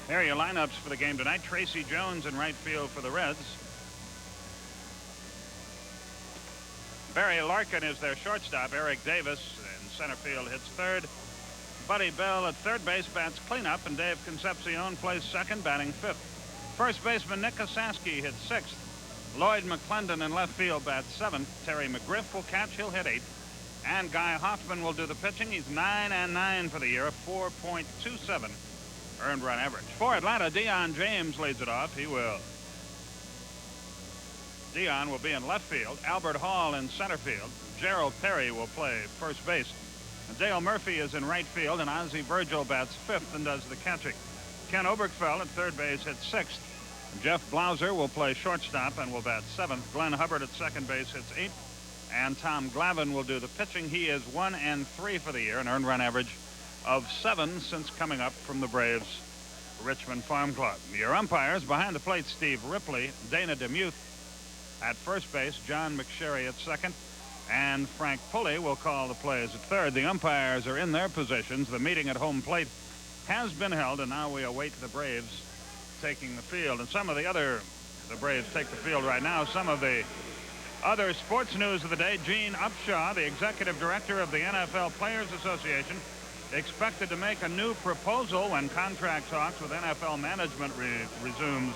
Here are your lineups for the game tonight. Tracy Jones in right field for the Reds. Barry Larkin is their shortstop. Eric Davis in center field hits third. Buddy Bell at third base bats cleanup, and Dave Concepcion plays second, batting fifth. First baseman Nick Osaski hits sixth. Lloyd McClendon in left field bats seventh. Terry McGriff will catch. He'll hit eighth. And Guy Hoffman will do the pitching. He's 9-9 for the year, a 4.27 earned run average. For Atlanta, Dion James leads it off. Dion will be in left field. Albert Hall in center field. Gerald Perry will play first base. Dale Murphy is in right field, and Ozzie Virgil bats fifth and does the catching. Ken Oberkfell at third base hits sixth. Jeff Blauser will play shortstop and will bat seventh. Glenn Hubbard at second base hits eighth. And Tom Glavine will do the pitching. He is 1-3 for the year, an earned run average of 7 since coming up from the Braves Richmond Farm Club. Your umpires: behind the plate, Steve Ripley, Dana DeMuth at first base, John McSherry at second, and Frank Pulley will call the plays at third. The umpires are in their positions. The meeting at home plate has been held, and now we await the Braves taking the field. And the Braves take the field right now. Some of the other sports news of the day: Gene Upshaw, the executive director of the NFL Players Association, expected to make a new proposal when contract talks with NFL management resumes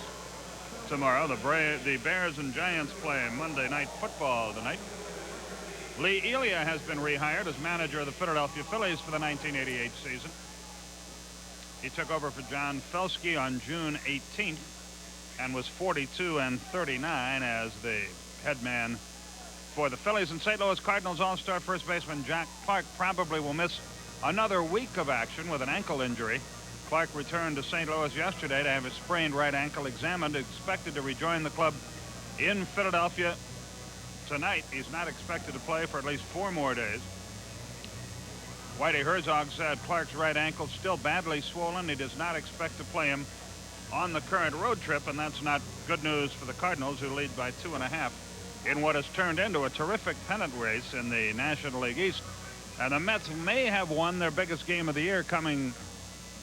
tomorrow. The Bears and Giants play Monday Night Football tonight. Lee Elia has been rehired as manager of the Philadelphia Phillies for the 1988 season. He took over for John Felski on June 18th and was 42-39 as the head man for the Phillies. And St. Louis Cardinals all-star first baseman Jack Clark probably will miss another week of action with an ankle injury. Clark returned to St. Louis yesterday to have his sprained right ankle examined, expected to rejoin the club in Philadelphia tonight. He's not expected to play for at least 4 more days. Whitey Herzog said Clark's right ankle still badly swollen. He does not expect to play him on the current road trip, and that's not good news for the Cardinals, who lead by 2.5 in what has turned into a terrific pennant race in the National League East. And the Mets may have won their biggest game of the year, coming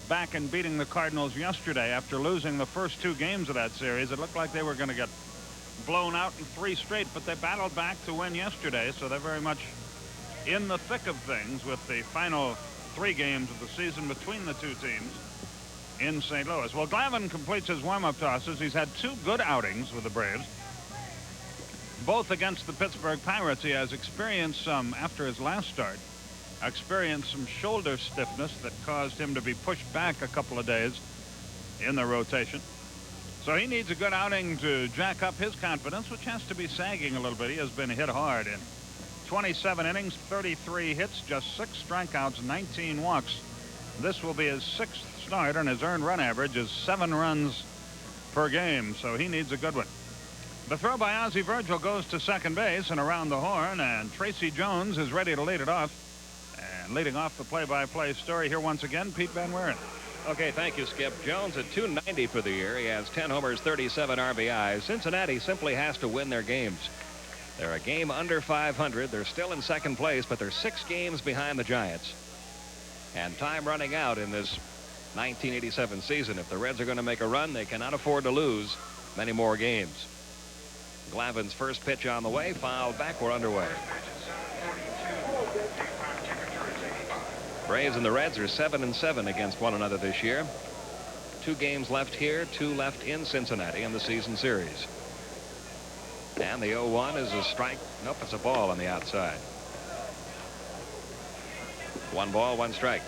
back and beating the Cardinals yesterday after losing the first 2 games of that series. It looked like they were going to get blown out in 3 straight, but they battled back to win yesterday, so they're very much in the thick of things with the final 3 games of the season between the 2 teams in St. Louis. Well, Glavine completes his warm-up tosses. He's had 2 good outings with the Braves, both against the Pittsburgh Pirates. He has experienced some, after his last start, some shoulder stiffness that caused him to be pushed back a couple of days in the rotation. So he needs a good outing to jack up his confidence, which has to be sagging a little bit. He has been hit hard in 27 innings, 33 hits, just 6 strikeouts, 19 walks. This will be his 6th start, and his earned run average is 7 runs per game, so he needs a good one. The throw by Ozzie Virgil goes to second base and around the horn, and Tracy Jones is ready to lead it off. And leading off the play-by-play story here once again, Pete Van Wieren. Okay, thank you, Skip. Jones at .290 for the year. He has 10 homers, 37 RBIs. Cincinnati simply has to win their games. They're a game under 500. They're still in second place, but they're 6 games behind the Giants. And time running out in this 1987 season. If the Reds are going to make a run, they cannot afford to lose many more games. Glavine's first pitch on the way, fouled back. We're underway. Braves and the Reds are 7-7 against one another this year. 2 games left here, 2 left in Cincinnati in the season series. And the 0-1 is a strike. Nope, it's a ball on the outside. 1 ball, 1 strike.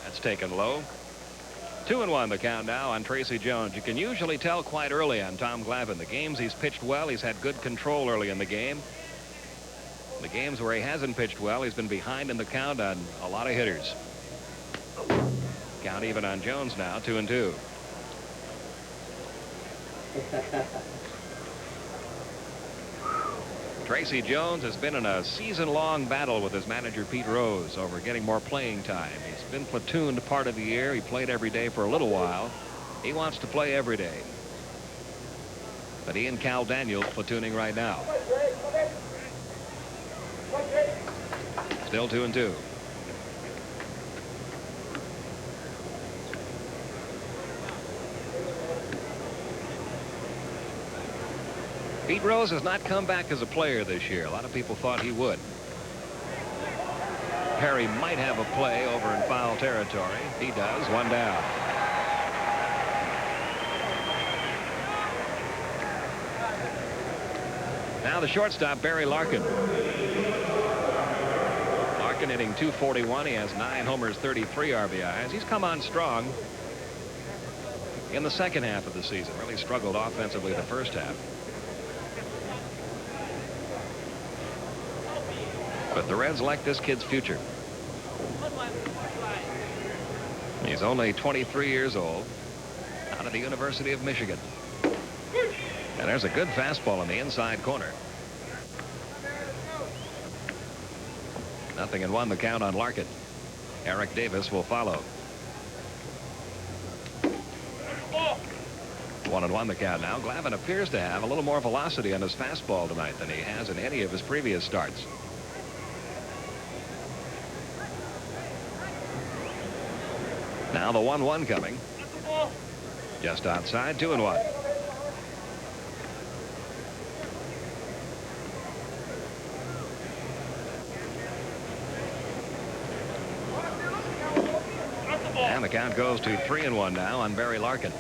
That's taken low. 2-1 the count now on Tracy Jones. You can usually tell quite early on Tom Glavine. The games he's pitched well, he's had good control early in the game. The games where he hasn't pitched well, he's been behind in the count on a lot of hitters. Count even on Jones now, 2-2. Tracy Jones has been in a season-long battle with his manager Pete Rose over getting more playing time. He's been platooned part of the year. He played every day for a little while. He wants to play every day. But he and Cal Daniels platooning right now. Still 2-2. Pete Rose has not come back as a player this year. A lot of people thought he would. Perry might have a play over in foul territory. He does. One down. Now the shortstop, Barry Larkin. Larkin hitting .241. He has 9 homers, 33 RBIs. He's come on strong in the second half of the season. Really struggled offensively the first half. But the Reds like this kid's future. He's only 23 years old, out of the University of Michigan. And there's a good fastball in the inside corner. 0-1 the count on Larkin. Eric Davis will follow. 1-1 the count now. Glavine appears to have a little more velocity on his fastball tonight than he has in any of his previous starts. Now the 1-1 coming. Just outside, 2-1. And the count goes to 3-1 now on Barry Larkin.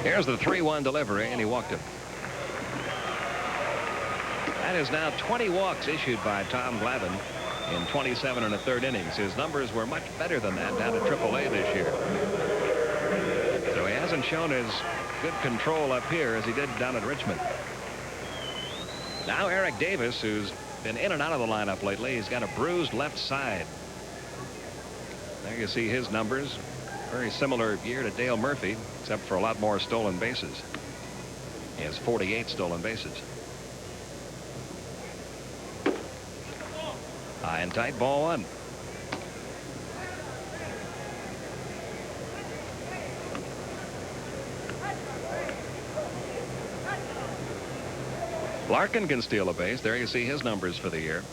Here's the 3-1 delivery, and he walked him. That is now 20 walks issued by Tom Glavine in 27 1/3 innings. His numbers were much better than that down at AAA this year. So he hasn't shown his good control up here as he did down at Richmond. Now Eric Davis, who's been in and out of the lineup lately, he's got a bruised left side. There you see his numbers. Very similar year to Dale Murphy, except for a lot more stolen bases. He has 48 stolen bases. High and tight, ball 1. Larkin can steal a base. There you see his numbers for the year.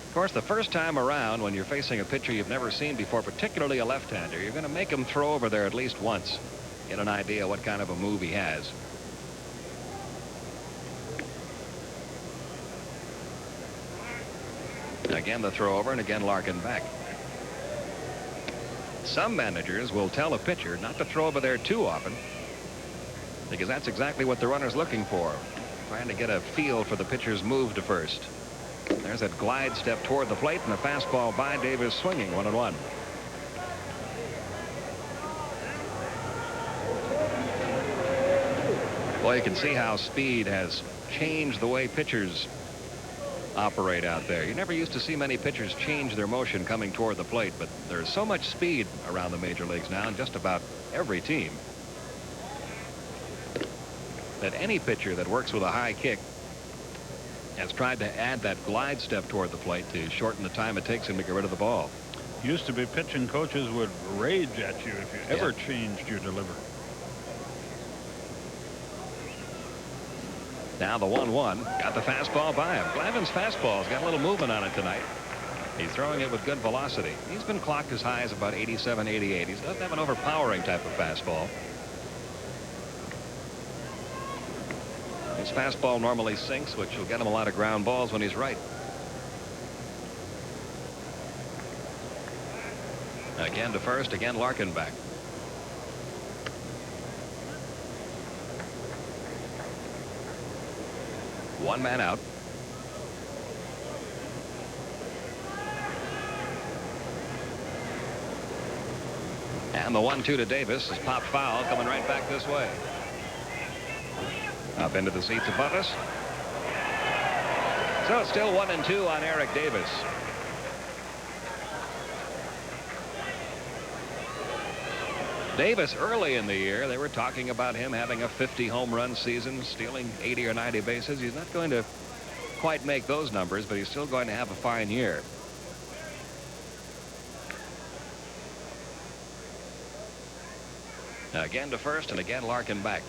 Of course, the first time around when you're facing a pitcher you've never seen before, particularly a left-hander, you're going to make him throw over there at least once. Get an idea what kind of a move he has. Again the throw over, and again Larkin back. Some managers will tell a pitcher not to throw over there too often, because that's exactly what the runner's looking for, trying to get a feel for the pitcher's move to first. There's that glide step toward the plate, and a fastball by Davis swinging. 1-1. Well, you can see how speed has changed the way pitchers operate out there. You never used to see many pitchers change their motion coming toward the plate, but there's so much speed around the major leagues now in just about every team that any pitcher that works with a high kick has tried to add that glide step toward the plate to shorten the time it takes him to get rid of the ball. Used to be pitching coaches would rage at you if you ever changed your delivery. Now the 1-1. Got the fastball by him. Glavine's fastball's got a little movement on it tonight. He's throwing it with good velocity. He's been clocked as high as about 87, 88. He doesn't have an overpowering type of fastball. His fastball normally sinks, which will get him a lot of ground balls when he's right. Again to first. Again Larkin back. One man out. And the 1-2 to Davis is pop foul, coming right back this way. Up into the seats above us. So it's still 1-2 on Eric Davis. Davis, early in the year, they were talking about him having a 50 home run season, stealing 80 or 90 bases. He's not going to quite make those numbers, but he's still going to have a fine year. Again to first, and again Larkin back.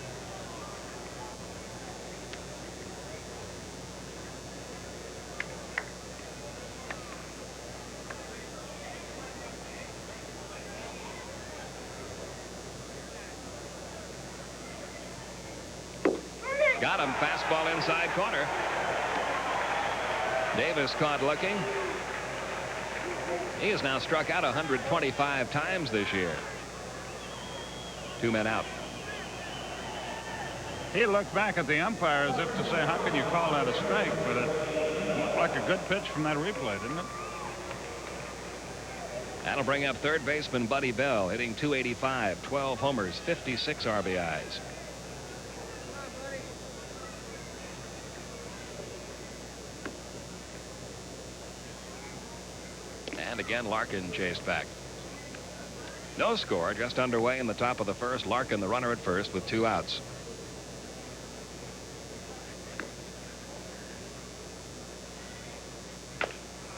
Got him. Fastball inside corner. Davis caught looking. He has now struck out 125 times this year. 2 men out. He looked back at the umpire as if to say, how can you call that a strike? But it looked like a good pitch from that replay, didn't it? That'll bring up third baseman Buddy Bell, hitting .285, 12 homers, 56 RBIs. And again, Larkin chased back. No score, just underway in the top of the first. Larkin, the runner at first, with 2 outs.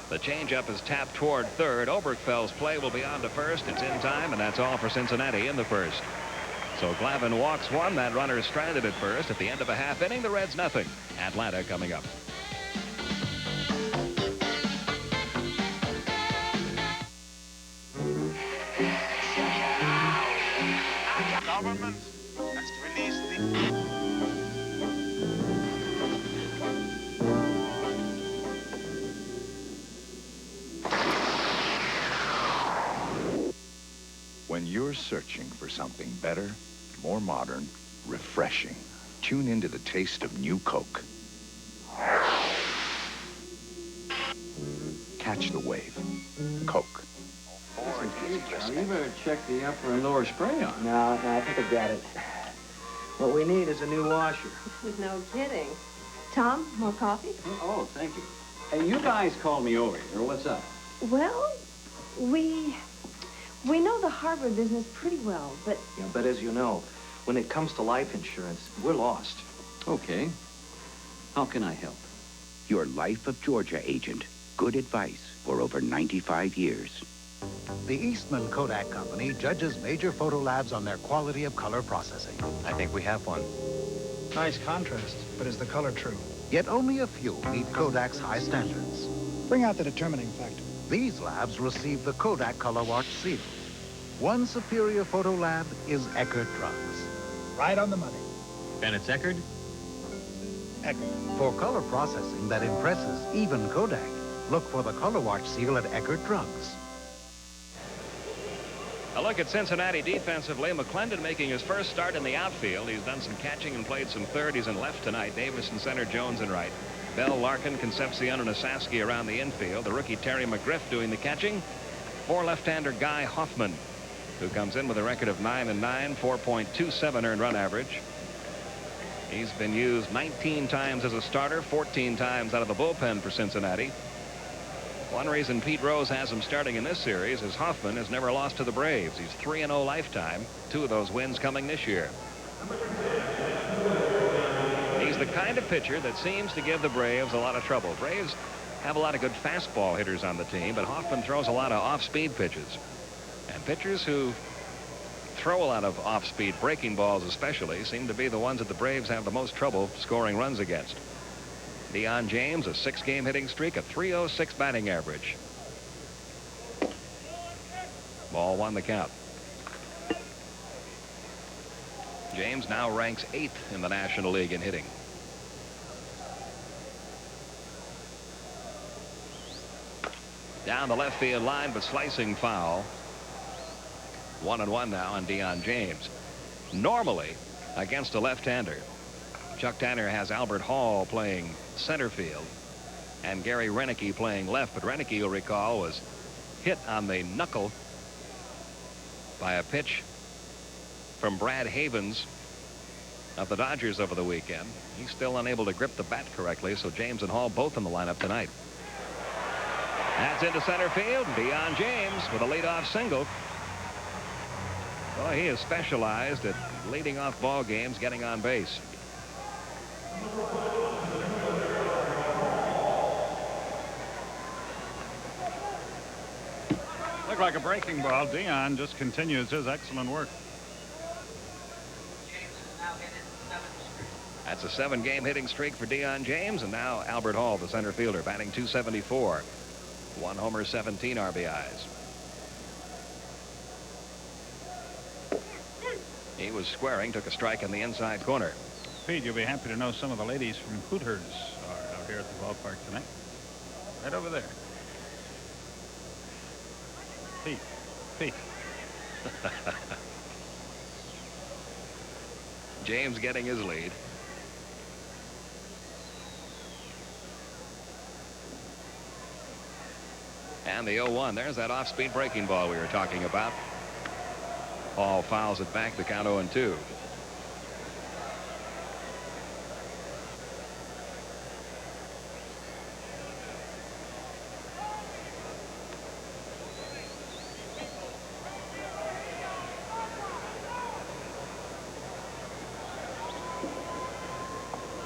The changeup is tapped toward third. Oberkfeld's play will be on to first. It's in time, and that's all for Cincinnati in the first. So Glavine walks 1. That runner is stranded at first. At the end of a half inning, the Reds nothing. Atlanta coming up. Government has released the When you're searching for something better, more modern, refreshing, tune into the taste of new Coke. Catch the wave. Coke. You better check the upper and lower spray on. No, I think I got it. What we need is a new washer. No kidding. Tom, more coffee? Oh, thank you. Hey, you guys called me over here. What's up? Well, we know the harbor business pretty well, but... Yeah, but as you know, when it comes to life insurance, we're lost. Okay. How can I help? Your Life of Georgia agent. Good advice for over 95 years. The Eastman Kodak Company judges major photo labs on their quality of color processing. I think we have one. Nice contrast, but is the color true? Yet only a few meet Kodak's high standards. Bring out the determining factor. These labs receive the Kodak Color Watch seal. One superior photo lab is Eckert Drugs. Right on the money. And it's Eckerd? Eckert. For color processing that impresses even Kodak, look for the Color Watch seal at Eckert Drugs. A look at Cincinnati defensively. McClendon making his first start in the outfield. He's done some catching and played some third. He's in left tonight. Davis in center, Jones in right. Bell, Larkin, Concepcion, and Osaski around the infield. The rookie Terry McGriff doing the catching. For left-hander Guy Hoffman, who comes in with a record of 9-9, 4.27 earned run average. He's been used 19 times as a starter, 14 times out of the bullpen for Cincinnati. One reason Pete Rose has him starting in this series is Hoffman has never lost to the Braves. He's 3-0 lifetime. 2 of those wins coming this year. He's the kind of pitcher that seems to give the Braves a lot of trouble. Braves have a lot of good fastball hitters on the team, but Hoffman throws a lot of off-speed pitches. And pitchers who throw a lot of off-speed breaking balls especially seem to be the ones that the Braves have the most trouble scoring runs against. Deion James, a 6-game hitting streak, a .306 batting average. Ball 1 the count. James now ranks 8th in the National League in hitting. Down the left field line, but slicing foul. 1-1 now on Deion James. Normally, against a left-hander, Chuck Tanner has Albert Hall playing center field and Gary Renicky playing left. But Renicky, you'll recall, was hit on the knuckle by a pitch from Brad Havens of the Dodgers over the weekend. He's still unable to grip the bat correctly, so James and Hall both in the lineup tonight. That's into center field. Deion James with a leadoff single. Well, he is specialized at leading off ball games, getting on base. Looked like a breaking ball. Deion just continues his excellent work. That's a 7-game hitting streak for Deion James, and now Albert Hall, the center fielder, batting .274. 1 homer, 17 RBIs. He was squaring, took a strike in the inside corner. Pete, you'll be happy to know some of the ladies from Hooters are out here at the ballpark tonight. Right over there. Pete. James getting his lead. And the 0-1. There's that off-speed breaking ball we were talking about. Hall fouls it back. The count 0-2.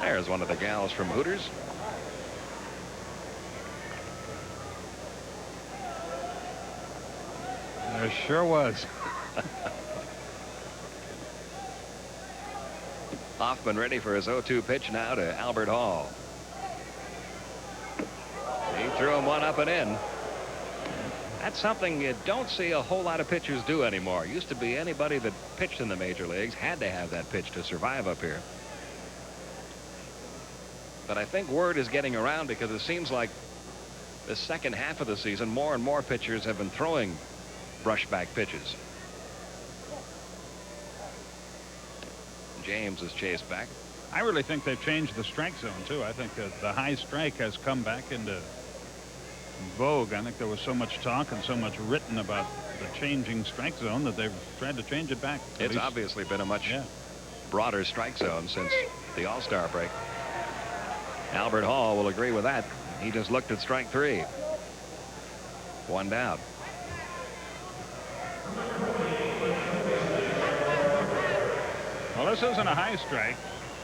There's one of the gals from Hooters. There sure was. Hoffman ready for his 0-2 pitch now to Albert Hall. He threw him one up and in. That's something you don't see a whole lot of pitchers do anymore. Used to be anybody that pitched in the major leagues had to have that pitch to survive up here. But I think word is getting around because it seems like the second half of the season, more and more pitchers have been throwing brushback pitches. James is chased back. I really think they've changed the strike zone, too. I think that the high strike has come back into vogue. I think there was so much talk and so much written about the changing strike zone that they've tried to change it back. It's obviously been a much broader strike zone since the All-Star break. Albert Hall will agree with that. He just looked at strike 3. 1 down. Well, this isn't a high strike.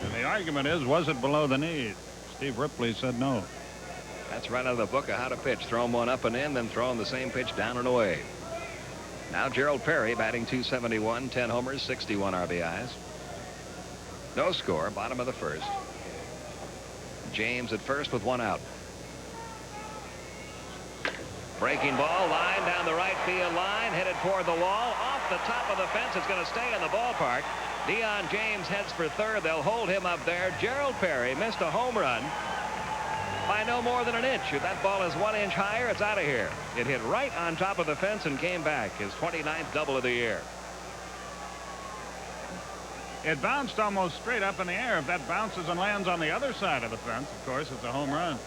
And the argument is, was it below the knee? Steve Ripley said no. That's right out of the book of how to pitch. Throw him one up and in, then throw him the same pitch down and away. Now Gerald Perry batting .271, 10 homers, 61 RBIs. No score, bottom of the first. James at first with 1 out. Breaking ball, line down the right field line, headed toward the wall, off the top of the fence. It's going to stay in the ballpark. Deion James heads for third. They'll hold him up there. Gerald Perry missed a home run by no more than an inch. If that ball is 1 inch higher, it's out of here. It hit right on top of the fence and came back. His 29th double of the year. It bounced almost straight up in the air. If that bounces and lands on the other side of the fence, of course, it's a home run.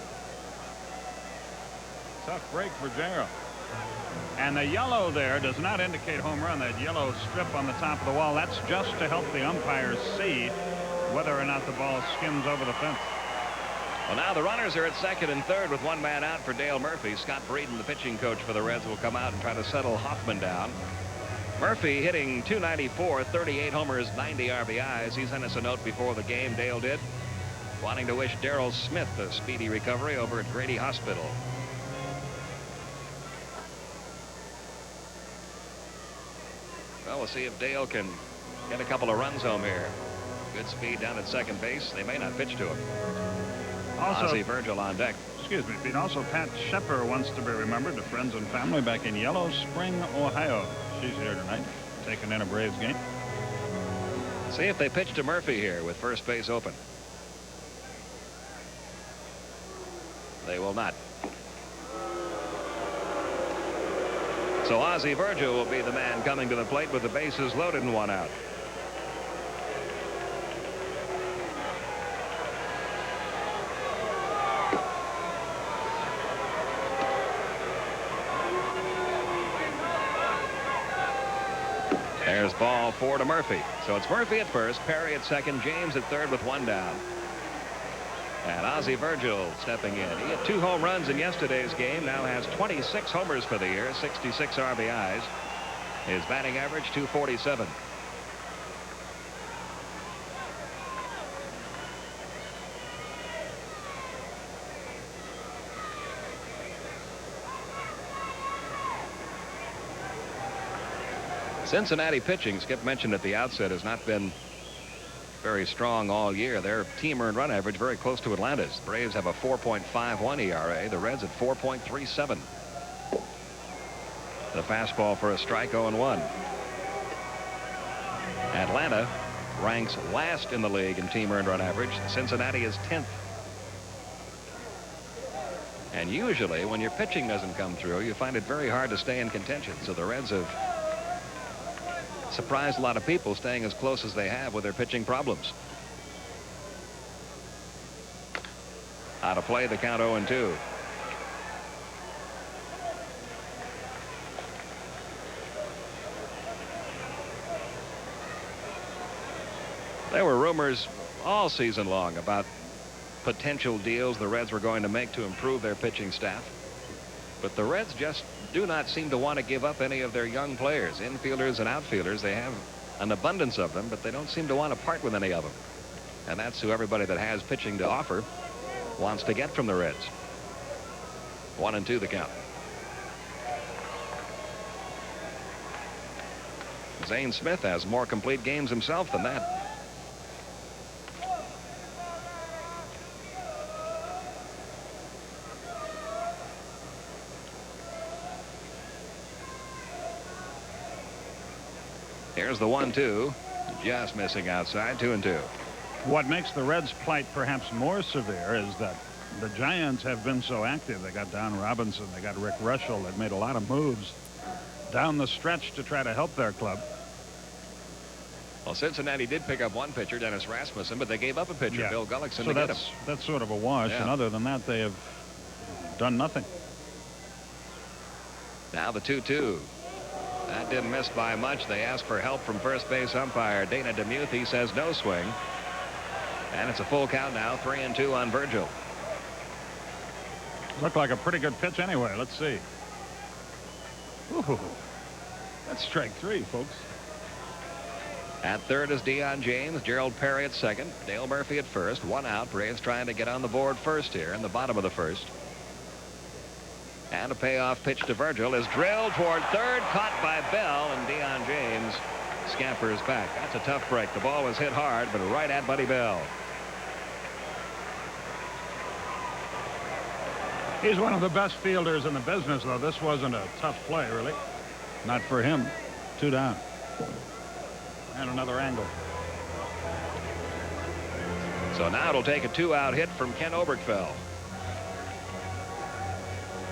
Tough break for Gerald. And the yellow there does not indicate home run. That yellow strip on the top of the wall, that's just to help the umpires see whether or not the ball skims over the fence. Well, now the runners are at second and third with 1 man out for Dale Murphy. Scott Breeden, the pitching coach for the Reds, will come out and try to settle Hoffman down. Murphy hitting .294, 38 homers, 90 RBIs. He sent us a note before the game, Dale did, wanting to wish Darrell Smith a speedy recovery over at Grady Hospital. Well, we'll see if Dale can get a couple of runs home here. Good speed down at second base. They may not pitch to him. Also, Ozzie Virgil on deck. Excuse me, Pete. Also, Pat Shepper wants to be remembered to friends and family back in Yellow Spring, Ohio. She's here tonight, taking in a Braves game. See if they pitch to Murphy here with first base open. They will not. So Ozzie Virgil will be the man coming to the plate with the bases loaded and 1 out. There's ball 4 to Murphy. So it's Murphy at first, Perry at second, James at third with 1 down. And Ozzie Virgil stepping in. He had 2 home runs in yesterday's game. Now has 26 homers for the year, 66 RBIs. His batting average .247. Cincinnati pitching, Skip mentioned at the outset, has not been very strong all year. Their team earned run average very close to Atlanta's. The Braves have a 4.51 ERA. The Reds at 4.37. The fastball for a strike, 0-1. Atlanta ranks last in the league in team earned run average. Cincinnati is 10th. And usually when your pitching doesn't come through, you find it very hard to stay in contention. So the Reds have surprised a lot of people, staying as close as they have with their pitching problems. Out of play, the count 0-2. There were rumors all season long about potential deals the Reds were going to make to improve their pitching staff. But the Reds just do not seem to want to give up any of their young players, infielders and outfielders. They have an abundance of them, but they don't seem to want to part with any of them. And that's who everybody that has pitching to offer wants to get from the Reds. 1-2 the count. Zane Smith has more complete games himself than that. Here's the 1-2, just missing outside, 2-2. What makes the Reds' plight perhaps more severe is that the Giants have been so active. They got Don Robinson, they got Rick Russell, that made a lot of moves down the stretch to try to help their club. Well, Cincinnati did pick up one pitcher, Dennis Rasmussen, but they gave up a pitcher, Bill Gullickson, so to get him. That's sort of a wash, and other than that, they have done nothing. Now the 2-2. That didn't miss by much. They asked for help from first base umpire Dana DeMuth. He says no swing. And it's a full count now, 3-2 on Virgil. Looked like a pretty good pitch anyway. Let's see. Ooh, that's strike 3, folks. At third is Deion James. Gerald Perry at second. Dale Murphy at first. One out. Braves trying to get on the board first here in the bottom of the first. And a payoff pitch to Virgil is drilled toward third, caught by Bell, and Deion James scampers back. That's a tough break. The ball was hit hard, but right at Buddy Bell. He's one of the best fielders in the business, though. This wasn't a tough play, really. Not for him. 2 down. And another angle. So now it'll take a 2-out hit from Ken Oberkfell.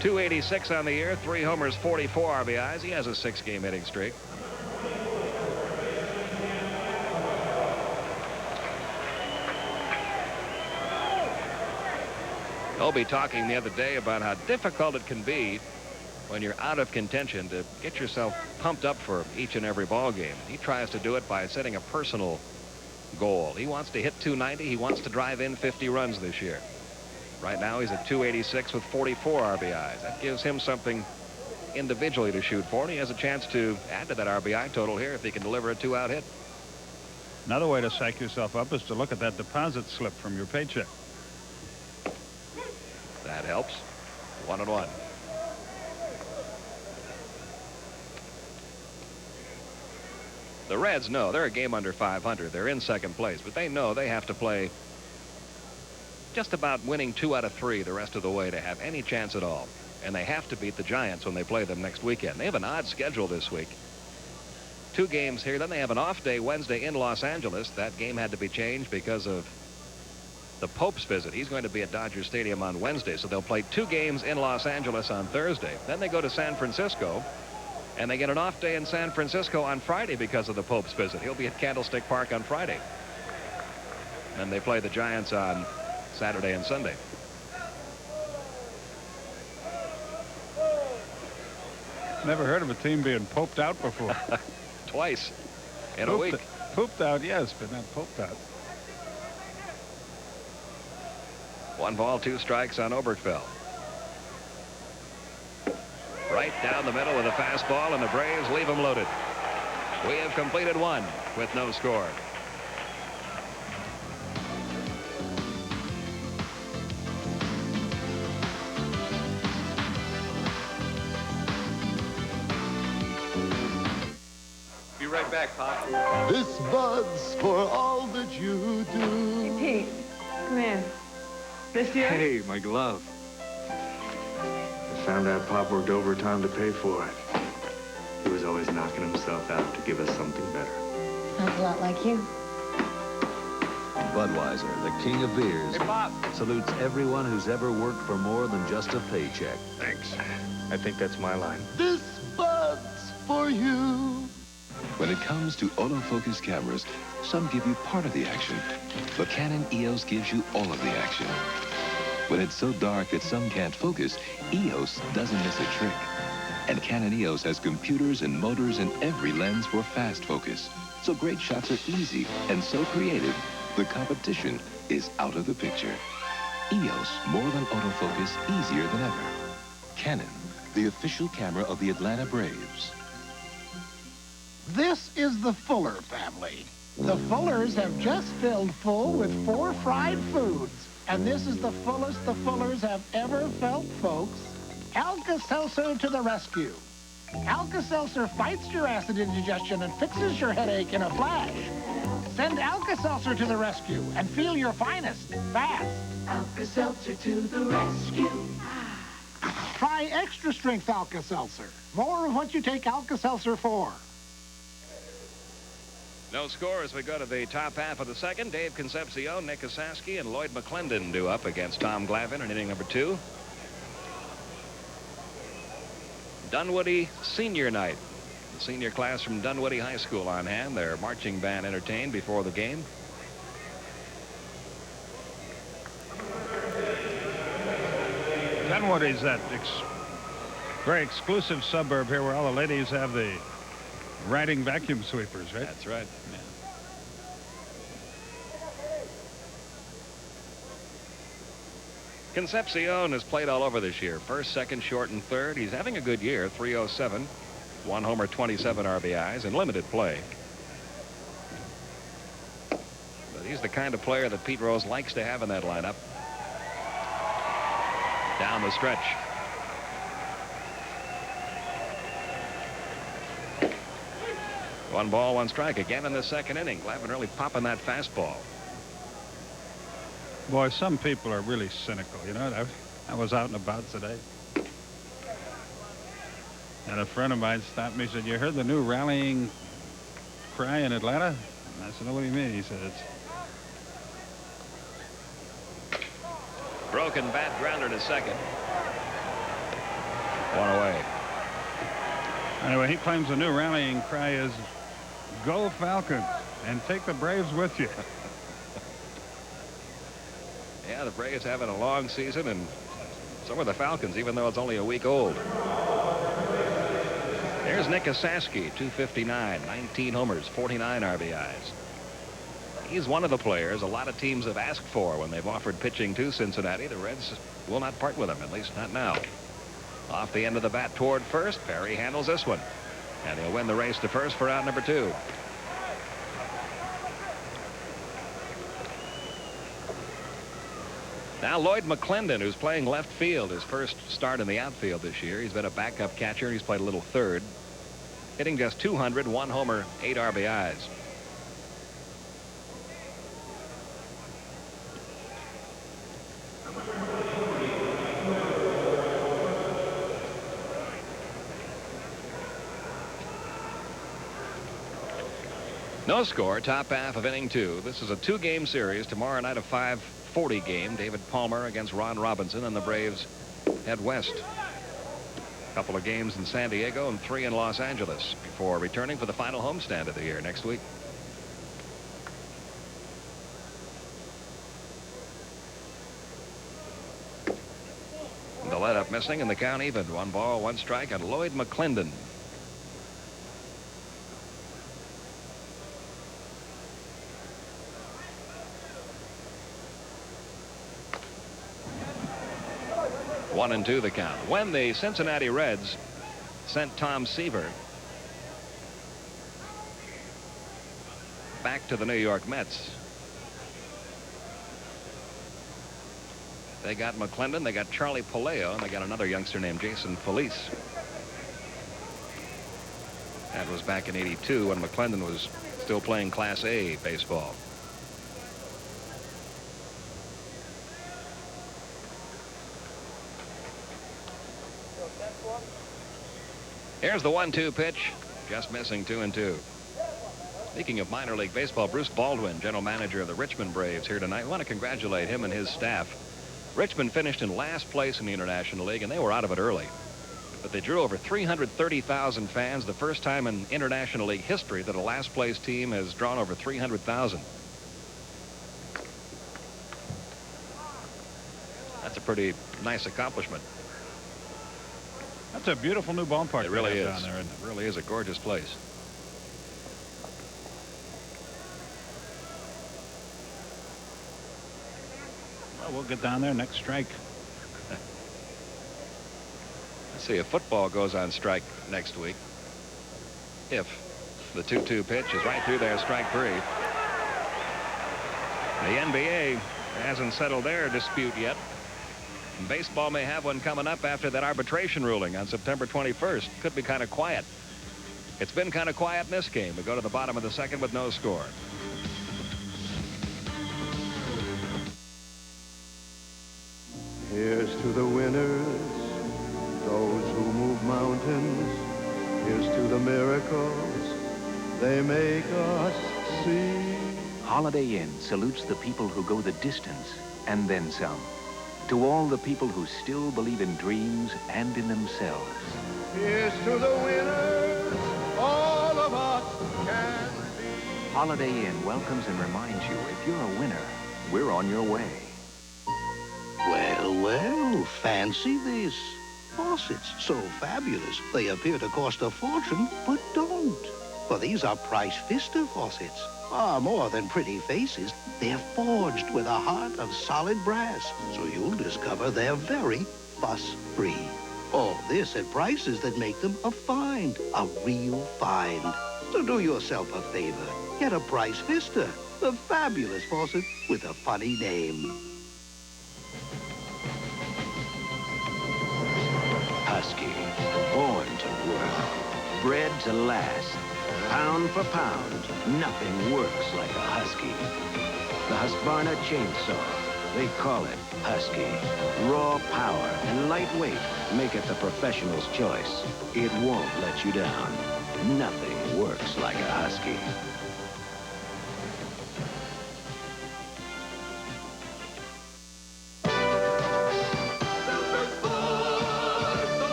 286 on the year, 3 homers, 44 RBIs. He has a 6-game hitting streak. Obie talking the other day about how difficult it can be when you're out of contention to get yourself pumped up for each and every ball game. He tries to do it by setting a personal goal. He wants to hit 290. He wants to drive in 50 runs this year. Right now he's at 286 with 44 RBIs. That gives him something individually to shoot for, and he has a chance to add to that RBI total here if he can deliver a 2-out hit. Another way to psych yourself up is to look at that deposit slip from your paycheck. That helps. 1-1. The Reds know they're a game under 500. They're in second place, but they know they have to play just about winning 2 out of 3 the rest of the way to have any chance at all. And they have to beat the Giants when they play them next weekend. They have an odd schedule this week. 2 games here. Then they have an off day Wednesday in Los Angeles. That game had to be changed because of the Pope's visit. He's going to be at Dodger Stadium on Wednesday. So they'll play 2 games in Los Angeles on Thursday. Then they go to San Francisco. And they get an off day in San Francisco on Friday because of the Pope's visit. He'll be at Candlestick Park on Friday. And they play the Giants on Saturday and Sunday. Never heard of a team being poped out before. Twice in a week. Pooped out, yes, but not poped out. 1 ball, 2 strikes on Oberkfell. Right down the middle with a fastball, and the Braves leave him loaded. We have completed 1 with no score. Be right back, Pop. This bud's for all that you do. Hey, Pete, come here. This yours? Hey, my glove. I found out Pop worked overtime to pay for it. He was always knocking himself out to give us something better. Sounds a lot like you. Budweiser, the king of beers, Hey, Pop. salutes everyone who's ever worked for more than just a paycheck. Thanks. I think that's my line. This bud's for you. When it comes to autofocus cameras, some give you part of the action, but Canon EOS gives you all of the action. When it's so dark that some can't focus, EOS doesn't miss a trick. And Canon EOS has computers and motors in every lens for fast focus. So great shots are easy and so creative, the competition is out of the picture. EOS, more than autofocus, easier than ever. Canon, the official camera of the Atlanta Braves. This is the Fuller family. The Fullers have just filled full with 4 fried foods. And this is the fullest the Fullers have ever felt, folks. Alka-Seltzer to the rescue. Alka-Seltzer fights your acid indigestion and fixes your headache in a flash. Send Alka-Seltzer to the rescue and feel your finest, fast. Alka-Seltzer to the rescue. Try extra strength Alka-Seltzer. More of what you take Alka-Seltzer for. No score as we go to the top half of the second. Dave Concepcion, Nick Osaski, and Lloyd McClendon do up against Tom Glavine in inning number 2. Dunwoody Senior Night. The senior class from Dunwoody High School on hand. Their marching band entertained before the game. Dunwoody's that very exclusive suburb here where all the ladies have the riding vacuum sweepers, right? That's right. Yeah. Concepcion has played all over this year. First, second, short, and third. He's having a good year. 307, 1 homer, 27 RBIs in limited play. But he's the kind of player that Pete Rose likes to have in that lineup. Down the stretch. One ball, one strike again in the second inning. Glavine really popping that fastball. Boy, some people are really cynical, you know. I was out and about today, and a friend of mine stopped me and said, "You heard the new rallying cry in Atlanta?" And I said, "No, what do you mean?" He said, "It's broken bat grounder to second. 1 away. Anyway, he claims the new rallying cry is "Go Falcons and take the Braves with you." Yeah, the Braves having a long season, and so are the Falcons, even though it's only a week old. There's Nick Osaski, 259, 19 homers, 49 RBIs. He's one of the players a lot of teams have asked for when they've offered pitching to Cincinnati. The Reds will not part with him, at least not now. Off the end of the bat toward first. Perry handles this one, and he'll win the race to first for out number 2. Now Lloyd McClendon, who's playing left field, his first start in the outfield this year. He's been a backup catcher. He's played a little third, hitting just 200, 1 homer, 8 RBIs. No score, top half of inning 2. This is a 2-game series. Tomorrow night, a 5:40 game. David Palmer against Ron Robinson, and the Braves head west. A couple of games in San Diego and 3 in Los Angeles before returning for the final homestand of the year next week. The let-up missing, and the count even. 1 ball, 1 strike, and Lloyd McClendon. One and 2 the count. When the Cincinnati Reds sent Tom Seaver back to the New York Mets, they got McClendon, they got Charlie Palaio, and they got another youngster named Jason Felice. That was back in '82 when McClendon was still playing Class A baseball. Here's the 1-2 pitch. Just missing 2-2. Speaking of minor league baseball, Bruce Baldwin, general manager of the Richmond Braves, here tonight. I want to congratulate him and his staff. Richmond finished in last place in the International League, and they were out of it early. But they drew over 330,000 fans, the first time in International League history that a last place team has drawn over 300,000. That's a pretty nice accomplishment. That's a beautiful new ballpark. It really is. Down there, isn't it? It really is a gorgeous place. Well, we'll get down there next strike. Let's see if football goes on strike next week. If the 2-2 pitch is right through there, strike 3. The NBA hasn't settled their dispute yet. Baseball may have one coming up after that arbitration ruling on September 21st. Could be kind of quiet. It's been kind of quiet in this game. We go to the bottom of the second with no score. Here's to the winners, those who move mountains. Here's to the miracles they make us see. Holiday Inn salutes the people who go the distance and then some. To all the people who still believe in dreams and in themselves. Here's to the winners, all of us can be. Holiday Inn welcomes and reminds you, if you're a winner, we're on your way. Well, well, fancy this. Faucets, so fabulous, they appear to cost a fortune, but don't. For these are Price Pfister faucets. Far more than pretty faces. They're forged with a heart of solid brass, so you'll discover they're very fuss-free. All this at prices that make them a find, a real find. So do yourself a favor. Get a Price Pfister, the fabulous faucet with a funny name. Husky, born to work, bred to last. Pound for pound, nothing works like a Husky. The Husqvarna chainsaw, they call it Husky. Raw power and lightweight make it the professional's choice. It won't let you down. Nothing works like a Husky.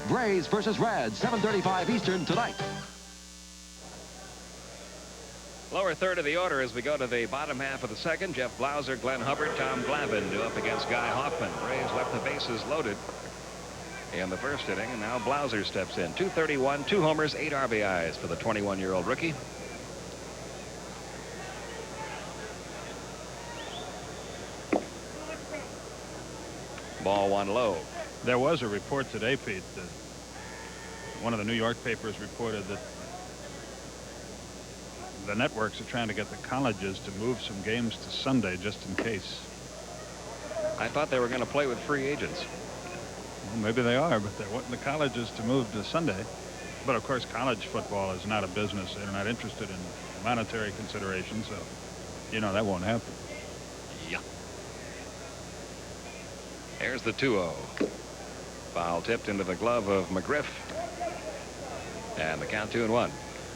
Braves versus Reds, 7:35 Eastern tonight. Lower third of the order as we go to the bottom half of the second. Jeff Blauser, Glenn Hubbard, Tom Glavine do up against Guy Hoffman. Braves left the bases loaded in the first inning, and now Blauser steps in. 231, 2 homers, 8 RBIs for the 21-year-old rookie. Ball 1 low. There was a report today, Pete, that one of the New York papers reported that the networks are trying to get the colleges to move some games to Sunday just in case. I thought they were going to play with free agents. Well, maybe they are, but they're wanting the colleges to move to Sunday. But of course, college football is not a business. They're not interested in monetary considerations, so you know that won't happen. Yeah. Here's the 2-0. Foul tipped into the glove of McGriff. And the count 2-1.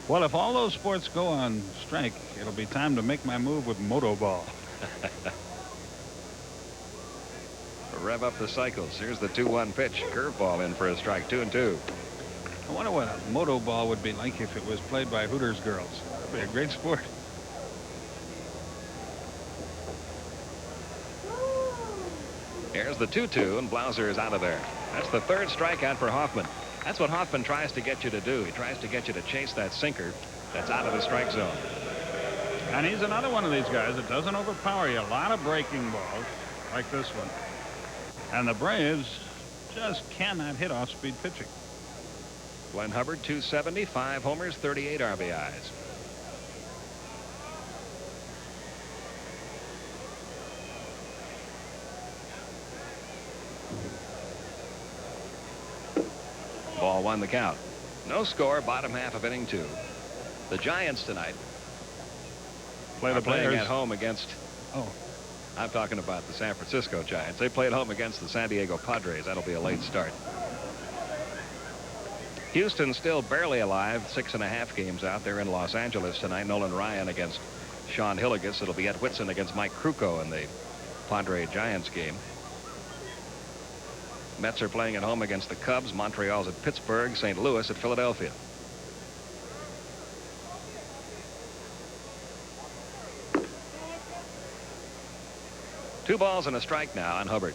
Well, if all those sports go on strike, it'll be time to make my move with moto ball. Rev up the cycles. Here's the 2-1 pitch. Curveball in for a strike. 2-2. I wonder what a moto ball would be like if it was played by Hooters girls. That'd be a great sport. Here's the 2-2, and Blauser is out of there. That's the third strikeout for Hoffman. That's what Hoffman tries to get you to do. He tries to get you to chase that sinker that's out of the strike zone. And he's another one of these guys that doesn't overpower you. A lot of breaking balls like this one. And the Braves just cannot hit off-speed pitching. Glenn Hubbard, 270, 5 homers, 38 RBIs. Ball 1 the count. No score, bottom half of inning 2. The Giants tonight are playing at home against... Oh. I'm talking about the San Francisco Giants. They play at home against the San Diego Padres. That'll be a late start. Houston still barely alive, 6.5 games out. They're in Los Angeles tonight. Nolan Ryan against Sean Hilligus. It'll be Ed Whitson against Mike Krukow in the Padre Giants game. Mets are playing at home against the Cubs. Montreal's at Pittsburgh. St. Louis at Philadelphia. Two balls and a strike now on Hubbard.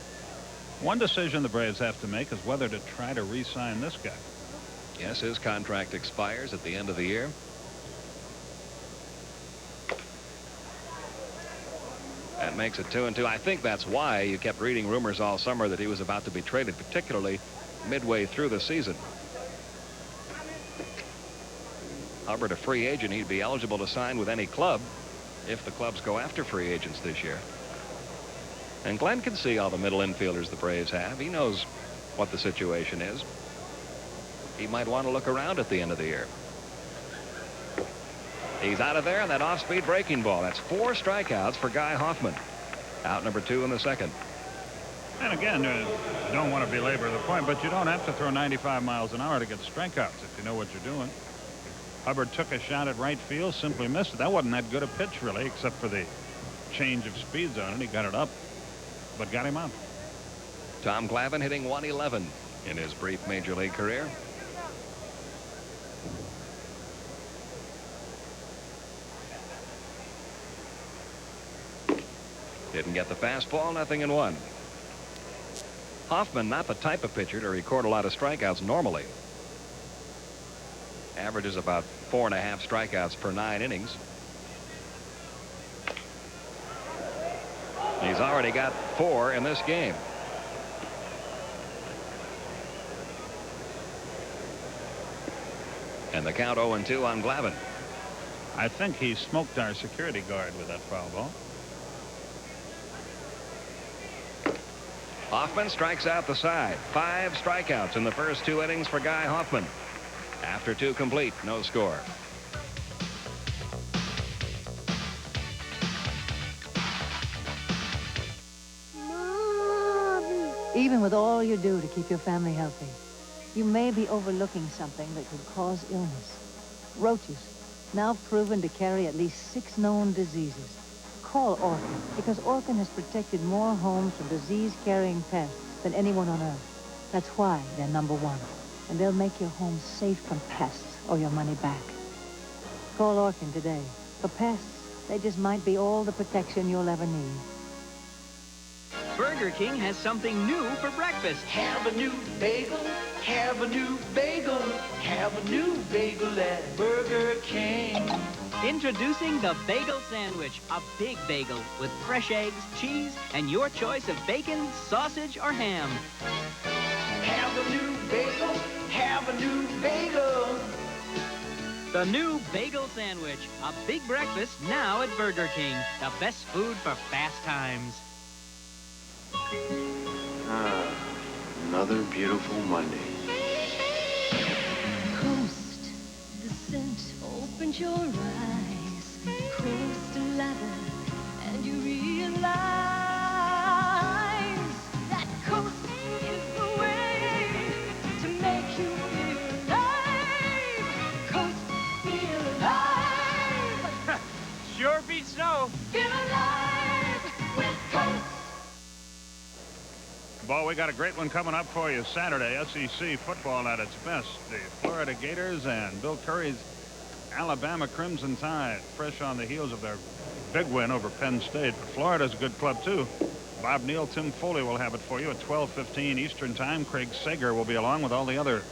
One decision the Braves have to make is whether to try to re-sign this guy. Yes, his contract expires at the end of the year. That makes it 2-2. I think that's why you kept reading rumors all summer that he was about to be traded, particularly midway through the season. Hubbard, a free agent, he'd be eligible to sign with any club if the clubs go after free agents this year. And Glenn can see all the middle infielders the Braves have. He knows what the situation is. He might want to look around at the end of the year. He's out of there, and that off-speed breaking ball. That's 4 strikeouts for Guy Hoffman. Out number 2 in the second. And again, don't want to belabor the point, but you don't have to throw 95 miles an hour to get strikeouts if you know what you're doing. Hubbard took a shot at right field, simply missed it. That wasn't that good a pitch, really, except for the change of speeds on it. He got it up, but got him out. Tom Glavine hitting 111 in his brief major league career. Didn't get the fastball, 0-1. Hoffman, not the type of pitcher to record a lot of strikeouts normally. Averages about 4.5 strikeouts per 9 innings. He's already got 4 in this game. And the count 0-2 on Glavine. I think he smoked our security guard with that foul ball. Hoffman strikes out the side. 5 strikeouts in the first 2 innings for Guy Hoffman. After 2 complete, no score. Even with all you do to keep your family healthy, you may be overlooking something that could cause illness. Roaches, now proven to carry at least 6 known diseases. Call Orkin, because Orkin has protected more homes from disease-carrying pests than anyone on Earth. That's why they're #1. And they'll make your home safe from pests or your money back. Call Orkin today. For pests, they just might be all the protection you'll ever need. Burger King has something new for breakfast. Have a new bagel, have a new bagel, have a new bagel at Burger King. Introducing the Bagel Sandwich, a big bagel with fresh eggs, cheese, and your choice of bacon, sausage, or ham. Have a new bagel, have a new bagel. The new Bagel Sandwich, a big breakfast now at Burger King. The best food for fast times. Another beautiful Monday. Coast, the scent opens your eyes. Coast a ladder, and you realize that coast is the way to make you feel alive. Coast, feel alive. Sure beats snow. Feel alive with Coast. Well, we got a great one coming up for you Saturday. SEC football at its best. The Florida Gators and Bill Curry's Alabama Crimson Tide, fresh on the heels of their big win over Penn State. But Florida's a good club, too. Bob Neal, Tim Foley will have it for you at 12:15 Eastern Time. Craig Sager will be along with all the other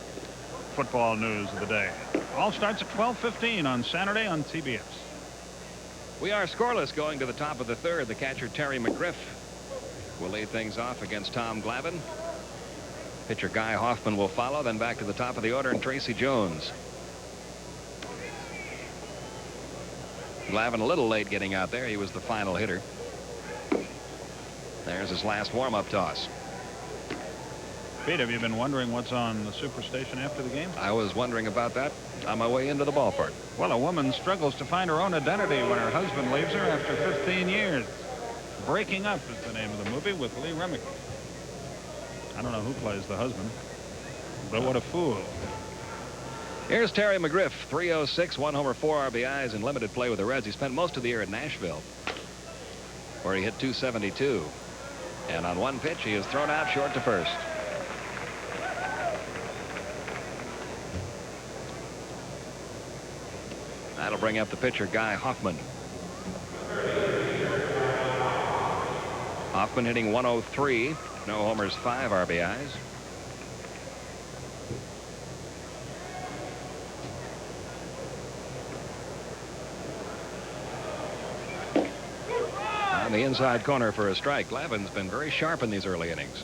football news of the day. All starts at 12:15 on Saturday on TBS. We are scoreless going to the top of the third. The catcher, Terry McGriff, will lead things off against Tom Glavine. Pitcher Guy Hoffman will follow, then back to the top of the order, and Tracy Jones. Glavine a little late getting out there. He was the final hitter. There's his last warm-up toss. Pete, have you been wondering what's on the Superstation after the game? I was wondering about that on my way into the ballpark. Well, a woman struggles to find her own identity when her husband leaves her after 15 years. Breaking Up is the name of the movie with Lee Remick. I don't know who plays the husband, but what a fool. Here's Terry McGriff, 306, 1 homer, 4 RBIs in limited play with the Reds. He spent most of the year at Nashville, where he hit .272. And on one pitch, he is thrown out short to first. That'll bring up the pitcher, Guy Hoffman. Hoffman hitting 103, no homers, 5 RBIs. On the inside corner for a strike. Glavin's been very sharp in these early innings.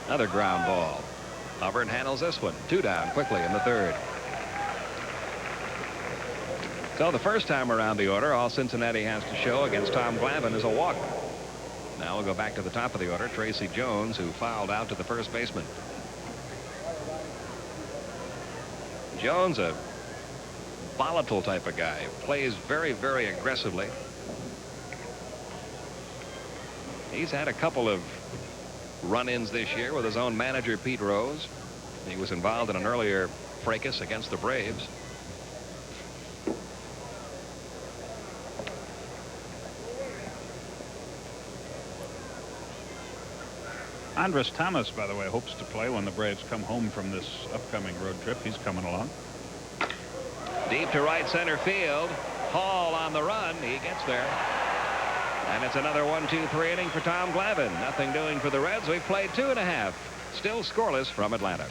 Another ground ball. Hubbard handles this one. 2 down quickly in the third. So the first time around the order, all Cincinnati has to show against Tom Glavine is a walk. Now we'll go back to the top of the order. Tracy Jones, who fouled out to the first baseman. Jones, a volatile type of guy, plays very, very aggressively. He's had a couple of run-ins this year with his own manager, Pete Rose. He was involved in an earlier fracas against the Braves. Andres Thomas, by the way, hopes to play when the Braves come home from this upcoming road trip. He's coming along. Deep to right center field. Hall on the run. He gets there. And it's another 1-2-3 inning for Tom Glavine. Nothing doing for the Reds. We've played 2.5. Still scoreless from Atlanta.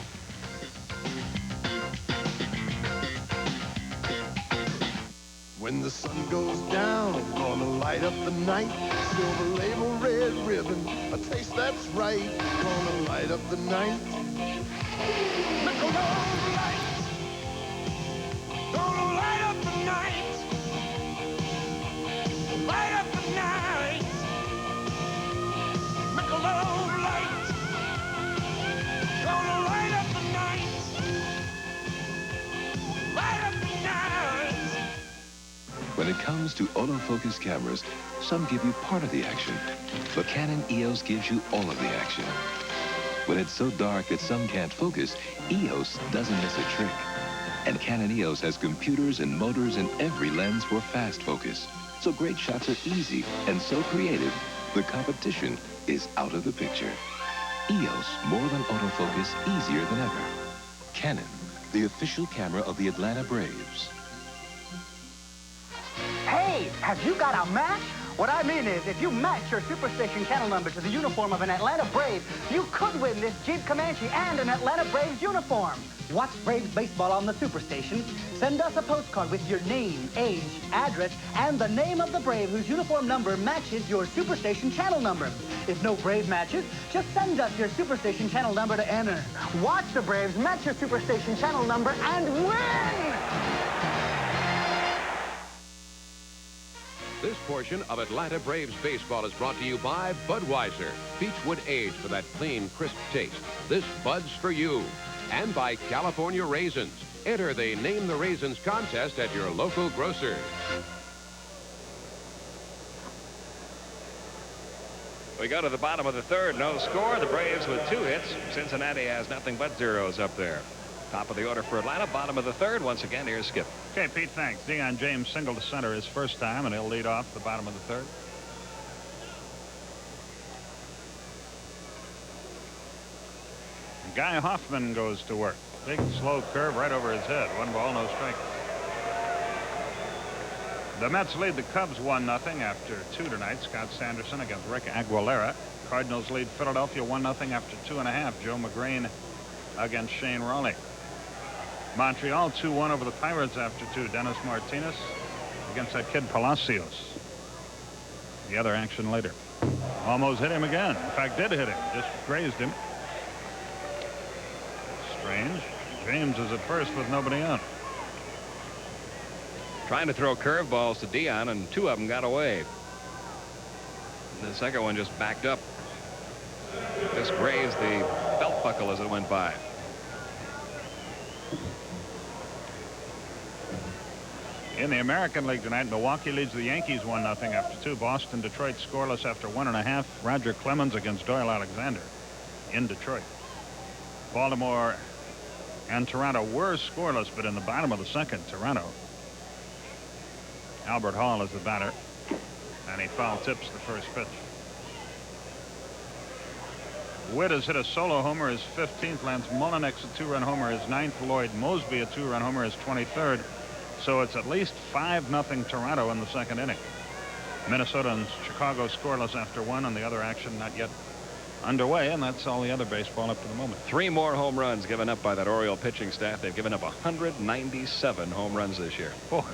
When the sun goes down, it's gonna light up the night. Silver label, red ribbon, a taste that's right. Gonna light up the night. Michelob Light. Gonna light up the night. Light up the night. Michelob Light. Gonna light up the night. Light up the night. When it comes to autofocus cameras, some give you part of the action, but Canon EOS gives you all of the action. When it's so dark that some can't focus, EOS doesn't miss a trick. And Canon EOS has computers and motors in every lens for fast focus. So great shots are easy and so creative, the competition is out of the picture. EOS, more than autofocus, easier than ever. Canon, the official camera of the Atlanta Braves. Hey, have you got a match? What I mean is, if you match your Superstation channel number to the uniform of an Atlanta Brave, you could win this Jeep Comanche and an Atlanta Braves uniform. Watch Braves baseball on the Superstation. Send us a postcard with your name, age, address, and the name of the Brave whose uniform number matches your Superstation channel number. If no Brave matches, just send us your Superstation channel number to enter. Watch the Braves match your Superstation channel number and win! This portion of Atlanta Braves baseball is brought to you by Budweiser, Beechwood Age for that clean, crisp taste. This Bud's for you. And by California Raisins. Enter the Name the Raisins contest at your local grocer. We go to the bottom of the third. No score. The Braves with 2 hits. Cincinnati has nothing but zeros up there. Top of the order for Atlanta. Bottom of the third. Once again, here's Skip. Okay, Pete, thanks. Deion James singled to center his first time, and he'll lead off the bottom of the third. Guy Hoffman goes to work. Big, slow curve right over his head. 1 ball, no strike. The Mets lead the Cubs 1-0 after 2 tonight. Scott Sanderson against Rick Aguilera. Cardinals lead Philadelphia 1-0 after 2.5. Joe McGrain against Shane Raleigh. Montreal 2-1 over the Pirates after 2. Dennis Martinez against that kid Palacios. The other action later. Almost hit him again. In fact, did hit him. Just grazed him. Strange. James is at first with nobody out. Trying to throw curveballs to Dion, and 2 of them got away. The second one just backed up. Just grazed the belt buckle as it went by. In the American League tonight, Milwaukee leads the Yankees 1-0 after 2. Boston, Detroit scoreless after 1.5. Roger Clemens against Doyle Alexander in Detroit. Baltimore and Toronto were scoreless, but in the bottom of the second, Toronto. Albert Hall is the batter, and he foul tips the first pitch. Witt has hit a solo homer, his 15th. Lance Mullenix, a 2-run homer, his 9th. Lloyd Mosby, a 2-run homer, his 23rd. So it's at least 5-0 Toronto in the second inning. Minnesota and Chicago scoreless after 1, and the other action not yet underway, and that's all the other baseball up to the moment. 3 more home runs given up by that Oriole pitching staff. They've given up 197 home runs this year. Oh.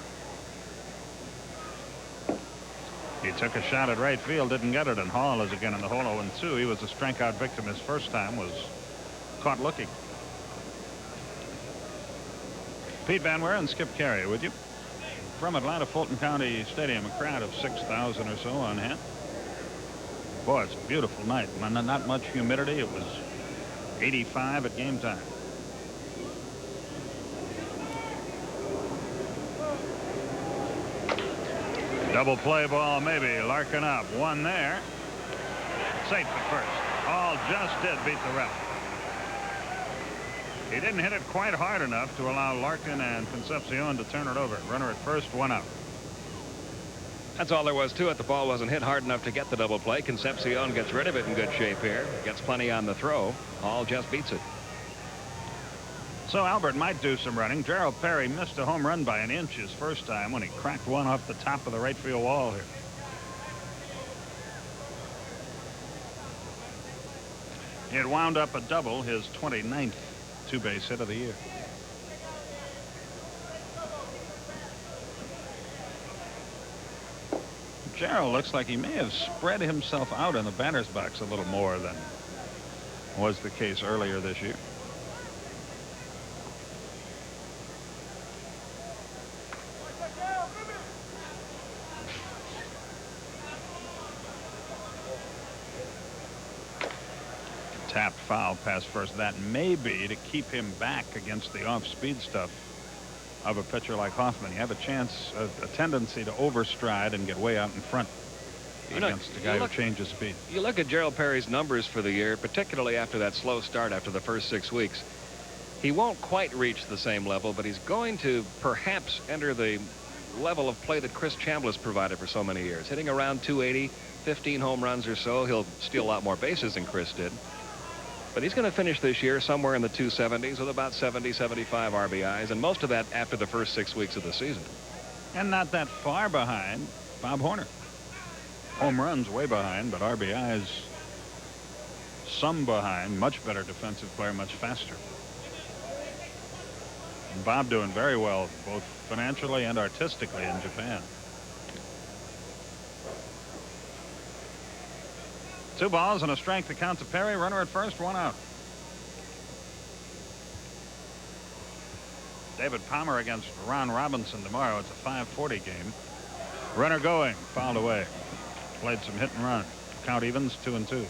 He took a shot at right field, didn't get it, and Hall is again in the hole 0-2. He was a strikeout victim his first time, was caught looking. Pete Van Ware and Skip Carey, would you? From Atlanta, Fulton County Stadium, a crowd of 6,000 or so on hand. Boy, it's a beautiful night. Not much humidity. It was 85 at game time. Double play ball, maybe. Larkin up. 1 there. Safe at first. Hall just did beat the ref. He didn't hit it quite hard enough to allow Larkin and Concepcion to turn it over. Runner at first, 1 out. That's all there was to it. The ball wasn't hit hard enough to get the double play. Concepcion gets rid of it in good shape here. Gets plenty on the throw. Hall just beats it. So Albert might do some running. Gerald Perry missed a home run by an inch his first time when he cracked one off the top of the right field wall here. It wound up a double, his 29th two-base hit of the year. Gerald looks like he may have spread himself out in the batter's box a little more than was the case earlier this year. Tapped foul past first. That may be to keep him back against the off-speed stuff of a pitcher like Hoffman. You have a chance, a tendency to overstride and get way out in front against a guy who changes speed. You look at Gerald Perry's numbers for the year, particularly after that slow start after the first 6 weeks. He won't quite reach the same level, but he's going to perhaps enter the level of play that Chris Chambliss provided for so many years. Hitting around 280, 15 home runs or so. He'll steal a lot more bases than Chris did. But he's going to finish this year somewhere in the 270s with about 70, 75 RBIs, and most of that after the first 6 weeks of the season. And not that far behind Bob Horner. Home runs way behind, but RBIs some behind. Much better defensive player, much faster. And Bob doing very well, both financially and artistically in Japan. 2 balls and a strike to count to Perry. Runner at first, 1 out. David Palmer against Ron Robinson tomorrow. It's a 5:40 game. Runner going, fouled away. Played some hit and run. Count evens, 2-2.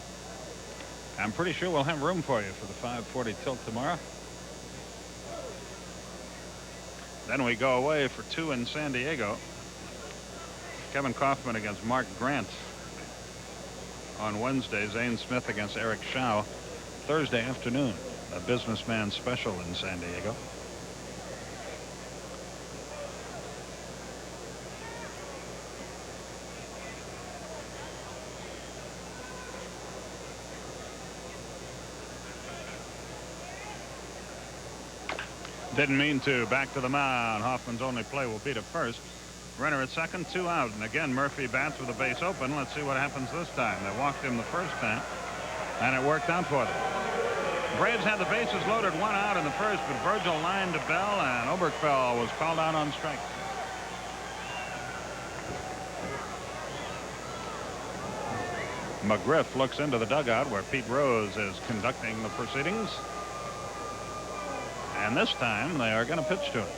I'm pretty sure we'll have room for you for the 5:40 tilt tomorrow. Then we go away for 2 in San Diego. Kevin Kaufman against Mark Grant. On Wednesday, Zane Smith against Eric Shaw. Thursday afternoon, a businessman special in San Diego. Didn't mean to. Back to the mound. Hoffman's only play will be to first. Runner at second, 2 out. And again, Murphy bats with a base open. Let's see what happens this time. They walked him the first time, and it worked out for them. Braves had the bases loaded, 1 out in the first, but Virgil lined to Bell, and Oberkfell was called out on strike. McGriff looks into the dugout where Pete Rose is conducting the proceedings. And this time they are going to pitch to him.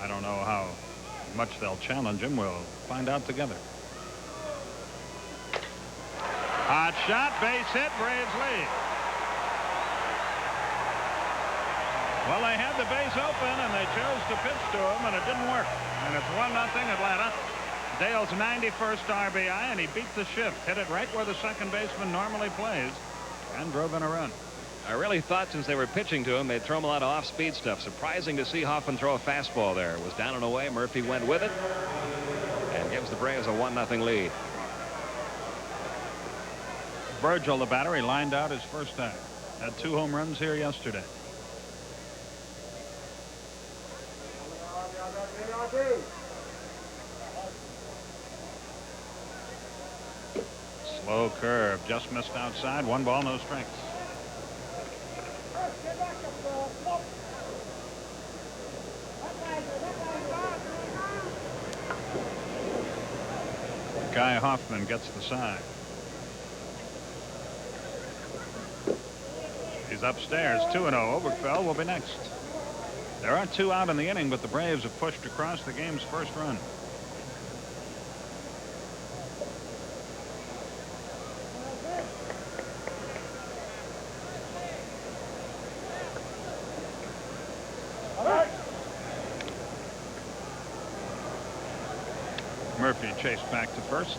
I don't know how much they'll challenge him. We'll find out together. Hot shot, base hit, Braves lead. Well, they had the base open, and they chose to pitch to him, and it didn't work. And it's 1-0 Atlanta. Dale's 91st RBI, and he beat the shift. Hit it right where the second baseman normally plays, and drove in a run. I really thought since they were pitching to him, they'd throw him a lot of off-speed stuff. Surprising to see Hoffman throw a fastball there. It was down and away. Murphy went with it and gives the Braves a 1-0 lead. Virgil, the batter, he lined out his first time. Had 2 home runs here yesterday. Slow curve, just missed outside. 1 ball, no strikes. Guy Hoffman gets the side. He's upstairs. 2-0. Oberkfell will be next. There are 2 out in the inning, but the Braves have pushed across the game's first run. Murphy chased back to first.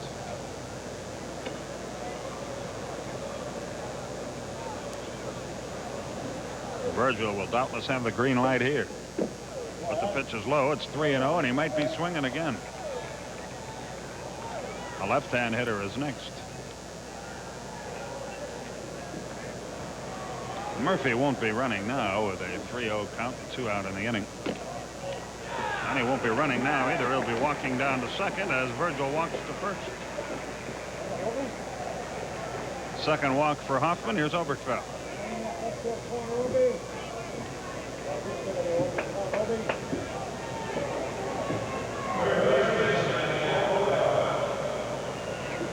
Virgil will doubtless have the green light here. But the pitch is low. It's 3-0, and he might be swinging again. A left-hand hitter is next. Murphy won't be running now with a 3-0 count, 2 out in the inning. And he won't be running now either. He'll be walking down to second as Virgil walks to first. Second walk for Hoffman. Here's Oberkfell.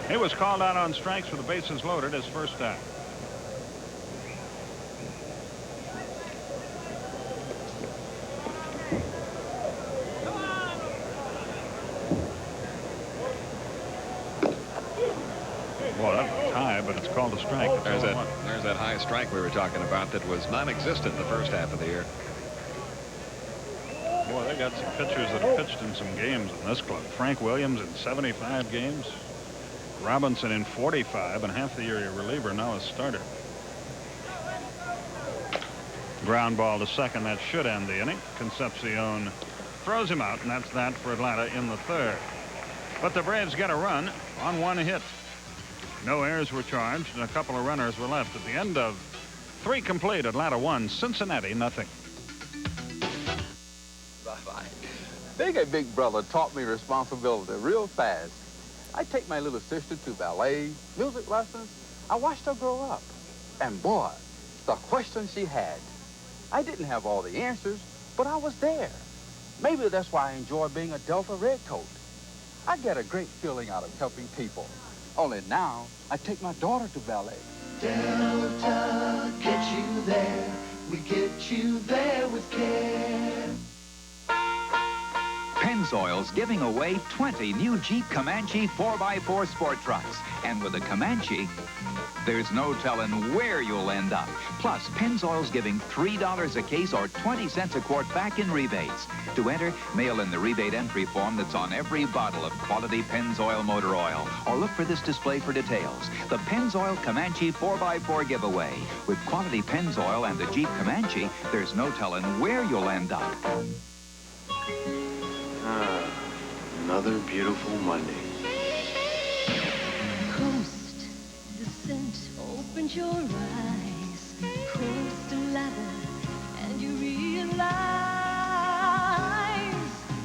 He was called out on strikes with the bases loaded his first time. Well, that was a tie, but it's called a strike. There's that high strike we were talking about that was non-existent the first half of the year. Boy, they got some pitchers that have pitched in some games in this club. Frank Williams in 75 games. Robinson in 45, and half the year a reliever, now a starter. Ground ball to second. That should end the inning. Concepcion throws him out, and that's that for Atlanta in the third. But the Braves get a run on 1 hit. No errors were charged, and a couple of runners were left. At the end of 3 complete, Atlanta 1, Cincinnati 0. Bye-bye. Being a big brother taught me responsibility real fast. I take my little sister to ballet, music lessons. I watched her grow up. And boy, the questions she had. I didn't have all the answers, but I was there. Maybe that's why I enjoy being a Delta Redcoat. I get a great feeling out of helping people. Only now, I take my daughter to ballet. Delta gets you there. We get you there with care. Pennzoil's giving away 20 new Jeep Comanche 4x4 sport trucks. And with a Comanche, there's no telling where you'll end up. Plus, Pennzoil's giving $3 a case or 20 cents a quart back in rebates. To enter, mail in the rebate entry form that's on every bottle of quality Pennzoil motor oil. Or look for this display for details. The Pennzoil Comanche 4x4 giveaway. With quality Pennzoil and the Jeep Comanche, there's no telling where you'll end up. Another beautiful Monday. Coast, the scent opens your eyes. Coast a ladder, and you realize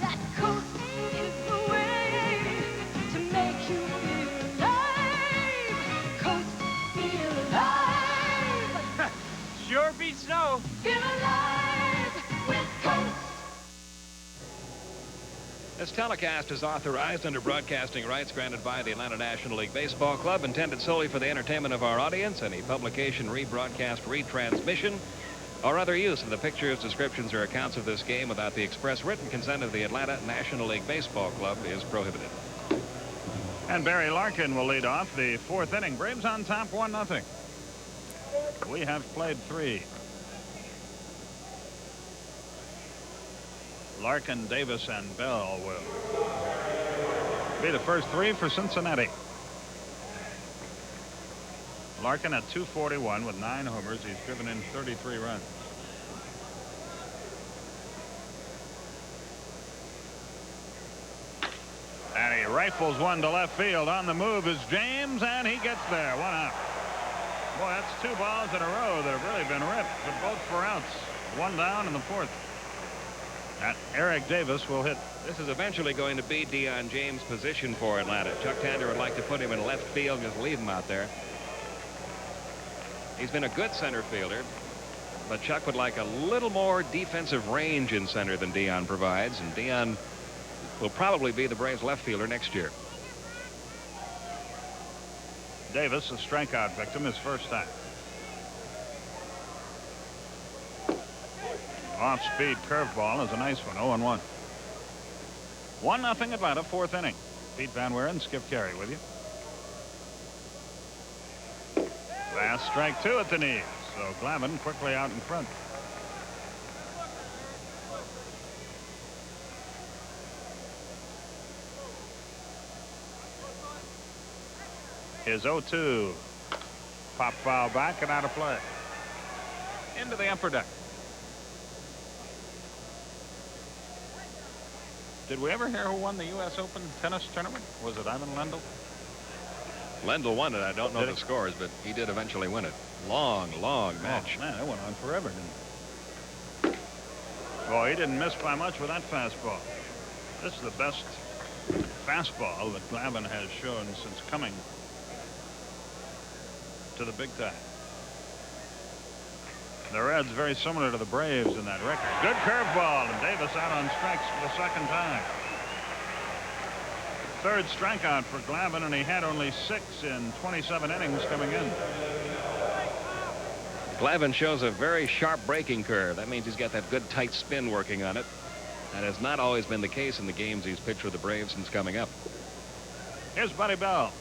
that coast is the way to make you feel alive. Coast, feel alive. Sure beats snow. Feel alive with Coast. This telecast is authorized under broadcasting rights granted by the Atlanta National League Baseball Club, intended solely for the entertainment of our audience. Any publication, rebroadcast, retransmission or other use of the pictures, descriptions, or accounts of this game without the express written consent of the Atlanta National League Baseball Club is prohibited. And Barry Larkin will lead off the 4th inning. Braves on top 1-0. We have played 3. Larkin, Davis, and Bell will be the first 3 for Cincinnati. Larkin at .241 with 9 homers. He's driven in 33 runs. And he rifles one to left field. On the move is James, and he gets there. 1 out. Boy, that's 2 balls in a row that have really been ripped, but both for outs. 1 down in the 4th. And Eric Davis will hit. This is eventually going to be Deion James' position for Atlanta. Chuck Tander would like to put him in left field and just leave him out there. He's been a good center fielder, but Chuck would like a little more defensive range in center than Deion provides, and Deion will probably be the Braves left fielder next year. Davis, a strikeout victim, his first time. Off-speed curveball is a nice one. 0-1. 1-0 Atlanta, 4th inning. Pete Van Wieren, Skip Carey with you. Last strike 2 at the knees. So Glavine quickly out in front. His 0-2. Pop foul back and out of play. Into the upper deck. Did we ever hear who won the U.S. Open tennis tournament? Was it Ivan Lendl? Lendl won it. I don't know the scores, but he did eventually win it. Long match. Oh, man, it went on forever, didn't it? Boy, he didn't miss by much with that fastball. This is the best fastball that Glavine has shown since coming to the big time. The Reds very similar to the Braves in that record. Good curveball, and Davis out on strikes for the 2nd time. 3rd strikeout for Glavine, and he had only 6 in 27 innings coming in. Glavine shows a very sharp breaking curve. That means he's got that good tight spin working on it. That has not always been the case in the games he's pitched with the Braves since coming up. Here's Buddy Bell.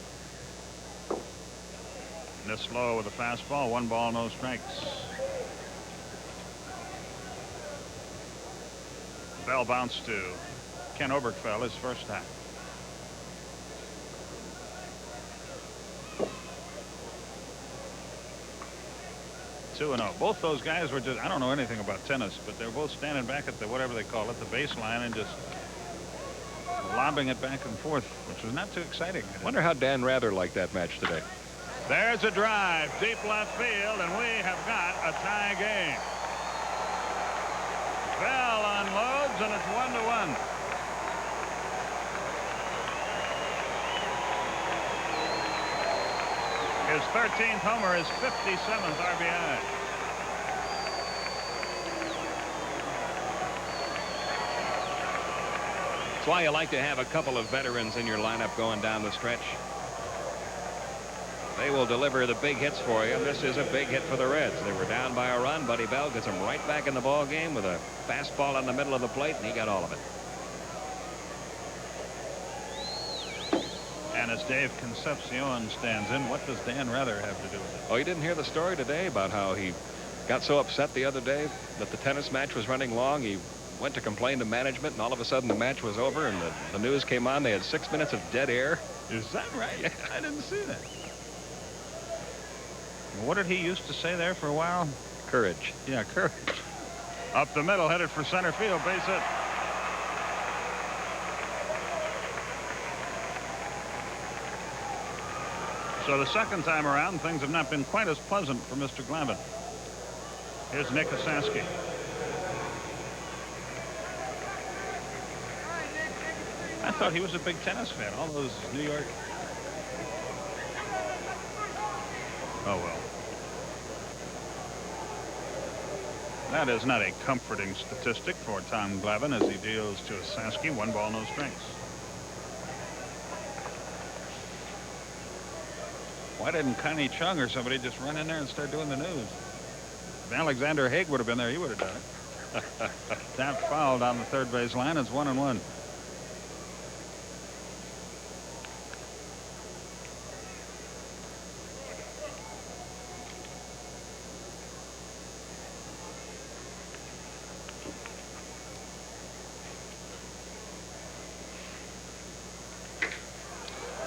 This low with a fastball. 1 ball, no strikes. Bell bounced to Ken Oberkfell his first time. Two and 0. Both those guys were just, I don't know anything about tennis, but they're both standing back at the, whatever they call it, the baseline, and just lobbing it back and forth, which was not too exciting. Wonder how Dan Rather liked that match today. There's a drive, deep left field, and we have got a tie game. Bell unloads, and it's 1-1. His 13th homer, his 57th RBI. That's why you like to have a couple of veterans in your lineup going down the stretch. They will deliver the big hits for you. This is a big hit for the Reds. They were down by a run. Buddy Bell gets them right back in the ball game with a fastball in the middle of the plate, and he got all of it. And as Dave Concepcion stands in, what does Dan Rather have to do with it? Oh, you didn't hear the story today about how he got so upset the other day that the tennis match was running long. He went to complain to management, and all of a sudden the match was over, and the news came on. They had 6 minutes of dead air. Is that right? Yeah. I didn't see that. What did he used to say there for a while? Courage. Yeah, courage. Up the middle, headed for center field, base hit. So the second time around, things have not been quite as pleasant for Mr. Glavine. Here's Nick Osaski. I thought he was a big tennis fan. All those New York. Oh, well. That is not a comforting statistic for Tom Glavine as he deals to Osaski. 1 ball, no strikes. Why didn't Connie Chung or somebody just run in there and start doing the news? If Alexander Haig would have been there, he would have done it. That foul down the third base line. It's 1-1.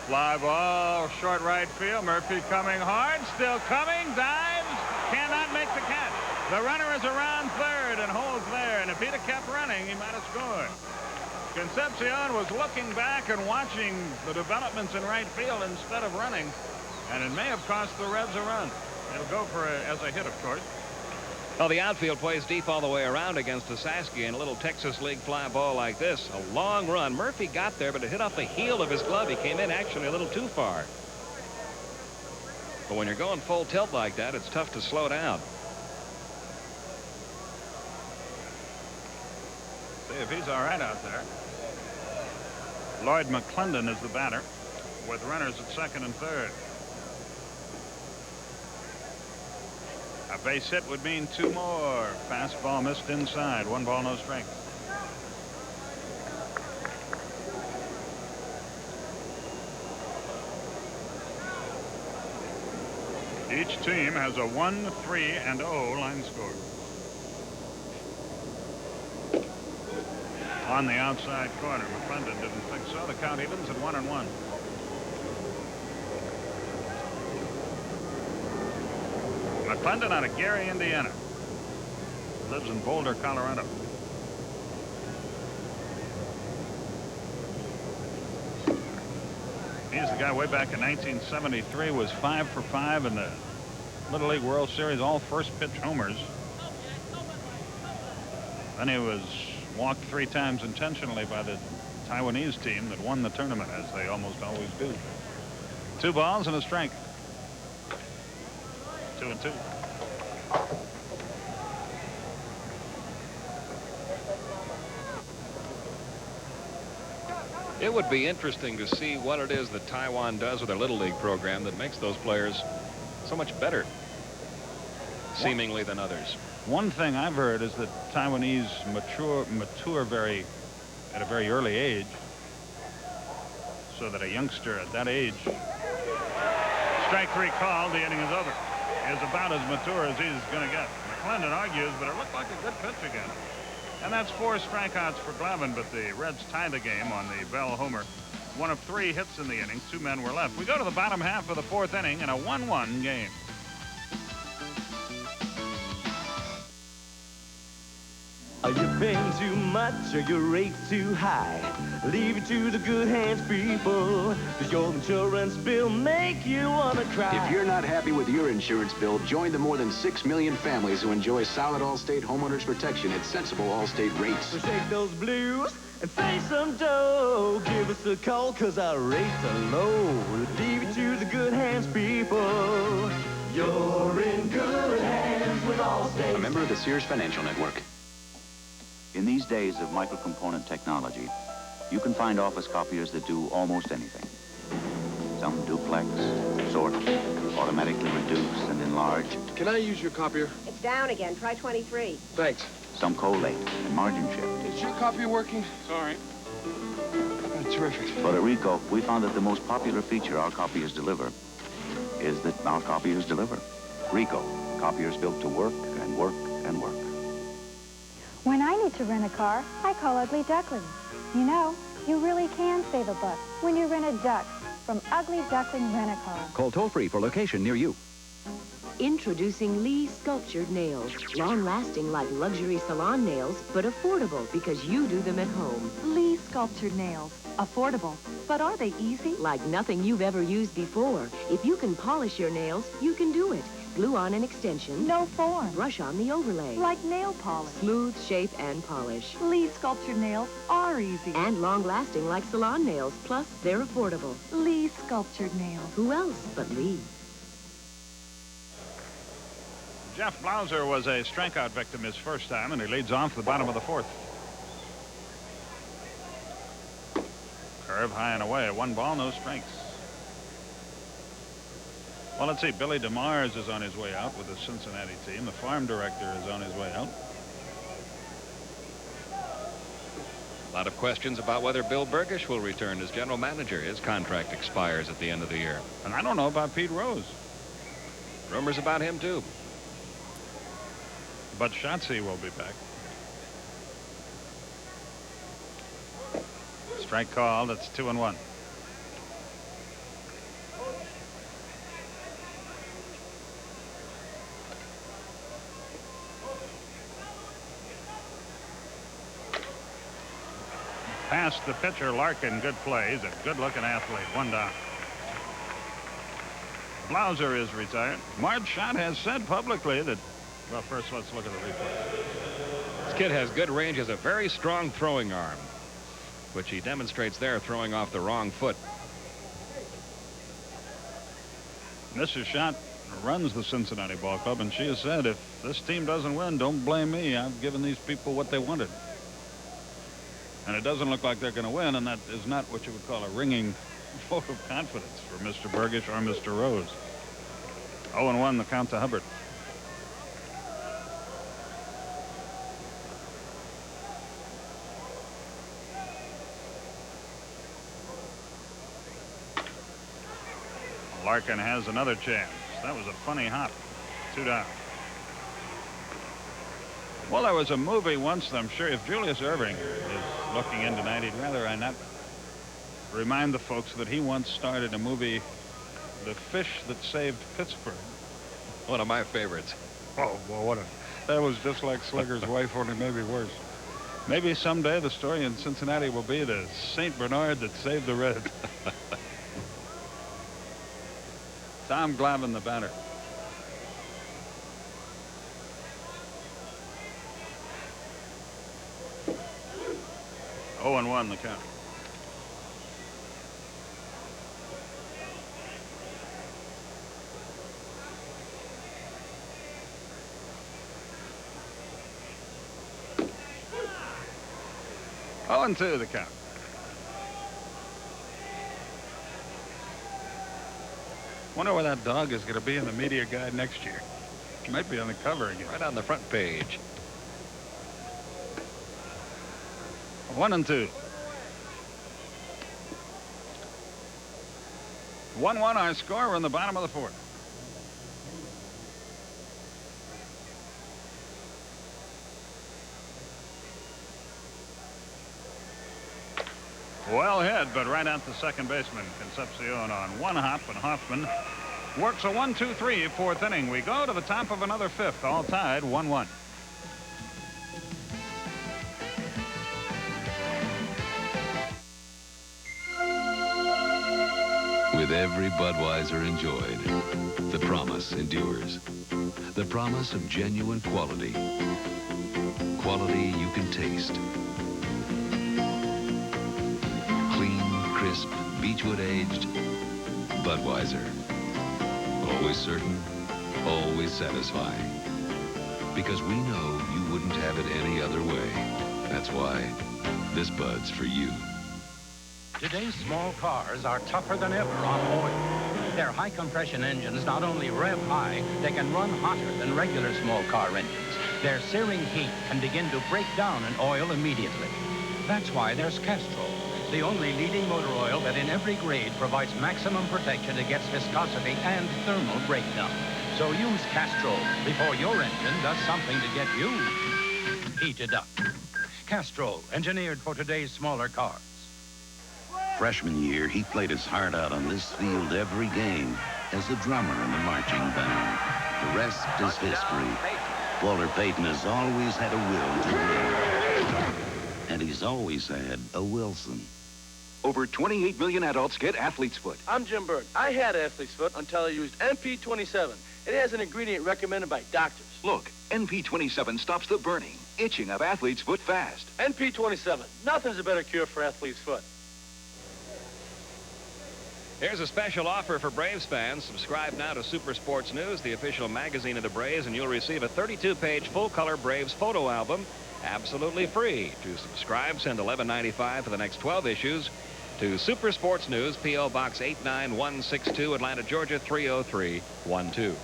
Fly ball, short right field. Murphy coming hard, still coming, dives, cannot make the catch. The runner is around third and holds there, and if he'd have kept running, he might have scored. Concepcion was looking back and watching the developments in right field instead of running, and it may have cost the Reds a run. It'll go for as a hit, of course. Well, the outfield plays deep all the way around against Osaski, and a little Texas League fly ball like this. A long run. Murphy got there, but it hit off the heel of his glove. He came in actually a little too far. But when you're going full tilt like that, it's tough to slow down. See if he's all right out there. Lloyd McClendon is the batter with runners at second and third. A base hit would mean 2 more. Fastball missed inside. 1 ball, no strike. Each team has a 1-3-0 line score. On the outside corner, McClendon didn't think so. The count evens at 1-1. McClendon out of Gary, Indiana. Lives in Boulder, Colorado. He's the guy way back in 1973 was 5 for 5 in the Little League World Series, all first pitch homers. Then he was walked 3 times intentionally by the Taiwanese team that won the tournament, as they almost always do. 2 balls and a strike. 2-2. It would be interesting to see what it is that Taiwan does with their Little League program that makes those players so much better, seemingly, than others. One thing I've heard is that Taiwanese mature at a very early age, so that a youngster at that age, strike 3 called, the inning is over, is about as mature as he's going to get. McClendon argues, but it looked like a good pitch again. And that's 4 strikeouts for Glavine, but the Reds tie the game on the Bell homer. 1 of 3 hits in the inning. 2 men were left. We go to the bottom half of the 4th inning in a 1-1 game. Are you paying too much or your rates too high? Leave it to the good hands, people. Does your insurance bill make you want to cry? If you're not happy with your insurance bill, join the more than 6 million families who enjoy solid Allstate homeowners protection at sensible Allstate rates. So shake those blues and save some dough. Give us a call, cause our rates are low. Leave it to the good hands, people. You're in good hands with Allstate. A member of the Sears Financial Network. In these days of microcomponent technology, you can find office copiers that do almost anything. Some duplex, sort, automatically reduce and enlarge. Can I use your copier? It's down again. Try 23. Thanks. Some collate and margin shift. Is your copier working? Sorry. Terrific. But at Rico, we found that the most popular feature our copiers deliver is that our copiers deliver. Rico, copiers built to work and work and work. When I need to rent a car, I call Ugly Duckling. You know, you really can save a buck when you rent a duck from Ugly Duckling Rent-A-Car. Call toll-free for location near you. Introducing Lee Sculptured Nails. Long-lasting like luxury salon nails, but affordable because you do them at home. Lee Sculptured Nails. Affordable. But are they easy? Like nothing you've ever used before. If you can polish your nails, you can do it. Glue on an extension. No form. Brush on the overlay. Like nail polish. Smooth shape and polish. Lee Sculptured Nails are easy. And long-lasting like salon nails. Plus, they're affordable. Lee Sculptured Nails. Who else but Lee? Jeff Blauser was a strikeout victim his first time, and he leads off the bottom of the 4th. Curve high and away. 1 ball, no strikes. Well, let's see. Billy DeMars is on his way out with the Cincinnati team. The farm director is on his way out. A lot of questions about whether Bill Burgish will return as general manager. His contract expires at the end of the year. And I don't know about Pete Rose. Rumors about him, too. But Schatzy will be back. Strike called. It's 2-1. Past the pitcher, Larkin. Good play. He's a good-looking athlete. 1 down. Blauser is retired. Marge Schott has said publicly that. Well, first let's look at the replay. This kid has good range. Has a very strong throwing arm, which he demonstrates there, throwing off the wrong foot. Mrs. Schott runs the Cincinnati Ball Club, and she has said, if this team doesn't win, don't blame me. I've given these people what they wanted. And it doesn't look like they're going to win, and that is not what you would call a ringing vote of confidence for Mr. Burgish or Mr. Rose. 0-1 the count to Hubbard. Larkin has another chance. That was a funny hop. 2 down. Well, there was a movie once, I'm sure if Julius Erving is looking in tonight, he'd rather I not remind the folks that he once starred in a movie, The Fish That Saved Pittsburgh. One of my favorites. Oh, well, that was just like Slugger's wife, only maybe worse. Maybe someday the story in Cincinnati will be the St. Bernard that saved the Reds. Tom Glavine, the batter. Oh, 0-1 the count. Oh, and 2 the count. Wonder where that dog is going to be in the media guide next year. It might be on the cover again. Right on the front page. 1-2. 1-1 our score. We're in the bottom of the 4th. Well hit, but right out the second baseman, Concepcion, on 1 hop, and Hoffman works a 1-2-3 4th inning. We go to the top of another 5th, all tied 1-1. With every Budweiser enjoyed, the promise endures. The promise of genuine quality. Quality you can taste. Clean, crisp, Beechwood aged Budweiser. Always certain, always satisfying. Because we know you wouldn't have it any other way. That's why this Bud's for you. Today's small cars are tougher than ever on oil. Their high compression engines not only rev high, they can run hotter than regular small car engines. Their searing heat can begin to break down an oil immediately. That's why there's Castrol, the only leading motor oil that in every grade provides maximum protection against viscosity and thermal breakdown. So use Castrol before your engine does something to get you heated up. Castrol, engineered for today's smaller cars. Freshman year, he played his heart out on this field every game as the drummer in the marching band. The rest is history. Walter Payton has always had a will to win. And he's always had a Wilson. Over 28 million adults get athlete's foot. I'm Jim Byrne. I had athlete's foot until I used NP27. It has an ingredient recommended by doctors. Look, NP27 stops the burning, itching of athlete's foot fast. NP27. Nothing's a better cure for athlete's foot. Here's a special offer for Braves fans. Subscribe now to Super Sports News, the official magazine of the Braves, and you'll receive a 32-page full-color Braves photo album absolutely free. To subscribe, send $11.95 for the next 12 issues. to Super Sports News, P.O. Box 89162, Atlanta, Georgia 30312.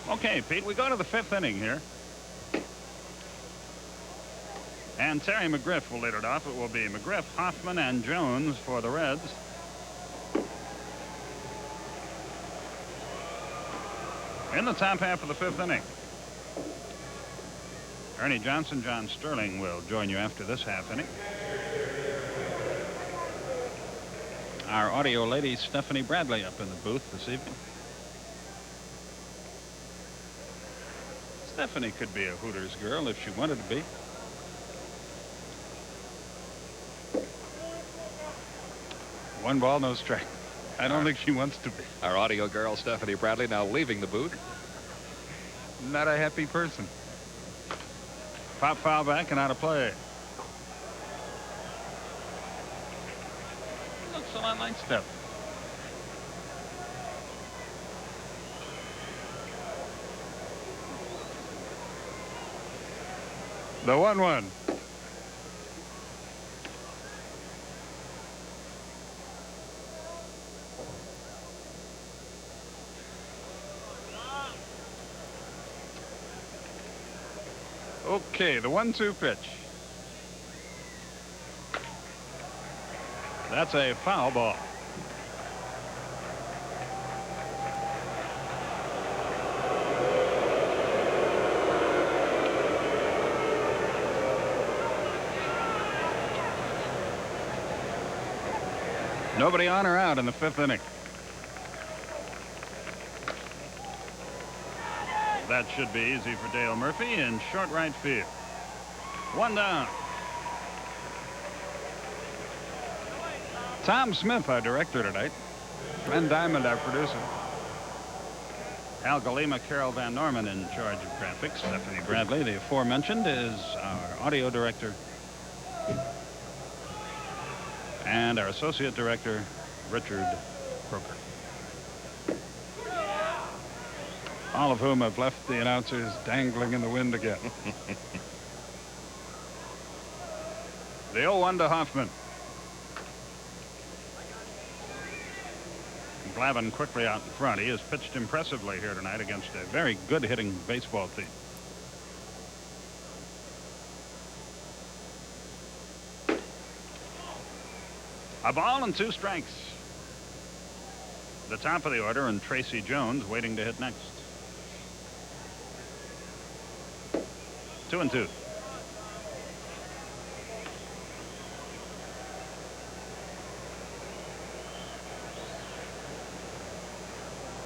Okay, Pete, we go to the 5th inning here. And Terry McGriff will lead it off. It will be McGriff, Hoffman, and Jones for the Reds. In the top half of the 5th inning. Ernie Johnson, John Sterling will join you after this half inning. Our audio lady, Stephanie Bradley, up in the booth this evening. Stephanie could be a Hooters girl if she wanted to be. One ball, no strike. I don't think she wants to be. Our audio girl, Stephanie Bradley, now leaving the booth. Not a happy person. Pop foul back and out of play. Looks a lot like Steph. The 1-1. Okay, the 1-2 pitch. That's a foul ball. Nobody on or out in the 5th inning. That should be easy for Dale Murphy in short right field. 1 down. Tom Smith, our director tonight. Glenn Diamond, our producer. Al Galima, Carol Van Norman in charge of graphics. Stephanie Bradley, the aforementioned, is our audio director. And our associate director, Richard Croker. All of whom have left the announcers dangling in the wind again. The 0-1 to Hoffman. Glavin quickly out in front. He has pitched impressively here tonight against a very good hitting baseball team. A ball and 2 strikes. The top of the order, and Tracy Jones waiting to hit next. 2-2.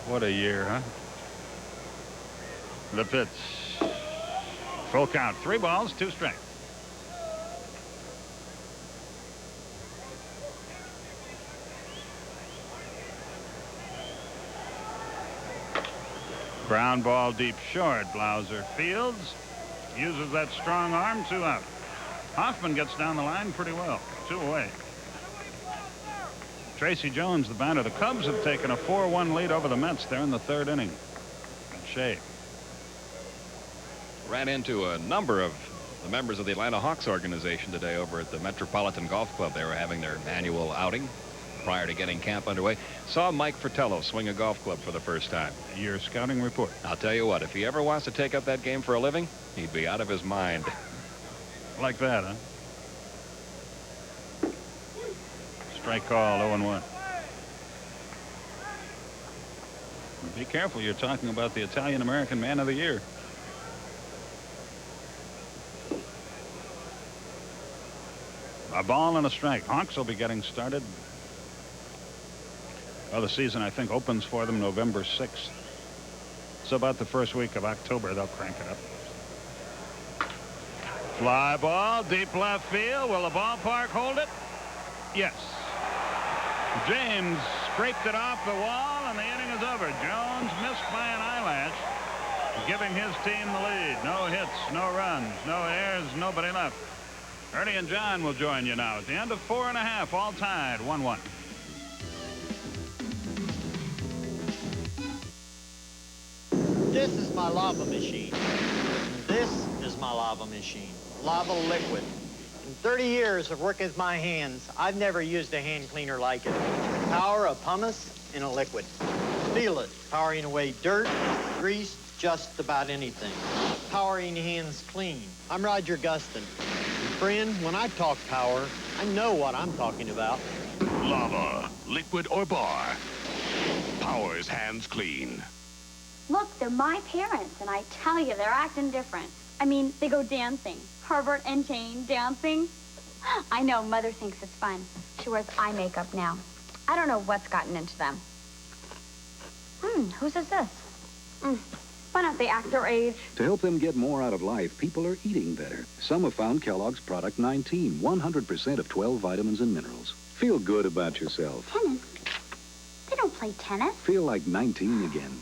What a year, huh? The pitch. Full count. 3 balls, 2 strikes. Ground ball deep short. Blauser fields. Uses that strong arm. 2 out. Hoffman gets down the line pretty well. 2 away. Tracy Jones, the batter. The Cubs have taken a 4-1 lead over the Mets there in the 3rd inning. Good shape. Ran into a number of the members of the Atlanta Hawks organization today over at the Metropolitan Golf Club. They were having their annual outing prior to getting camp underway. Saw Mike Fratello swing a golf club for the first time. Your scouting report. I'll tell you what, if he ever wants to take up that game for a living, he'd be out of his mind. Like that, huh? Strike call, 0-1. Be careful, you're talking about the Italian-American Man of the Year. A ball and a strike. Hawks will be getting started. Well, the season, I think, opens for them November 6th. So about the first week of October, they'll crank it up. Fly ball, deep left field. Will the ballpark hold it? Yes. James scraped it off the wall, and the inning is over. Jones missed by an eyelash, giving his team the lead. No hits, no runs, no errors, nobody left. Ernie and John will join you now at the end of 4 1/2, all tied, 1-1. This is my lava machine. This is my lava machine. Lava liquid. In 30 years of working with my hands, I've never used a hand cleaner like it. Power of pumice in a liquid. Feel it, powering away dirt, grease, just about anything. Powering hands clean. I'm Roger Gustin. Friend, when I talk power, I know what I'm talking about. Lava, liquid or bar. Powers hands clean. Look, they're my parents, and I tell you, they're acting different. I mean, they go dancing. Herbert and Jane dancing. I know, Mother thinks it's fun. She wears eye makeup now. I don't know what's gotten into them. Whose is this? Why don't they act their age? To help them get more out of life, people are eating better. Some have found Kellogg's Product 19, 100% of 12 vitamins and minerals. Feel good about yourself. Tennis? They don't play tennis. Feel like 19 again.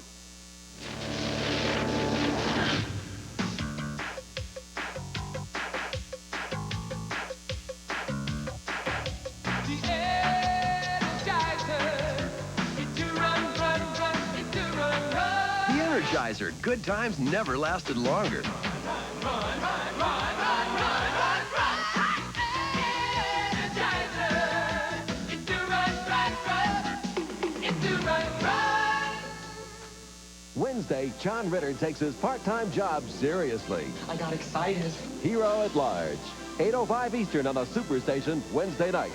Good times never lasted longer. Wednesday, John Ritter takes his part-time job seriously. I got excited. Hero at Large. 8:05 Eastern on the Superstation, Wednesday night.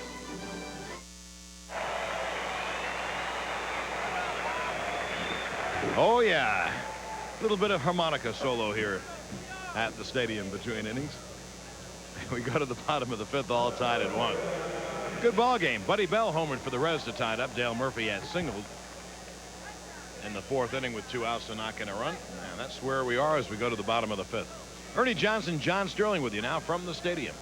Oh, yeah. A little bit of harmonica solo here at the stadium between innings. We go to the bottom of the fifth, all tied at 1. Good ball game. Buddy Bell homered for the Reds to tie it up. Dale Murphy had singled in the 4th inning with 2 outs to knock in a run. And that's where we are as we go to the bottom of the 5th. Ernie Johnson, John Sterling with you now from the stadium.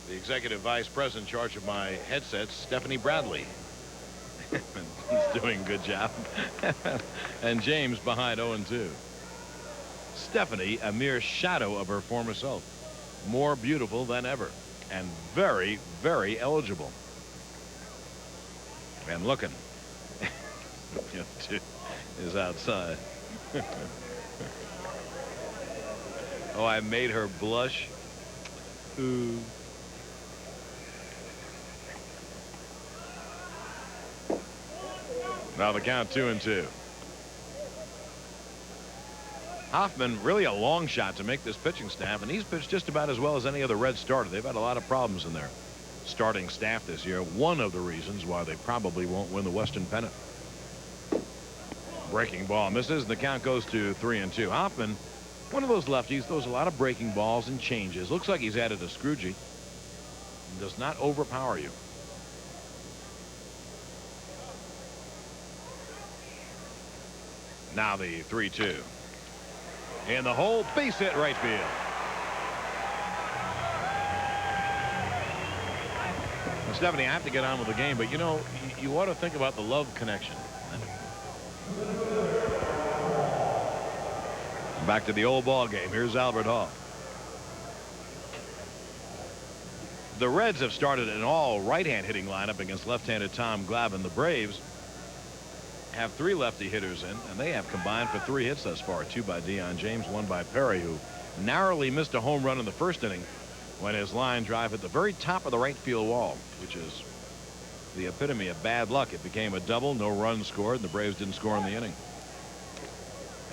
The executive vice president in charge of my headsets, Stephanie Bradley. He's doing a good job. And James behind 0-2. Stephanie, a mere shadow of her former self. More beautiful than ever. And very, very eligible. And looking. Is outside. Oh, I made her blush. Ooh. Now the count 2-2. Hoffman really a long shot to make this pitching staff, and he's pitched just about as well as any other Red starter. They've had a lot of problems in their starting staff this year. One of the reasons why they probably won't win the Western Pennant. Breaking ball misses, and the count goes to 3-2. Hoffman, one of those lefties, throws a lot of breaking balls and changes. Looks like he's added a Scroogey. Does not overpower you. Now the 3-2. In the hole, base hit right field. Well, Stephanie, I have to get on with the game, but you know, you ought to think about the love connection. Back to the old ball game. Here's Albert Hall. The Reds have started an all right-hand hitting lineup against left-handed Tom Glavine. The Braves have 3 lefty hitters in, and they have combined for 3 hits thus far. 2 by Deion James, 1 by Perry, who narrowly missed a home run in the 1st inning when his line drive hit the very top of the right field wall, which is the epitome of bad luck. It became a double, no runs scored, and the Braves didn't score in the inning.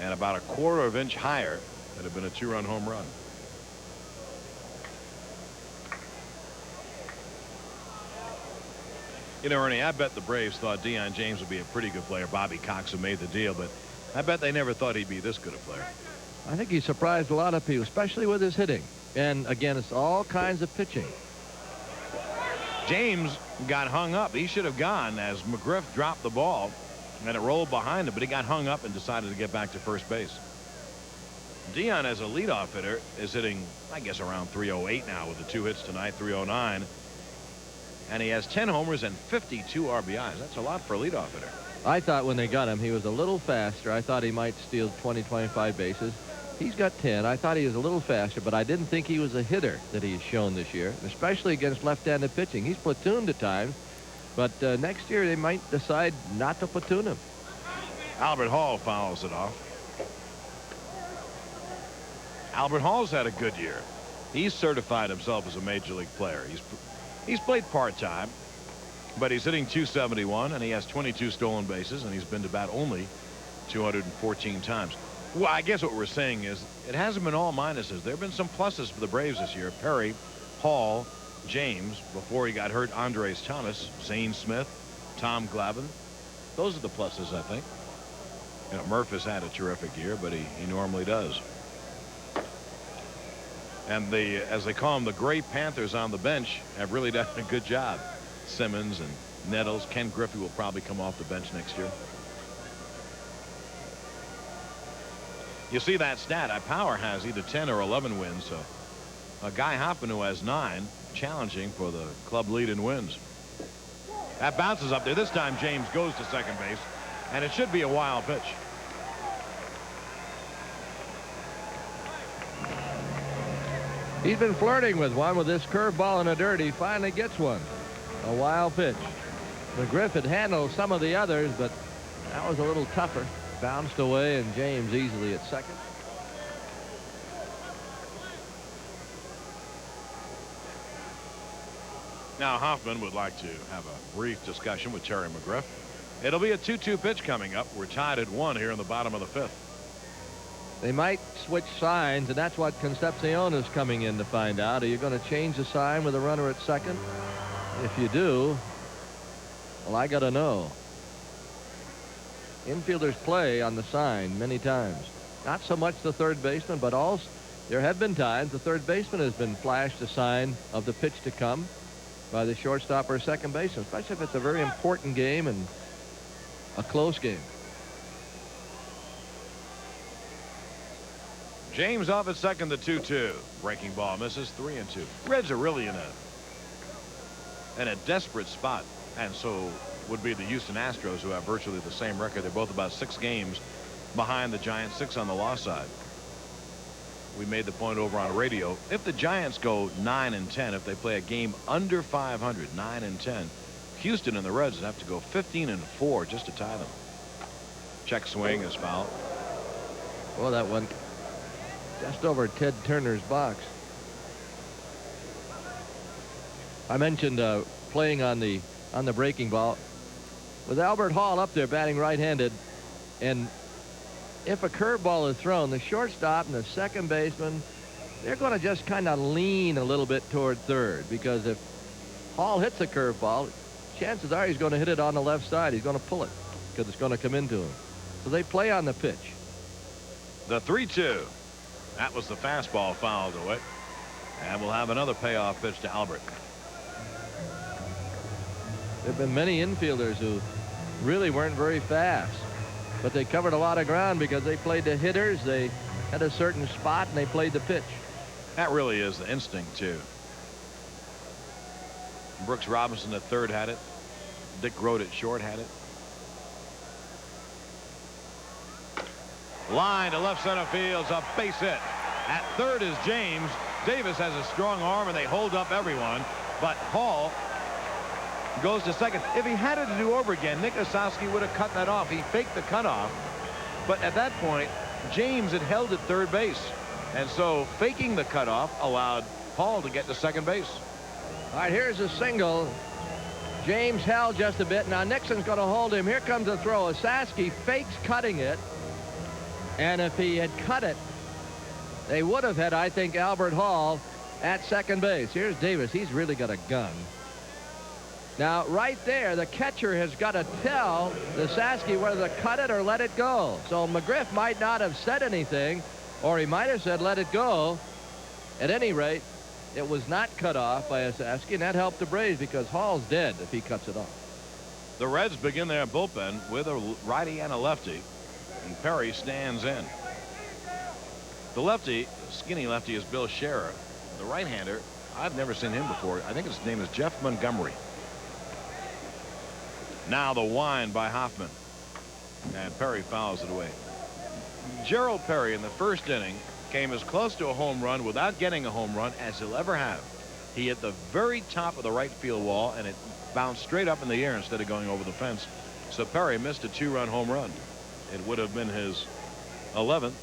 And about a 1/4 of an inch higher, it had been a 2-run home run. You know, Ernie, I bet the Braves thought Deion James would be a pretty good player. Bobby Cox, who made the deal, but I bet they never thought he'd be this good a player. I think he surprised a lot of people, especially with his hitting. And again, it's all kinds of pitching. James got hung up. He should have gone as McGriff dropped the ball, and it rolled behind him, but he got hung up and decided to get back to first base. Deion, as a leadoff hitter, is hitting, I guess, around 308 now with the 2 hits tonight, 309. And he has 10 homers and 52 RBIs. That's a lot for a leadoff hitter. I thought when they got him, he was a little faster. I thought he might steal 20, 25 bases. He's got 10. I thought he was a little faster, but I didn't think he was a hitter that he's shown this year, especially against left-handed pitching. He's platooned at times, But next year they might decide not to platoon him. Albert Hall fouls it off. Albert Hall's had a good year. He's certified himself as a major league player. He's played part-time, but he's hitting .271, and he has 22 stolen bases, and he's been to bat only 214 times. Well, I guess what we're saying is it hasn't been all minuses. There have been some pluses for the Braves this year. Perry, Hall, James, before he got hurt, Andres Thomas, Zane Smith, Tom Glavine. Those are the pluses, I think. You know, Murph has had a terrific year, but he normally does. And as they call them, the Gray Panthers on the bench have really done a good job. Simmons and Nettles. Ken Griffey will probably come off the bench next year. You see that stat. Power has either 10 or 11 wins. So Guy Hoffman, who has 9, challenging for the club lead in wins. That bounces up there. This time James goes to second base, and it should be a wild pitch. He's been flirting with one with this curveball in the dirt. He finally gets one. A wild pitch. McGriff had handled some of the others, but that was a little tougher. Bounced away, and James easily at second. Now Hoffman would like to have a brief discussion with Terry McGriff. It'll be a 2-2 pitch coming up. We're tied at 1 here in the bottom of the 5th. They might switch signs, and that's what Concepcion is coming in to find out. Are you going to change the sign with a runner at second? If you do, well, I got to know. Infielders play on the sign many times. Not so much the third baseman, but also there have been times the third baseman has been flashed a sign of the pitch to come by the shortstop or second baseman, especially if it's a very important game and a close game. James off at second, the 2-2. Breaking ball misses, 3-2. Reds are really in a desperate spot, and so would be the Houston Astros, who have virtually the same record. They're both about 6 games behind the Giants, 6 on the loss side. We made the point over on radio. If the Giants go 9-10, if they play a game under 500, 9-10, Houston and the Reds would have to go 15-4 just to tie them. Check swing is foul. Well, that one just over Ted Turner's box. I mentioned playing on the breaking ball. With Albert Hall up there batting right-handed, and if a curveball is thrown, the shortstop and the second baseman, they're going to just kind of lean a little bit toward third, because if Hall hits a curveball, chances are he's going to hit it on the left side. He's going to pull it because it's going to come into him. So they play on the pitch. The 3-2. That was the fastball fouled away. And we'll have another payoff pitch to Albert. There have been many infielders who really weren't very fast, but they covered a lot of ground because they played the hitters. They had a certain spot and they played the pitch. That really is the instinct, too. Brooks Robinson at third had it. Dick Grote at short had it. Line to left center field's a base hit. At third is James. Davis has a strong arm, and they hold up everyone. But Hall goes to second. If he had it to do over again, Nick Osowski would have cut that off. He faked the cutoff. But at that point, James had held at third base. And so faking the cutoff allowed Hall to get to second base. All right, here's a single. James held just a bit. Now Nixon's going to hold him. Here comes the throw. Osowski fakes cutting it. And if he had cut it, they would have had, I think, Albert Hall at second base. Here's Davis. He's really got a gun. Now, right there, the catcher has got to tell Osowski whether to cut it or let it go. So McGriff might not have said anything, or he might have said let it go. At any rate, it was not cut off by Osowski, and that helped the Braves because Hall's dead if he cuts it off. The Reds begin their bullpen with a righty and a lefty, and Perry stands in. The lefty, skinny lefty, is Bill Scherer. The right-hander, I've never seen him before. I think his name is Jeff Montgomery. Now the wind by Hoffman, and Perry fouls it away. Gerald Perry in the first inning came as close to a home run without getting a home run as he'll ever have. He hit the very top of the right field wall, and it bounced straight up in the air instead of going over the fence. So Perry missed a 2-run home run. It would have been his 11th,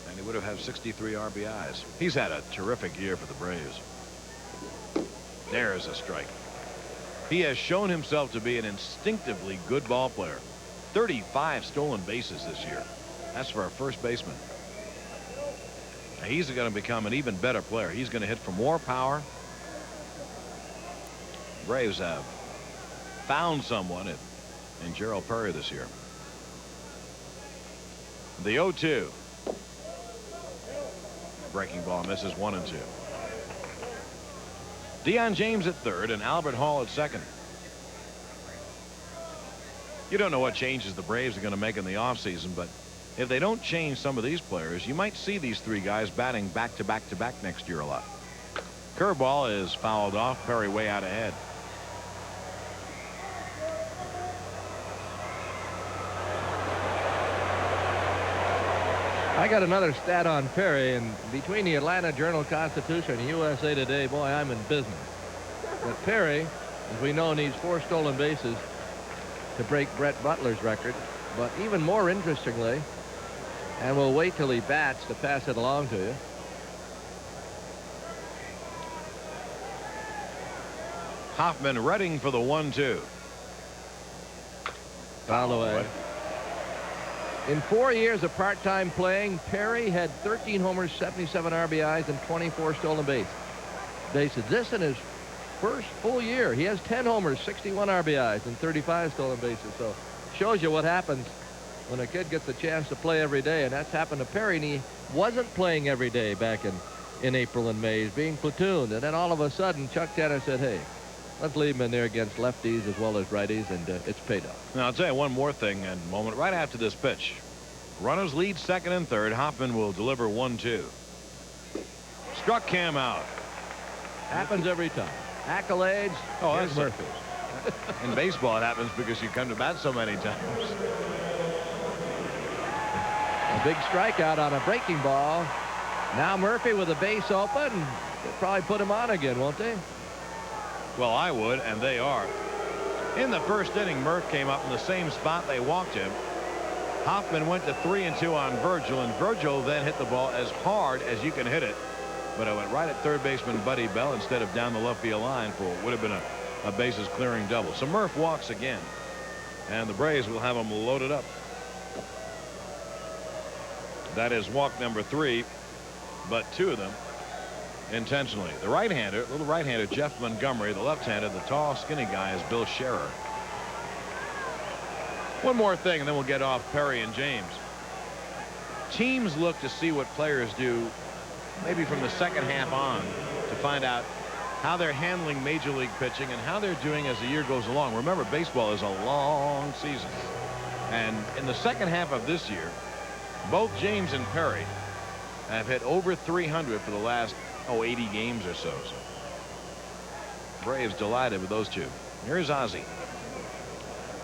and he would have had 63 RBIs. He's had a terrific year for the Braves. There's a strike. He has shown himself to be an instinctively good ball player. 35 stolen bases this year. That's for a first baseman. Now he's going to become an even better player. He's going to hit for more power. Braves have found someone in Gerald Perry this year. The 0-2. Breaking ball misses 1 and 2. Deion James at third and Albert Hall at second. You don't know what changes the Braves are going to make in the offseason, but if they don't change some of these players, you might see these three guys batting back to back to back next year a lot. Curveball is fouled off. Perry way out ahead. I got another stat on Perry, and between the Atlanta Journal-Constitution and USA Today, boy, I'm in business. But Perry, as we know, needs 4 stolen bases to break Brett Butler's record. But even more interestingly, and we'll wait till he bats to pass it along to you. Hoffman reading for the 1-2. Foul away. In 4 years of part-time playing, Perry had 13 homers, 77 RBIs, and 24 stolen bases. This in his first full year. He has 10 homers, 61 RBIs, and 35 stolen bases. So shows you what happens when a kid gets a chance to play every day, and that's happened to Perry. And he wasn't playing every day back in April and May. He's being platooned, and then all of a sudden, Chuck Tanner said, "Hey, let's leave him in there against lefties as well as righties," and it's paid off. Now I'll tell you one more thing in a moment. Right after this pitch, runners lead second and third. Hoffman will deliver 1-2. Struck Cam out. Happens every time. Accolades. Oh, here's that's Murphy. In baseball, it happens because you come to bat so many times. A big strikeout on a breaking ball. Now Murphy with a base open. They'll probably put him on again, won't they? Well, I would, and they are. In the first inning, Murph came up in the same spot. They walked him. Hoffman went to 3-2 on Virgil, and Virgil then hit the ball as hard as you can hit it. But it went right at third baseman Buddy Bell instead of down the left field line for what would have been a bases clearing double. So Murph walks again, and the Braves will have him loaded up. That is walk number 3, but 2 of them intentionally. The right-hander, little right-hander Jeff Montgomery. The left-hander, the tall, skinny guy, is Bill Scherer. One more thing, and then we'll get off Perry and James. Teams look to see what players do maybe from the second half on to find out how they're handling major league pitching and how they're doing as the year goes along. Remember, baseball is a long season. And in the second half of this year, both James and Perry have hit over 300 for the last 80 games or so. Braves delighted with those two. Here's Ozzie.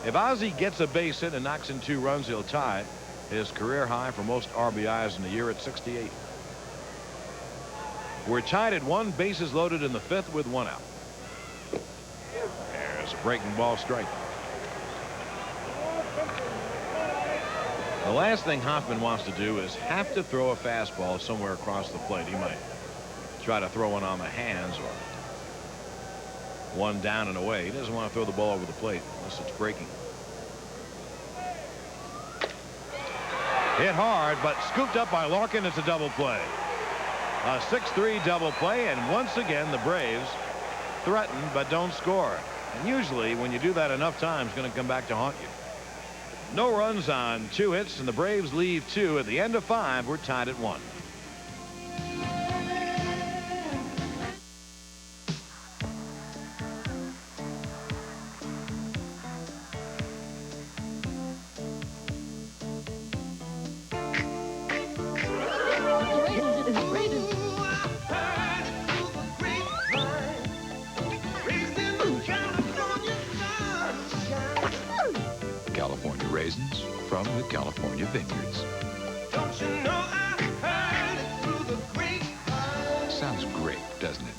If Ozzie gets a base hit and knocks in 2 runs, he'll tie his career high for most RBIs in the year at 68. We're tied at 1, bases loaded in the 5th with 1 out. There's a breaking ball strike. The last thing Hoffman wants to do is have to throw a fastball somewhere across the plate. He might try to throw one on the hands or one down and away. He doesn't want to throw the ball over the plate unless it's breaking. Hit hard, but scooped up by Larkin. It's a double play. A 6-3 double play, and once again the Braves threaten but don't score. And usually when you do that enough times, it's going to come back to haunt you. No runs on 2 hits, and the Braves leave 2. At the end of 5, we're tied at 1. California raisins from the California vineyards. Don't you know I heard it through the grapevine? Sounds great, doesn't it?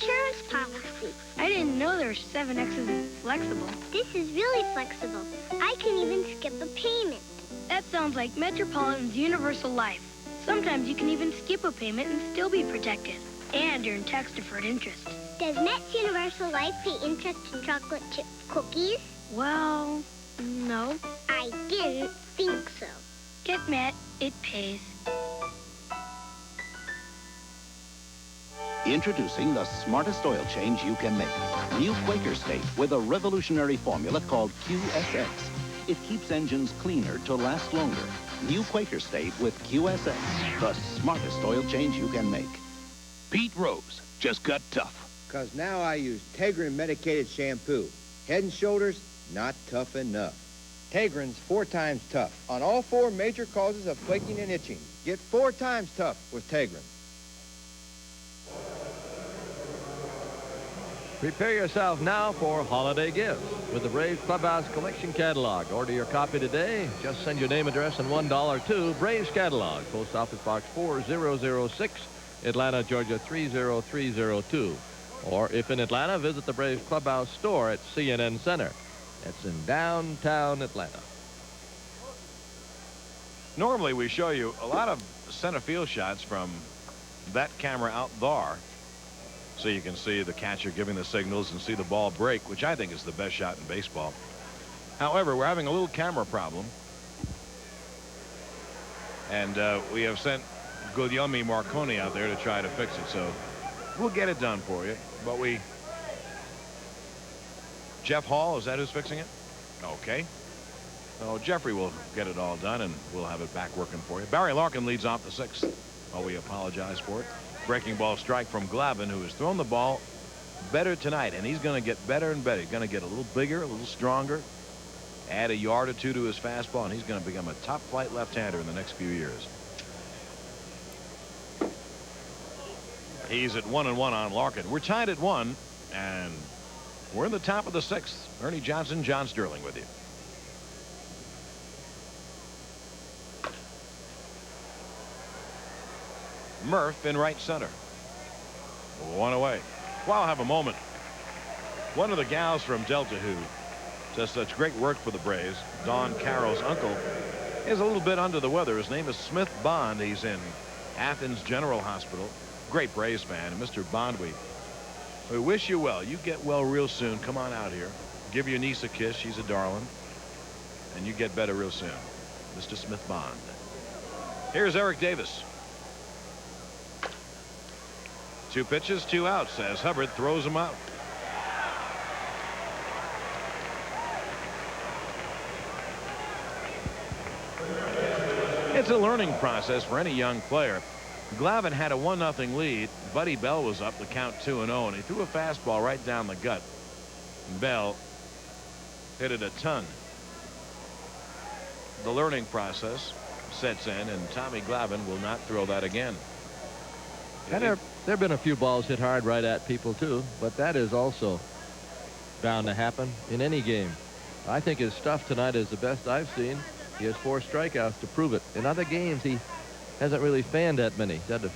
insurance policy. I didn't know there were 7Xs flexible. This is really flexible. I can even skip a payment. That sounds like Metropolitan's Universal Life. Sometimes you can even skip a payment and still be protected. And earn tax-deferred interest. Does Met's Universal Life pay interest in chocolate chip cookies? Well, no. I didn't think so. Get Met, it pays. Introducing the smartest oil change you can make. New Quaker State with a revolutionary formula called QSX. It keeps engines cleaner to last longer. New Quaker State with QSX, the smartest oil change you can make. Pete Rose just got tough. Because now I use Tegrin medicated shampoo. Head and Shoulders, not tough enough. Tegrin's 4 times tough on all 4 major causes of flaking and itching. Get 4 times tough with Tegrin. Prepare yourself now for holiday gifts with the Braves Clubhouse Collection Catalog. Order your copy today. Just send your name, address, and $1 to Braves Catalog, Post Office Box 4006, Atlanta, Georgia 30302. Or if in Atlanta, visit the Braves Clubhouse store at CNN Center. That's in downtown Atlanta. Normally, we show you a lot of center field shots from that camera out there, so you can see the catcher giving the signals and see the ball break, which I think is the best shot in baseball. However, we're having a little camera problem, and we have sent Guglielmi Marconi out there to try to fix it, so we'll get it done for you. But Jeff Hall, is that who's fixing it? Okay. So Jeffrey will get it all done, and we'll have it back working for you. Barry Larkin leads off the 6th. Oh, we apologize for it. Breaking ball strike from Glavin, who has thrown the ball better tonight, and he's going to get better and better. He's going to get a little bigger, a little stronger, add a yard or 2 to his fastball, and he's going to become a top-flight left-hander in the next few years. He's at 1-1 on Larkin. We're tied at 1, and we're in the top of the 6th. Ernie Johnson, John Sterling with you. Murph in right center. 1 away. Well, I'll have a moment. One of the gals from Delta who does such great work for the Braves, Don Carroll's uncle, is a little bit under the weather. His name is Smith Bond. He's in Athens General Hospital. Great Braves fan. And Mr. Bond, we wish you well. You get well real soon. Come on out here. Give your niece a kiss. She's a darling. And you get better real soon. Mr. Smith Bond. Here's Eric Davis. 2 pitches, 2 outs as Hubbard throws him out. It's a learning process for any young player. Glavin had a 1-0 lead. Buddy Bell was up, the count 2-0, and he threw a fastball right down the gut. Bell hit it a ton. The learning process sets in, and Tommy Glavin will not throw that again. And there have been a few balls hit hard right at people, too, but that is also bound to happen in any game. I think his stuff tonight is the best I've seen. He has 4 strikeouts to prove it. In other games, he hasn't really fanned that many. He's had a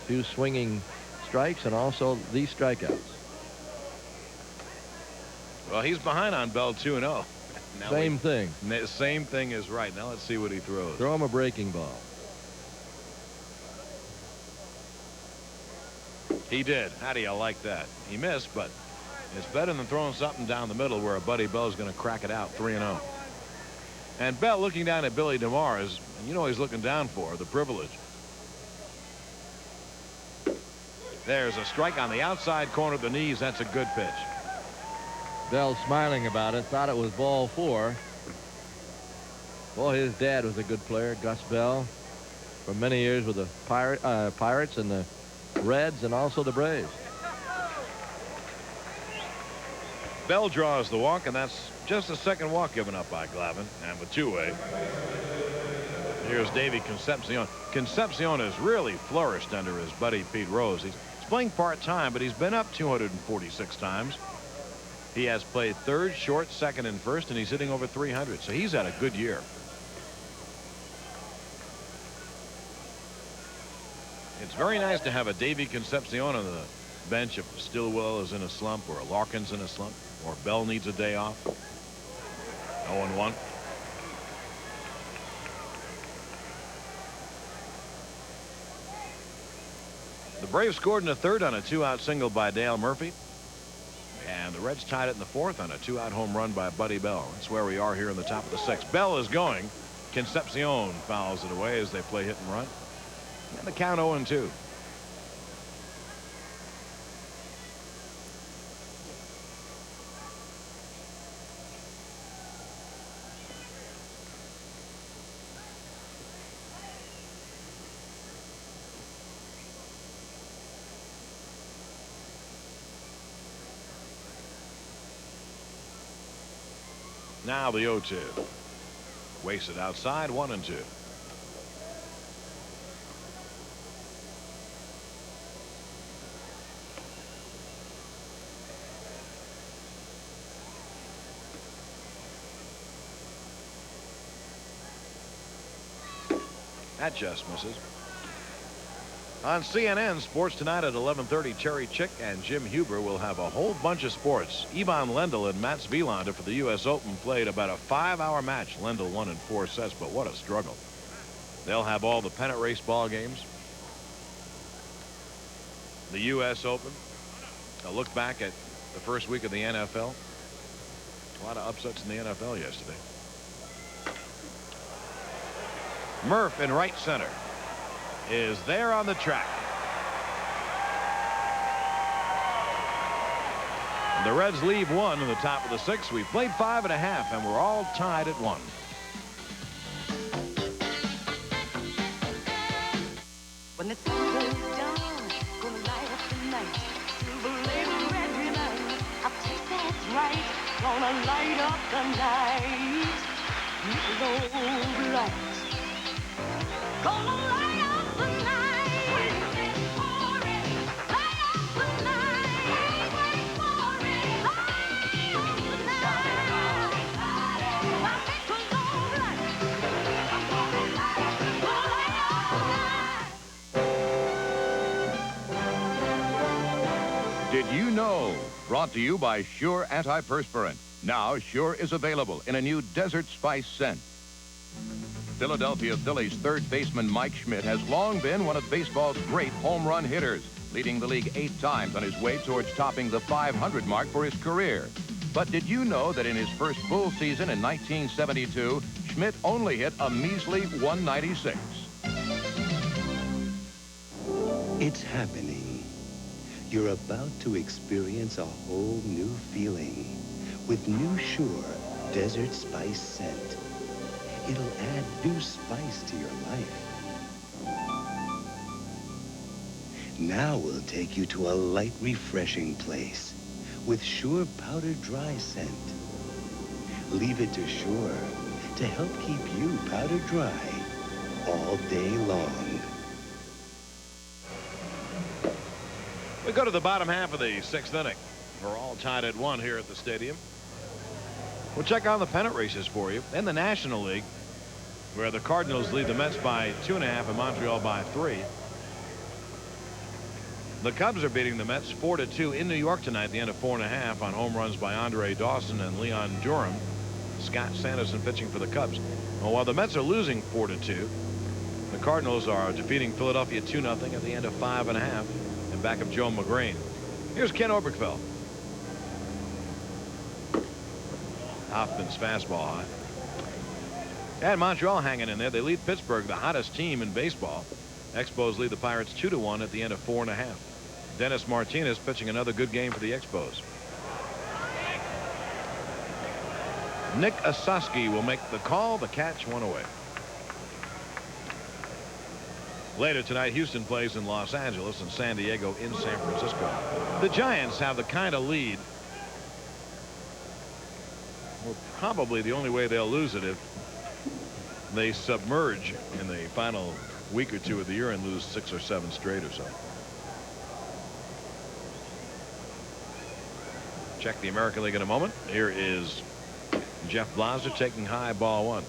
few swinging strikes and also these strikeouts. Well, he's behind on Bell 2-0. Same thing. Same thing is right. Now let's see what he throws. Throw him a breaking ball. He did. How do you like that? He missed, but it's better than throwing something down the middle where a Buddy Bell is going to crack it out 3-0. And Bell looking down at Billy DeMar is, you know, he's looking down for the privilege. There's a strike on the outside corner of the knees. That's a good pitch. Bell smiling about it, thought it was ball 4. Boy, his dad was a good player, Gus Bell, for many years with the Pirates and the Reds and also the Braves. Bell draws the walk, and that's just the 2nd walk given up by Glavin, and with 2 away. Here's Davey Concepcion. Concepcion has really flourished under his buddy Pete Rose. He's playing part-time, but he's been up 246 times. He has played 3rd, short, 2nd, and 1st, and he's hitting over 300. So he's had a good year. It's very nice to have a Davey Concepcion in the bench if Stillwell is in a slump, or Larkin's in a slump, or Bell needs a day off. 0-1. The Braves scored in the third on a 2-out single by Dale Murphy. And the Reds tied it in the fourth on a 2-out home run by Buddy Bell. That's where we are here in the top of the sixth. Bell is going. Concepcion fouls it away as they play hit and run. And the count 0-2. Now the 0-2. Wasted outside, 1-2. That just misses. On CNN Sports tonight at 11:30, Terry Chick and Jim Huber will have a whole bunch of sports. Ivan Lendl and Mats Wilander for the U.S. Open played about a 5-hour match. Lendl won in 4 sets, but what a struggle. They'll have all the pennant race ball games. The U.S. Open. A look back at the first week of the NFL. A lot of upsets in the NFL yesterday. Murph in right center is there on the track. And the Reds leave 1 in the top of the 6th. We've played 5.5, and we're all tied at 1. When the sun goes down, gonna light up the night. Silver label red ribbon, I'll take that's right. Gonna light up the night. Michelob Light. Gonna light up the night. Wait for it. Light up the night. Wait for it. Light up the night. My Michelob Light. I'm gonna light up the night. Did you know? Brought to you by Sure Antiperspirant. Now Sure is available in a new Desert Spice scent. Philadelphia Phillies third baseman Mike Schmidt has long been one of baseball's great home run hitters, leading the league 8 times on his way towards topping the 500 mark for his career. But did you know that in his first full season in 1972, Schmidt only hit a measly 196? It's happening. You're about to experience a whole new feeling with new Sure Desert Spice scent. It'll add new spice to your life. Now we'll take you to a light, refreshing place with Sure Powder Dry scent. Leave it to Sure to help keep you powder dry all day long. We go to the bottom half of the 6th inning. We're all tied at 1 here at the stadium. We'll check on the pennant races for you. In the National League, where the Cardinals lead the Mets by 2.5 and Montreal by 3. The Cubs are beating the Mets 4-2 in New York tonight at the end of 4.5 on home runs by Andre Dawson and Leon Durham. Scott Sanderson pitching for the Cubs. Well, while the Mets are losing 4-2, the Cardinals are defeating Philadelphia 2-0 at the end of 5.5 in back of Joe McGrain. Here's Ken Oberkfell. Hoffman's fastball high. And Montreal hanging in there. They lead Pittsburgh, the hottest team in baseball. Expos lead the Pirates 2-1 at the end of 4.5. Dennis Martinez pitching another good game for the Expos. Nick Ossowski will make the call. The catch, 1 away. Later tonight, Houston plays in Los Angeles and San Diego in San Francisco. The Giants have the kind of lead. Well, probably the only way they'll lose it if they submerge in the final week or 2 of the year and lose 6 or 7 straight or so. Check the American League in a moment. Here is Jeff Blaser taking high, ball 1.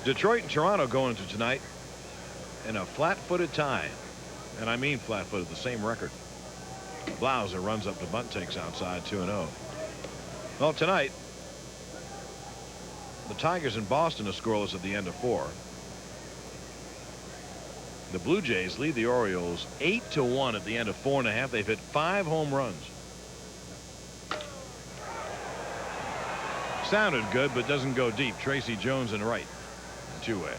Detroit and Toronto going into tonight in a flat-footed tie. And I mean flat-footed, the same record. Blauser runs up to bunt, takes outside 2-0. Well, tonight, the Tigers in Boston are scoreless at the end of 4. The Blue Jays lead the Orioles 8-1 at the end of 4.5. They've hit 5 home runs. Sounded good, but doesn't go deep. Tracy Jones and right, two-way.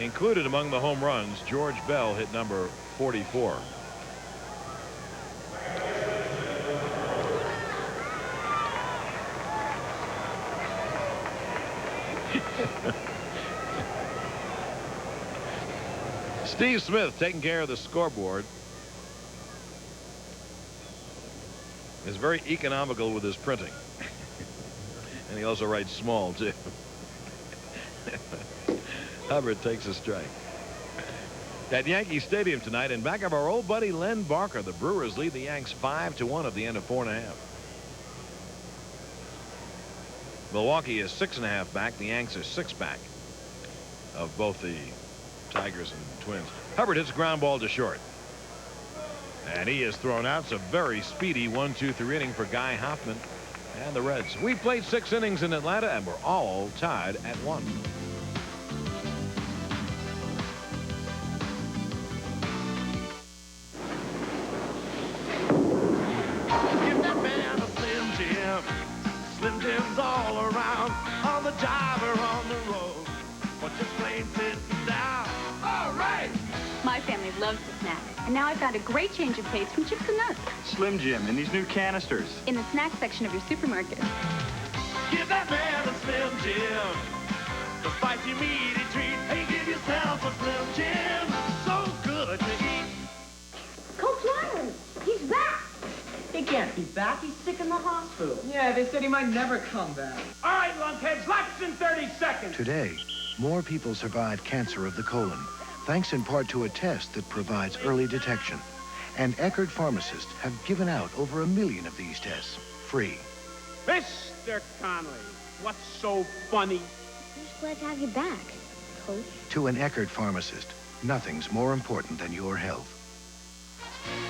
Included among the home runs, George Bell hit number 44. Steve Smith taking care of the scoreboard. Is very economical with his printing. And he also writes small, too. Hubbard takes a strike. At Yankee Stadium tonight, in back of our old buddy Len Barker, the Brewers lead the Yanks 5-1 at the end of 4.5. Milwaukee is 6.5 back. The Yanks are 6 back of both the Tigers and Twins. Hubbard hits a ground ball to short. And he is thrown out. It's a very speedy 1-2-3 inning for Guy Hoffman and the Reds. We played 6 innings in Atlanta, and we're all tied at 1. Give that man a Slim Jim. Slim Jims all around, on the job or on the road, or just plain sitting down. All right. My family loves the snack, and now I found a great change of pace from chips and nuts Slim Jim in these new canisters. in the snack section of your supermarket. Give that man a Slim Jim. The spicy meaty treat. Hey, give yourself a Slim Jim. So good to eat. Coach Lyons, he's back. He can't be back. He's sick in the hospital. Yeah, they said he might never come back. All right, lunkheads, laps in 30 seconds. Today, more people survive cancer of the colon, thanks in part to a test that provides early detection. And Eckerd pharmacists have given out over 1 million of these tests, free. Mr. Conley, what's so funny? We're just glad to have you back, Coach. To an Eckerd pharmacist, nothing's more important than your health.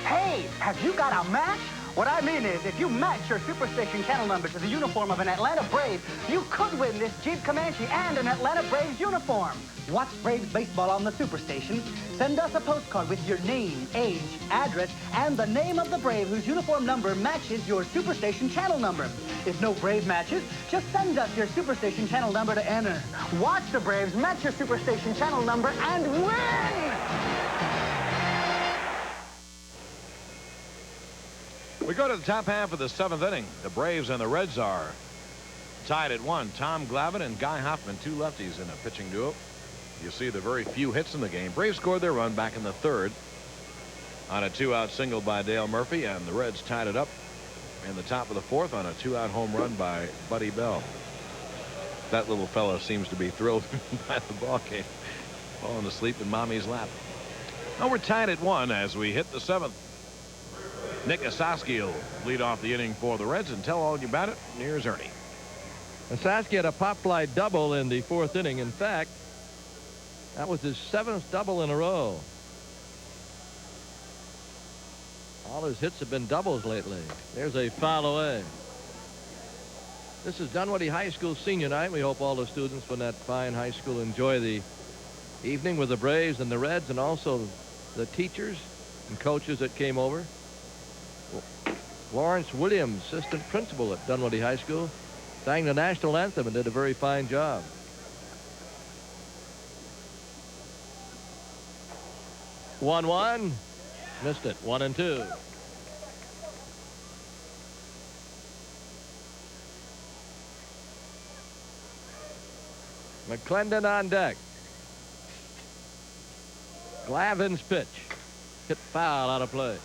Hey, have you got a match? What I mean is, if you match your Superstation channel number to the uniform of an Atlanta Brave, you could win this Jeep Comanche and an Atlanta Braves uniform. Watch Braves baseball on the Superstation. Send us a postcard with your name, age, address, and the name of the Brave whose uniform number matches your Superstation channel number. If no Brave matches, just send us your Superstation channel number to enter. Watch the Braves match your Superstation channel number and win! We go to the top half of the 7th inning. The Braves and the Reds are tied at 1. Tom Glavine and Guy Hoffman, 2 lefties in a pitching duo. You see the very few hits in the game. Braves scored their run back in the 3rd on a 2-out single by Dale Murphy, and the Reds tied it up in the top of the 4th on a 2-out home run by Buddy Bell. That little fellow seems to be thrilled by the ball game, falling asleep in mommy's lap. Now we're tied at 1 as we hit the 7th. Nick Ossowski will lead off the inning for the Reds, and tell all you about it. Here's Ernie. Ossowski had a pop fly double in the 4th inning. In fact, that was his 7th double in a row. All his hits have been doubles lately. There's a foul away. This is Dunwoody High School senior night. We hope all the students from that fine high school enjoy the evening with the Braves and the Reds, and also the teachers and coaches that came over. Lawrence Williams, assistant principal at Dunwoody High School, sang the national anthem and did a very fine job. One, missed it. 1-2. McClendon on deck. Glavine's pitch. Hit foul out of play.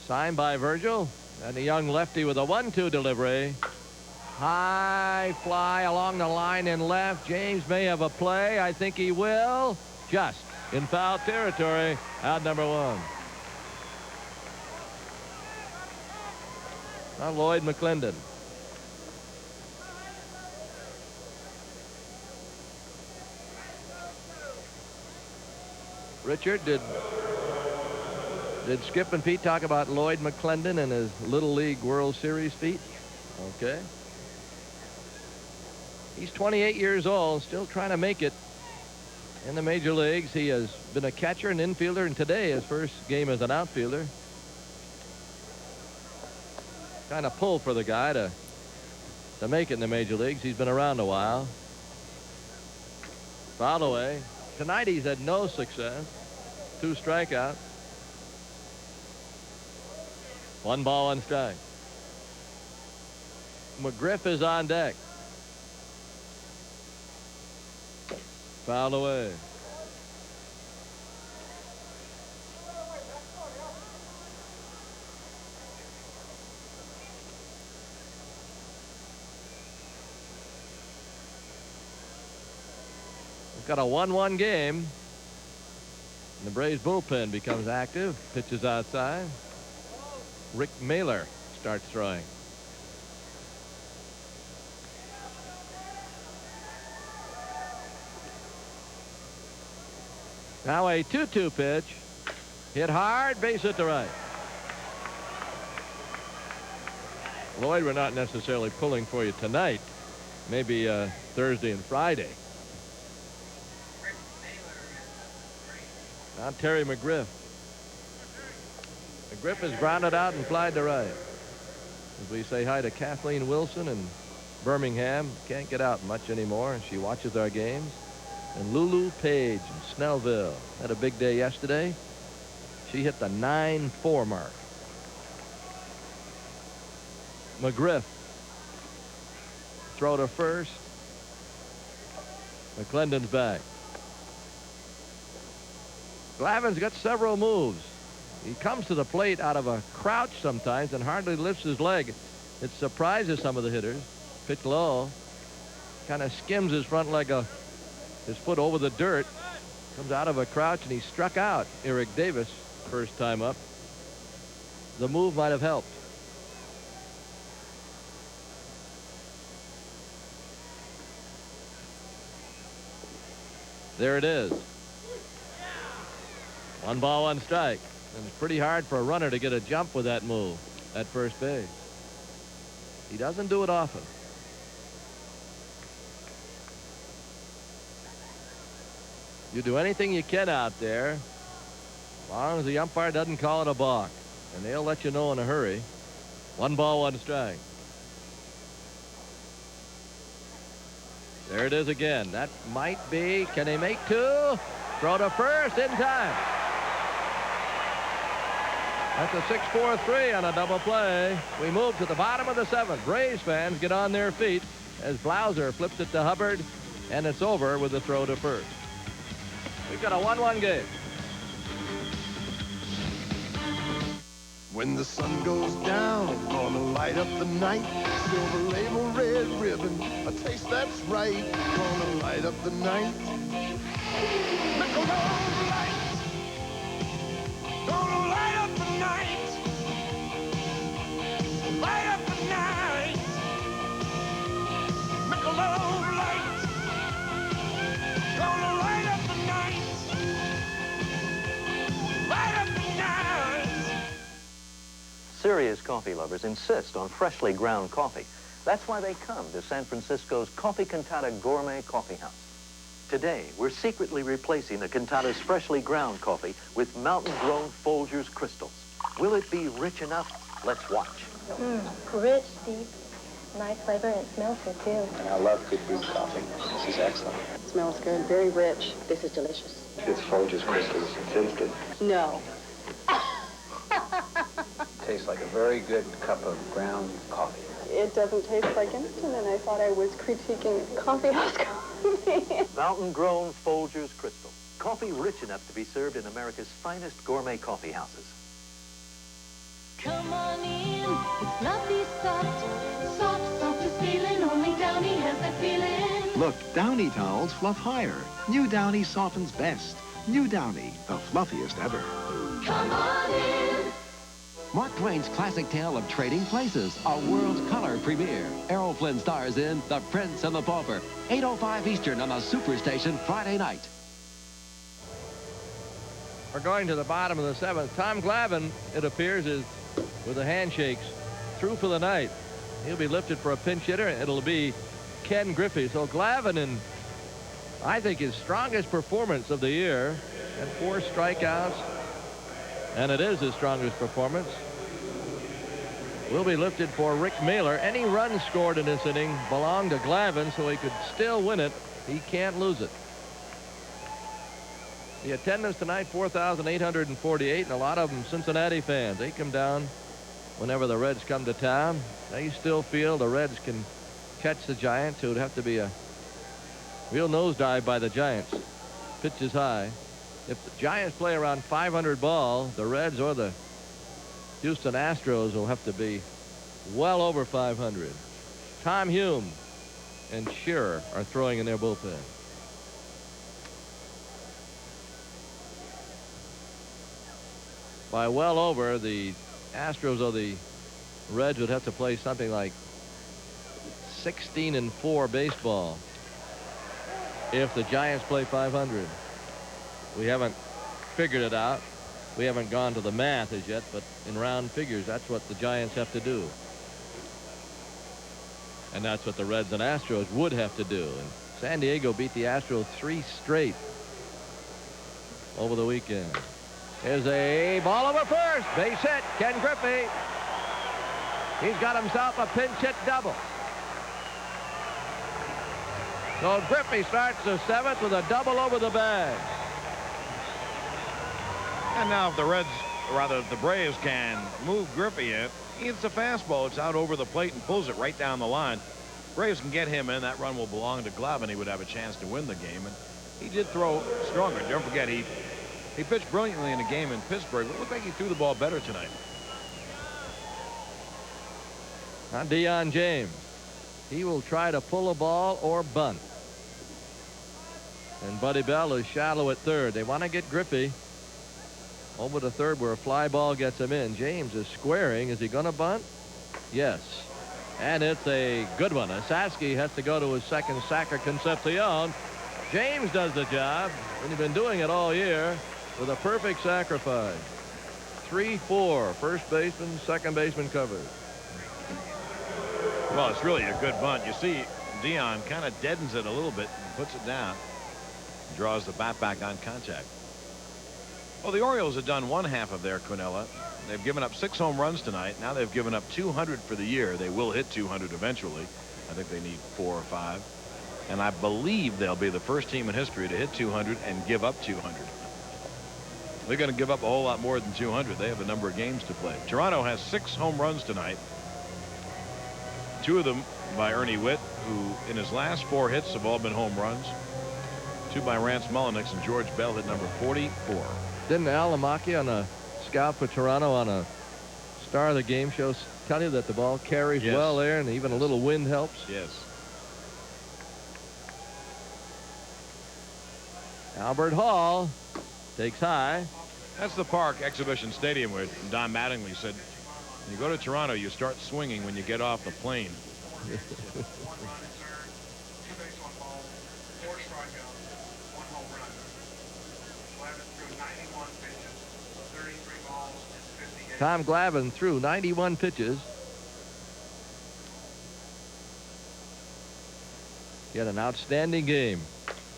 Signed by Virgil, and the young lefty with a 1-2 delivery. High fly along the line in left. James may have a play. I think he will. Just in foul territory. Out number 1. Now Lloyd McClendon. Richard, did Skip and Pete talk about Lloyd McClendon and his Little League World Series feat? Okay. He's 28 years old, still trying to make it in the major leagues. He has been a catcher and infielder, and today his first game as an outfielder. Kind of pull for the guy to make it in the major leagues. He's been around a while. Foul away. Tonight he's had no success. 2 strikeouts. 1 ball, 1 strike. McGriff is on deck. Foul away. We've got a 1-1 game. And the Braves bullpen becomes active. Pitches outside. Rick Mahler starts throwing. Now a 2-2 pitch. Hit hard, base hit to right. Lloyd, we're not necessarily pulling for you tonight. Maybe Thursday and Friday. Now Terry McGriff. McGriff is grounded out and flied to right. As we say hi to Kathleen Wilson in Birmingham. Can't get out much anymore. She watches our games. And Lulu Page in Snellville had a big day yesterday. She hit the 9-4 mark. McGriff. Throw to first. McClendon's back. Glavin's got several moves. He comes to the plate out of a crouch sometimes and hardly lifts his leg. It surprises some of the hitters. Pitch low. Kind of skims his front leg, his foot over the dirt. Comes out of a crouch, and he struck out Eric Davis first time up. The move might have helped. There it is. 1 ball, 1 strike. And it's pretty hard for a runner to get a jump with that move at first base. He doesn't do it often. You do anything you can out there, as long as the umpire doesn't call it a balk. And they'll let you know in a hurry. 1 ball, 1 strike. There it is again. That might be. Can he make 2? Throw to first in time. That's a 6-4-3 on a double play. We move to the bottom of the 7th. Braves fans get on their feet as Blauser flips it to Hubbard, and it's over with a throw to first. We've got a 1-1 game. When the sun goes down, gonna light up the night. Silver label, red ribbon, a taste that's right. Gonna light up the night. Michelob Light. Gonna light up the night. Light up the night. Michelob Light. Gonna light up the night. Light up the night. Serious coffee lovers insist on freshly ground coffee. That's why they come to San Francisco's Coffee Cantata Gourmet Coffee House. Today, we're secretly replacing the Cantata's freshly ground coffee with mountain-grown Folgers crystals. Will it be rich enough? Let's watch. Rich, deep, nice flavor, and it smells good, too. And I love good brewed coffee. This is excellent. It smells good, very rich. This is delicious. It's Folgers crystals. It's instant. No. Tastes like a very good cup of ground coffee. It doesn't taste like instant, and I thought I was critiquing coffee house coffee. Mountain-grown Folgers crystal. Coffee rich enough to be served in America's finest gourmet coffee houses. Come on in, it's fluffy soft. Soft, soft as feeling, only Downy has that feeling. Look, Downy towels fluff higher. New Downy softens best. New Downy, the fluffiest ever. Come on in. Mark Twain's classic tale of trading places, a world color premiere. Errol Flynn stars in The Prince and the Pauper, 8:05 Eastern on the Superstation Friday night. We're going to the bottom of the seventh. Tom Glavine, it appears, is with the handshakes through for the night. He'll be lifted for a pinch hitter. It'll be Ken Griffey. So Glavine, in I think his strongest performance of the year, and 4 strikeouts, and it is his strongest performance, will be lifted for Rick Mahler. Any run scored in this inning belonged to Glavine, so he could still win it. He can't lose it. The attendance tonight, 4,848, and a lot of them Cincinnati fans. They come down whenever the Reds come to town. They still feel the Reds can catch the Giants. It would have to be a real nosedive by the Giants. Pitch is high. If the Giants play around 500 ball, the Reds or the Houston Astros will have to be well over 500. Tom Hume and Shearer are throwing in their bullpen. By well over, the Astros or the Reds would have to play something like 16-4 baseball if the Giants play 500. We haven't figured it out. We haven't gone to the math as yet, but in round figures, that's what the Giants have to do. And that's what the Reds and Astros would have to do. And San Diego beat the Astros 3 straight over the weekend. Here's a ball over first. Base hit. Ken Griffey. He's got himself a pinch hit double. So Griffey starts the 7th with a double over the bag. And now if the Reds, or rather if the Braves can move Griffey in, he hits the fastball. It's out over the plate and pulls it right down the line. Braves can get him in. That run will belong to Glavine. He would have a chance to win the game. And he did throw stronger. Don't forget, he pitched brilliantly in a game in Pittsburgh, but it looked like he threw the ball better tonight. Now Deion James. He will try to pull a ball or bunt. And Buddy Bell is shallow at third. They want to get Griffey over to third where a fly ball gets him in. James is squaring. Is he going to bunt? Yes. And it's a good one. Asaski has to go to his second sack of Concepcion. James does the job, and he's been doing it all year with a perfect sacrifice. 3-4. First baseman, second baseman covered. Well, it's really a good bunt. You see, Deion kind of deadens it a little bit and puts it down. Draws the bat back on contact. Well, the Orioles have done one half of their quinella. They've given up 6 home runs tonight. Now they've given up 200 for the year. They will hit 200 eventually. I think they need 4 or 5. And I believe they'll be the first team in history to hit 200 and give up 200. They're going to give up a whole lot more than 200. They have a number of games to play. Toronto has 6 home runs tonight. 2 of them by Ernie Witt, who in his last 4 hits have all been home runs. 2 by Rance Mulliniks, and George Bell hit number 44. Didn't Al Lamacchia, on a scout for Toronto on a Star of the Game show, tell you that the ball carries well there and even a little wind helps? Yes. Albert Hall takes high. That's the Park Exhibition Stadium where Don Mattingly said, when you go to Toronto, you start swinging when you get off the plane. Tom Glavine threw 91 pitches. He had an outstanding game.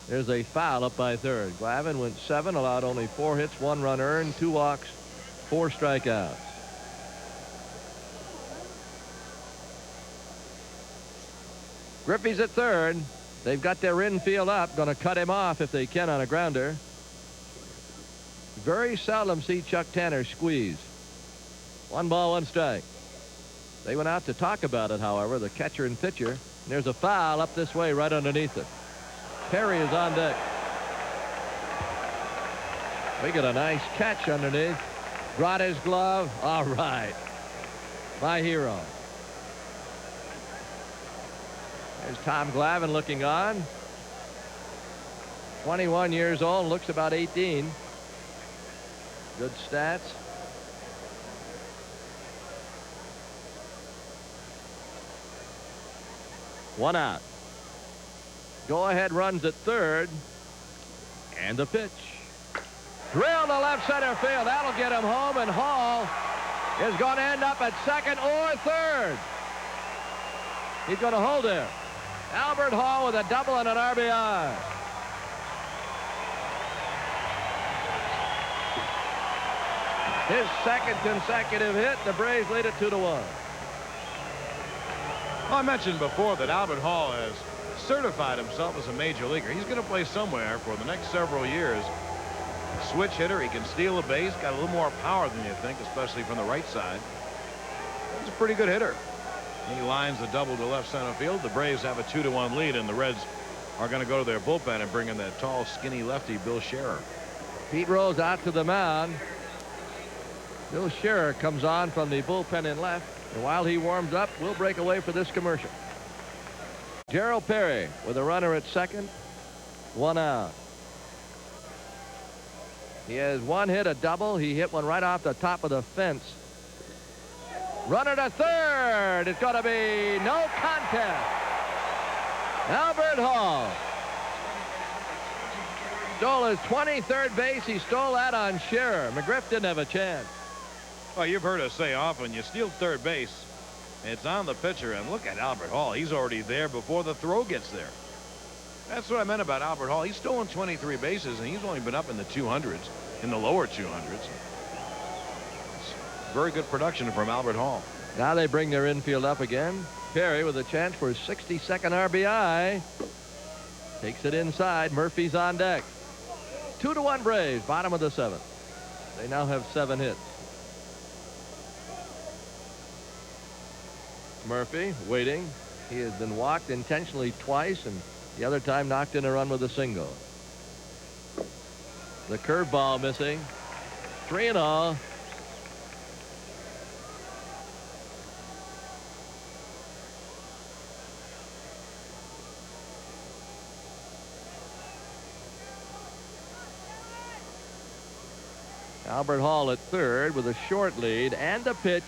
There's a foul up by third. Glavine went 7, allowed only 4 hits, 1 run earned, 2 walks, 4 strikeouts. Griffey's at third. They've got their infield up. Going to cut him off if they can on a grounder. Very seldom see Chuck Tanner squeeze. 1 ball, 1 strike. They went out to talk about it, however, the catcher and pitcher. And there's a foul up this way right underneath it. Perry is on deck. We get a nice catch underneath. Brought his glove. All right. My hero. There's Tom Glavine looking on. 21 years old, looks about 18. Good stats. 1 out. Go-ahead runs at third. And the pitch. Drill to left center field. That'll get him home, and Hall is going to end up at second or third. He's going to hold there. Albert Hall with a double and an RBI. His second consecutive hit. The Braves lead it 2-1. Well, I mentioned before that Albert Hall has certified himself as a major leaguer. He's going to play somewhere for the next several years. Switch hitter. He can steal a base. Got a little more power than you think, especially from the right side. He's a pretty good hitter. He lines the double to left center field. The Braves have a 2-1 lead, and the Reds are going to go to their bullpen and bring in that tall, skinny lefty, Bill Scherer. Pete Rose out to the mound. Bill Scherer comes on from the bullpen in left. And while he warms up, we'll break away for this commercial. Gerald Perry with a runner at second. 1 out. He has 1 hit, a double. He hit one right off the top of the fence. Runner to third. It's going to be no contest. Albert Hall stole his 23rd base. He stole that on Scherer. McGriff didn't have a chance. Well, you've heard us say often, you steal third base, it's on the pitcher, and look at Albert Hall. He's already there before the throw gets there. That's what I meant about Albert Hall. He's stolen 23 bases, and he's only been up in the 200s, in the lower 200s. It's very good production from Albert Hall. Now they bring their infield up again. Perry with a chance for his 62nd RBI. Takes it inside. Murphy's on deck. 2-1 Braves, bottom of the 7th. They now have 7 hits. Murphy waiting. He has been walked intentionally twice, and the other time knocked in a run with a single. The curveball missing. 3-0. Albert Hall at third with a short lead and a pitch.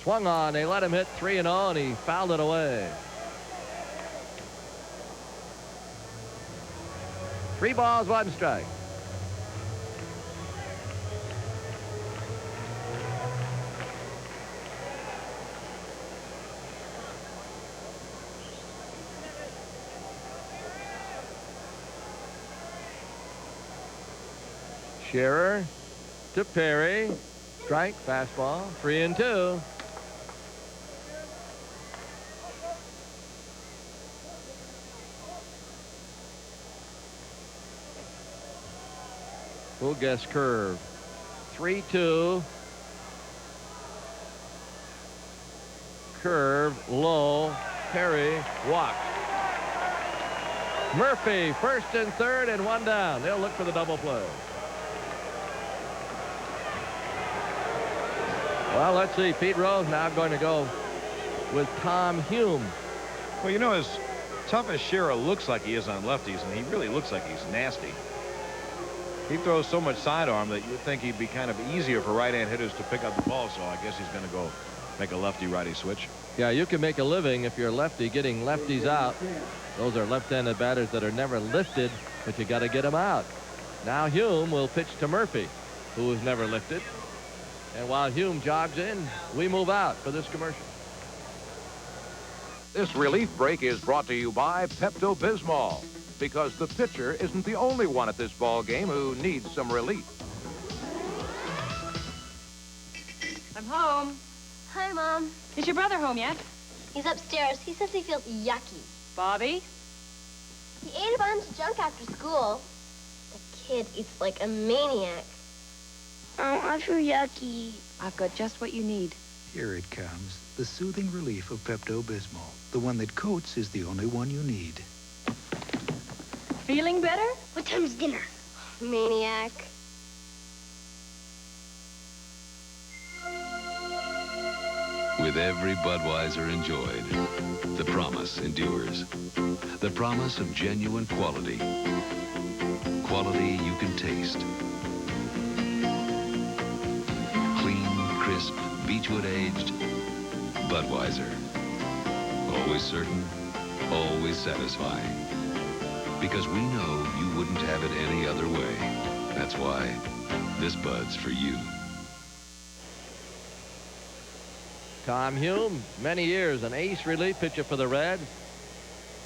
Swung on. They let him hit 3-0, and he fouled it away. 3 balls, 1 strike. Scherer to Perry. Strike, fastball, 3-2. Full guess curve. 3-2. Curve, low. Perry walks. Murphy, first and third, and 1 down. They'll look for the double play. Well, let's see. Pete Rose now going to go with Tom Hume. Well, you know, as tough as Scherer looks like he is on lefties, and he really looks like he's nasty, he throws so much sidearm that you'd think he'd be kind of easier for right-hand hitters to pick up the ball, so I guess he's going to go make a lefty-righty switch. Yeah, you can make a living if you're lefty getting lefties out. Those are left-handed batters that are never lifted, but you got to get them out. Now Hume will pitch to Murphy, who is never lifted. And while Hume jogs in, we move out for this commercial. This relief break is brought to you by Pepto-Bismol, because the pitcher isn't the only one at this ball game who needs some relief. I'm home. Hi, Mom. Is your brother home yet? He's upstairs. He says he feels yucky. Bobby? He ate a bunch of junk after school. The kid eats like a maniac. Oh, I feel yucky. I've got just what you need. Here it comes. The soothing relief of Pepto-Bismol. The one that coats is the only one you need. Feeling better? What time's dinner? Maniac. With every Budweiser enjoyed, the promise endures. The promise of genuine quality. Quality you can taste. Clean, crisp, Beechwood aged Budweiser. Always certain, always satisfying. Because we know you wouldn't have it any other way. That's why this Bud's for you. Tom Hume, many years an ace relief pitcher for the Reds.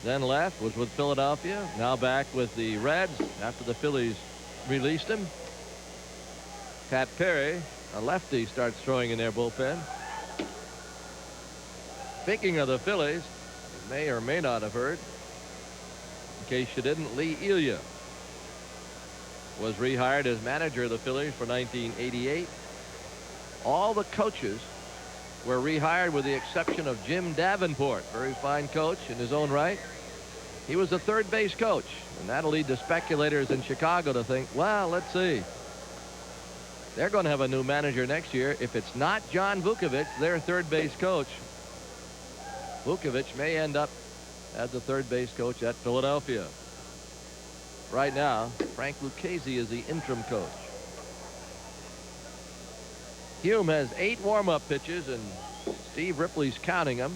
Then left, was with Philadelphia. Now back with the Reds after the Phillies released him. Pat Perry, a lefty, starts throwing in their bullpen. Speaking of the Phillies, you may or may not have heard, in case you didn't, Lee Elia was rehired as manager of the Phillies for 1988. All the coaches were rehired with the exception of Jim Davenport, very fine coach in his own right. He was a third base coach, and that'll lead the speculators in Chicago to think, well, let's see. They're going to have a new manager next year. If it's not John Vukovich, their third base coach, Vukovich may end up as the third base coach at Philadelphia. Right now, Frank Lucchesi is the interim coach. Hume has 8 warm-up pitches, and Steve Ripley's counting them.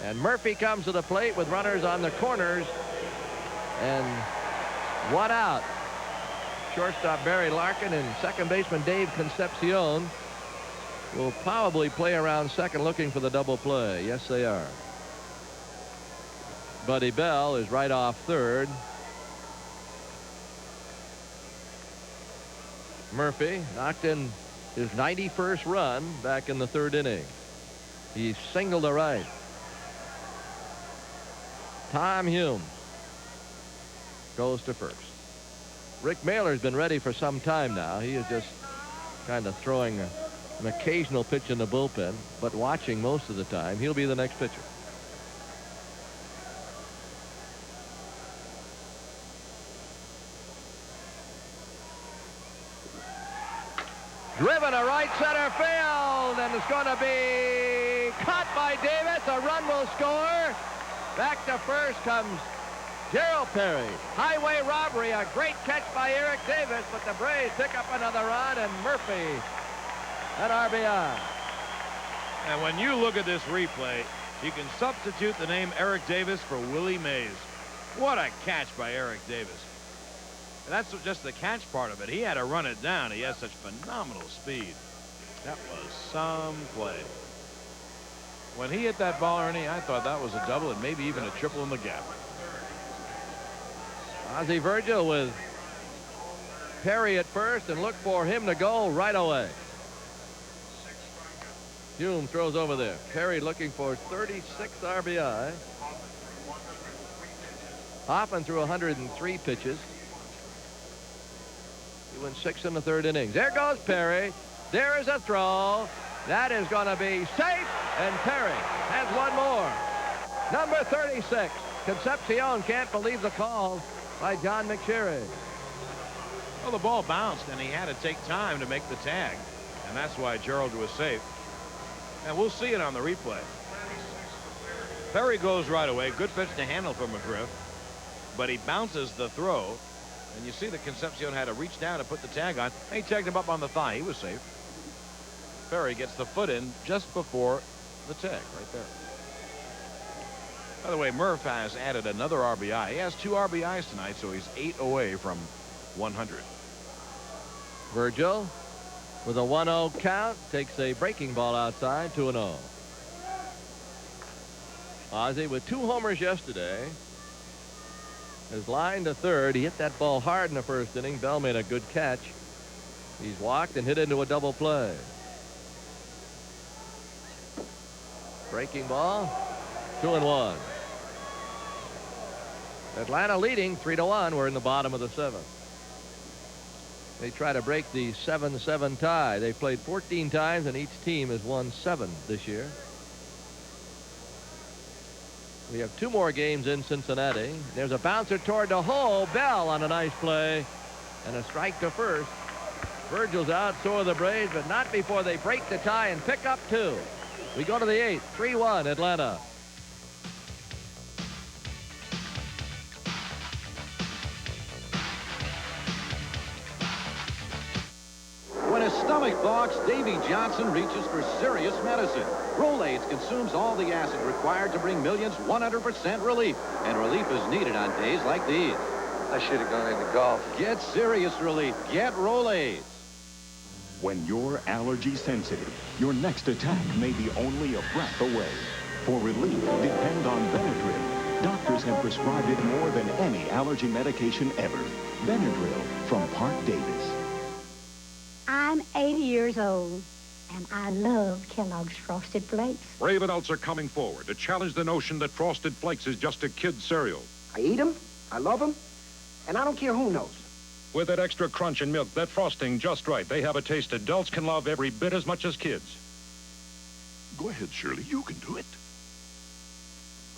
And Murphy comes to the plate with runners on the corners. And one out. Shortstop Barry Larkin and second baseman Dave Concepcion will probably play around second looking for the double play. Yes, they are. Buddy Bell is right off third. Murphy knocked in his 91st run back in the third inning. He singled to right. Tom Hume goes to first. Rick Mahler's been ready for some time now. He is just kind of throwing an occasional pitch in the bullpen, but watching most of the time. He'll be the next pitcher. Driven to right center field, and it's going to be caught by Davis. A run will score. Back to first comes Gerald Perry. Highway robbery, a great catch by Eric Davis, but the Braves pick up another run, and Murphy at RBI. And when you look at this replay, you can substitute the name Eric Davis for Willie Mays. What a catch by Eric Davis. And that's just the catch part of it. He had to run it down. He has such phenomenal speed. That was some play. When he hit that ball, Ernie, I thought that was a double and maybe even a triple in the gap. Ozzie Virgil with Perry at first, and look for him to go right away. Hume throws over there. Perry looking for 36 RBI. Hoffman threw 103 pitches. He went 6 in the third innings. There goes Perry. There is a throw. That is going to be safe, and Perry has one more. Number 36. Concepcion can't believe the call by John McSherry. Well, the ball bounced, and he had to take time to make the tag, and that's why Gerald was safe. And we'll see it on the replay. Perry goes right away. Good pitch to handle for McGriff, but he bounces the throw, and you see that Concepcion had to reach down to put the tag on. He tagged him up on the thigh. He was safe. Perry gets the foot in just before the tag right there. By the way, Murph has added another RBI. He has 2 RBIs tonight, so he's 8 away from 100. Virgil with a 1-0 count takes a breaking ball outside, 2-0. Ozzie with 2 homers yesterday is lined to third. He hit that ball hard in the first inning. Bell made a good catch. He's walked and hit into a double play. Breaking ball, 2-1. Atlanta leading 3-1. We're in the bottom of the 7th. They try to break the 7-7 tie. They played 14 times, and each team has won 7 this year. We have 2 more games in Cincinnati. There's a bouncer toward the hole. Bell on a nice play, and a strike to first. Virgil's out, so are the Braves, but not before they break the tie and pick up 2. We go to the 8th, 3-1 Atlanta. When a stomach box, Davy Johnson reaches for serious medicine. Rolaids consumes all the acid required to bring millions 100% relief. And relief is needed on days like these. I should have gone into golf. Get serious relief. Get Rolaids. When you're allergy sensitive, your next attack may be only a breath away. For relief, depend on Benadryl. Doctors have prescribed it more than any allergy medication ever. Benadryl from Park Davis. I'm 80 years old, and I love Kellogg's Frosted Flakes. Brave adults are coming forward to challenge the notion that Frosted Flakes is just a kid's cereal. I eat them, I love them, and I don't care who knows. With that extra crunch and milk, that frosting just right, they have a taste adults can love every bit as much as kids. Go ahead, Shirley. You can do it.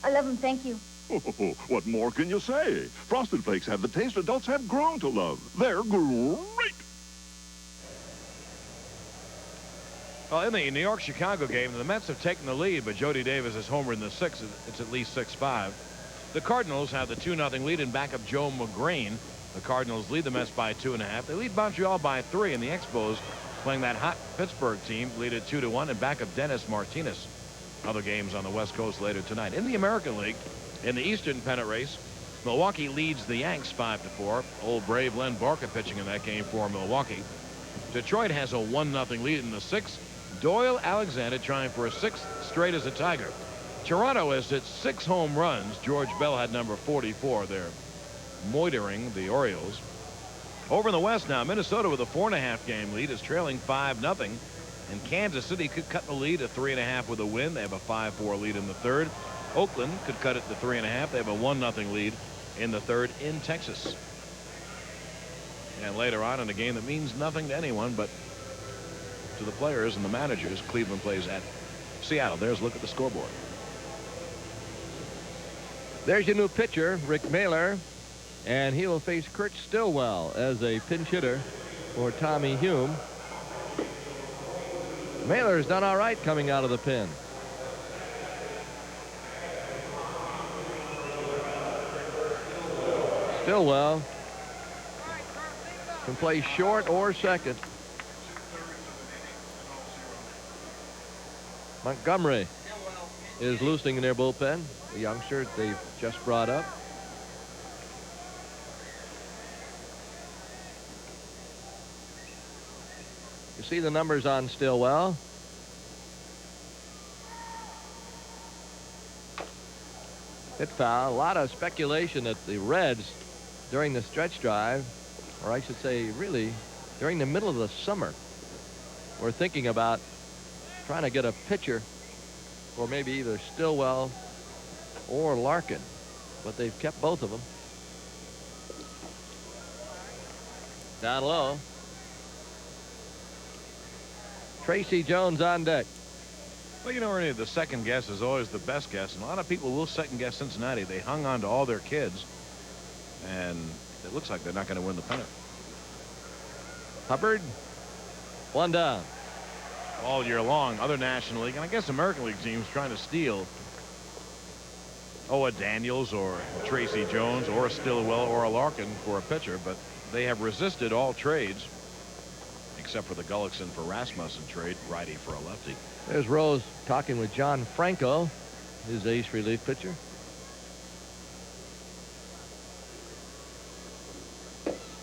I love them, thank you. What more can you say? Frosted Flakes have the taste adults have grown to love. They're great. Well, in the New York-Chicago game, the Mets have taken the lead, but Jody Davis is homer in the sixth. It's at least 6-5. The Cardinals have the 2-0 lead in backup Joe McGrain. The Cardinals lead the Mets by 2.5. They lead Montreal by 3, and the Expos, playing that hot Pittsburgh team, lead it 2-1 in backup Dennis Martinez. Other games on the West Coast later tonight. In the American League, in the Eastern pennant race, Milwaukee leads the Yanks 5-4. Old Brave Len Barker pitching in that game for Milwaukee. Detroit has a 1-0 lead in the sixth. Doyle Alexander trying for a 6th straight as a Tiger. Toronto has hit 6 home runs. George Bell had number 44 there, moitering the Orioles. Over in the West now, Minnesota with a 4.5 game lead is trailing 5-0. And Kansas City could cut the lead to 3.5 with a win. They have a 5-4 lead in the third. Oakland could cut it to 3.5. They have a 1-0 lead in the third in Texas. And later on in a game that means nothing to anyone but to the players and the managers, Cleveland plays at Seattle. There's a look at the scoreboard. There's your new pitcher, Rick Mahler, and he will face Kurt Stillwell as a pinch hitter for Tommy Hume. Mahler's done all right coming out of the pen. Stillwell can play short or second. Montgomery is loosening in their bullpen. The youngster they've just brought up. You see the numbers on Stillwell. Hit foul. A lot of speculation that the Reds during the stretch drive, or I should say really during the middle of the summer, were thinking about trying to get a pitcher for maybe either Stillwell or Larkin, but they've kept both of them. Down low. Tracy Jones on deck. Well, you know, Ernie, the second guess is always the best guess, and a lot of people will second guess Cincinnati. They hung on to all their kids, and it looks like they're not going to win the pennant. Hubbard, one down. All year long, other National League and I guess American League teams trying to steal a Daniels or Tracy Jones or a Stillwell or a Larkin for a pitcher, but they have resisted all trades except for the Gullickson for Rasmussen trade, righty for a lefty. There's Rose talking with John Franco, his ace relief pitcher.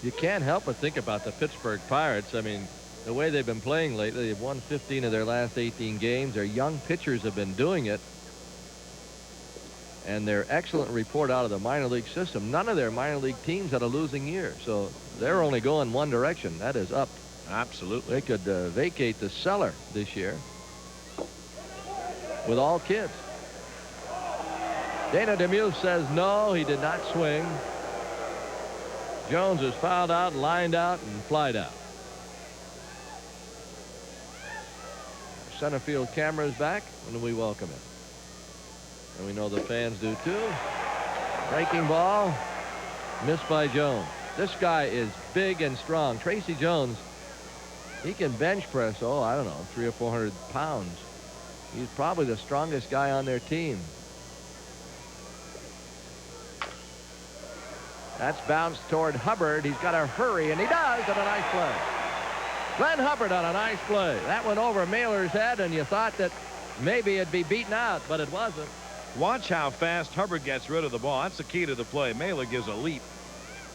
You can't help but think about the Pittsburgh Pirates. I mean, the way they've been playing lately, they've won 15 of their last 18 games. Their young pitchers have been doing it. And their excellent report out of the minor league system. None of their minor league teams had a losing year. So they're only going one direction. That is up. Absolutely. They could vacate the cellar this year with all kids. Dana Demuth says no, he did not swing. Jones is fouled out, lined out, and flied out. Center field camera is back, and we welcome it. And we know the fans do too. Breaking ball, missed by Jones. This guy is big and strong. Tracy Jones, he can bench press, I don't know, 300 or 400 pounds. He's probably the strongest guy on their team. That's bounced toward Hubbard. He's got to hurry, and he does, and a nice play. Glenn Hubbard on a nice play. That went over Mahler's head, and you thought that maybe it'd be beaten out, but it wasn't. Watch how fast Hubbard gets rid of the ball. That's the key to the play. Mahler gives a leap.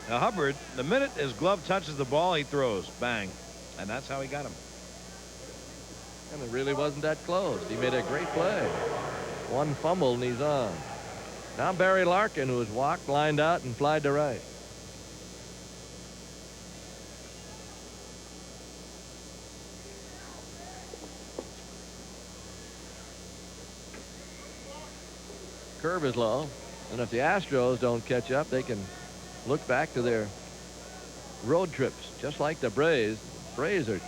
Now Hubbard, the minute his glove touches the ball, he throws. Bang. And that's how he got him. And it really wasn't that close. He made a great play. One fumble, and he's on. Now Barry Larkin, who has walked, lined out, and flied to right. Curve is low, and if the Astros don't catch up, they can look back to their road trips, just like the Braves. The Braves are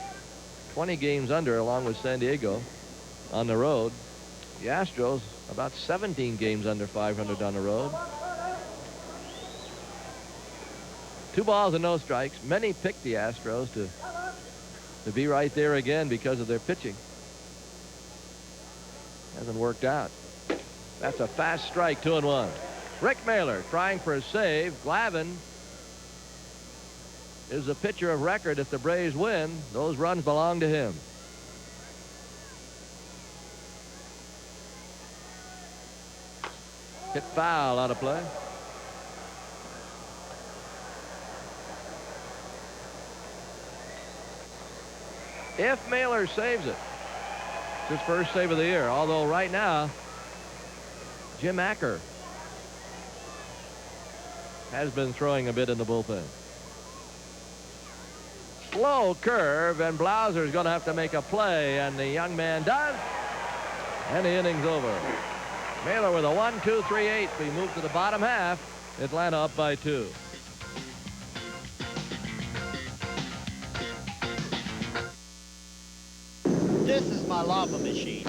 20 games under, along with San Diego, on the road. The Astros about 17 games under 500 on the road. 2 balls and no strikes. Many picked the Astros to be right there again because of their pitching. Hasn't worked out. That's a fast strike, 2-1. Rick Mahler trying for a save. Glavine is a pitcher of record. If the Braves win, those runs belong to him. Hit foul out of play. If Mahler saves it, it's his first save of the year. Although right now, Jim Acker has been throwing a bit in the bullpen. Slow curve, and Blauser's going to have to make a play, and the young man does, and the inning's over. Mahler with a 1-2-3-8. We move to the bottom half. Atlanta up by 2. This is my lava machine.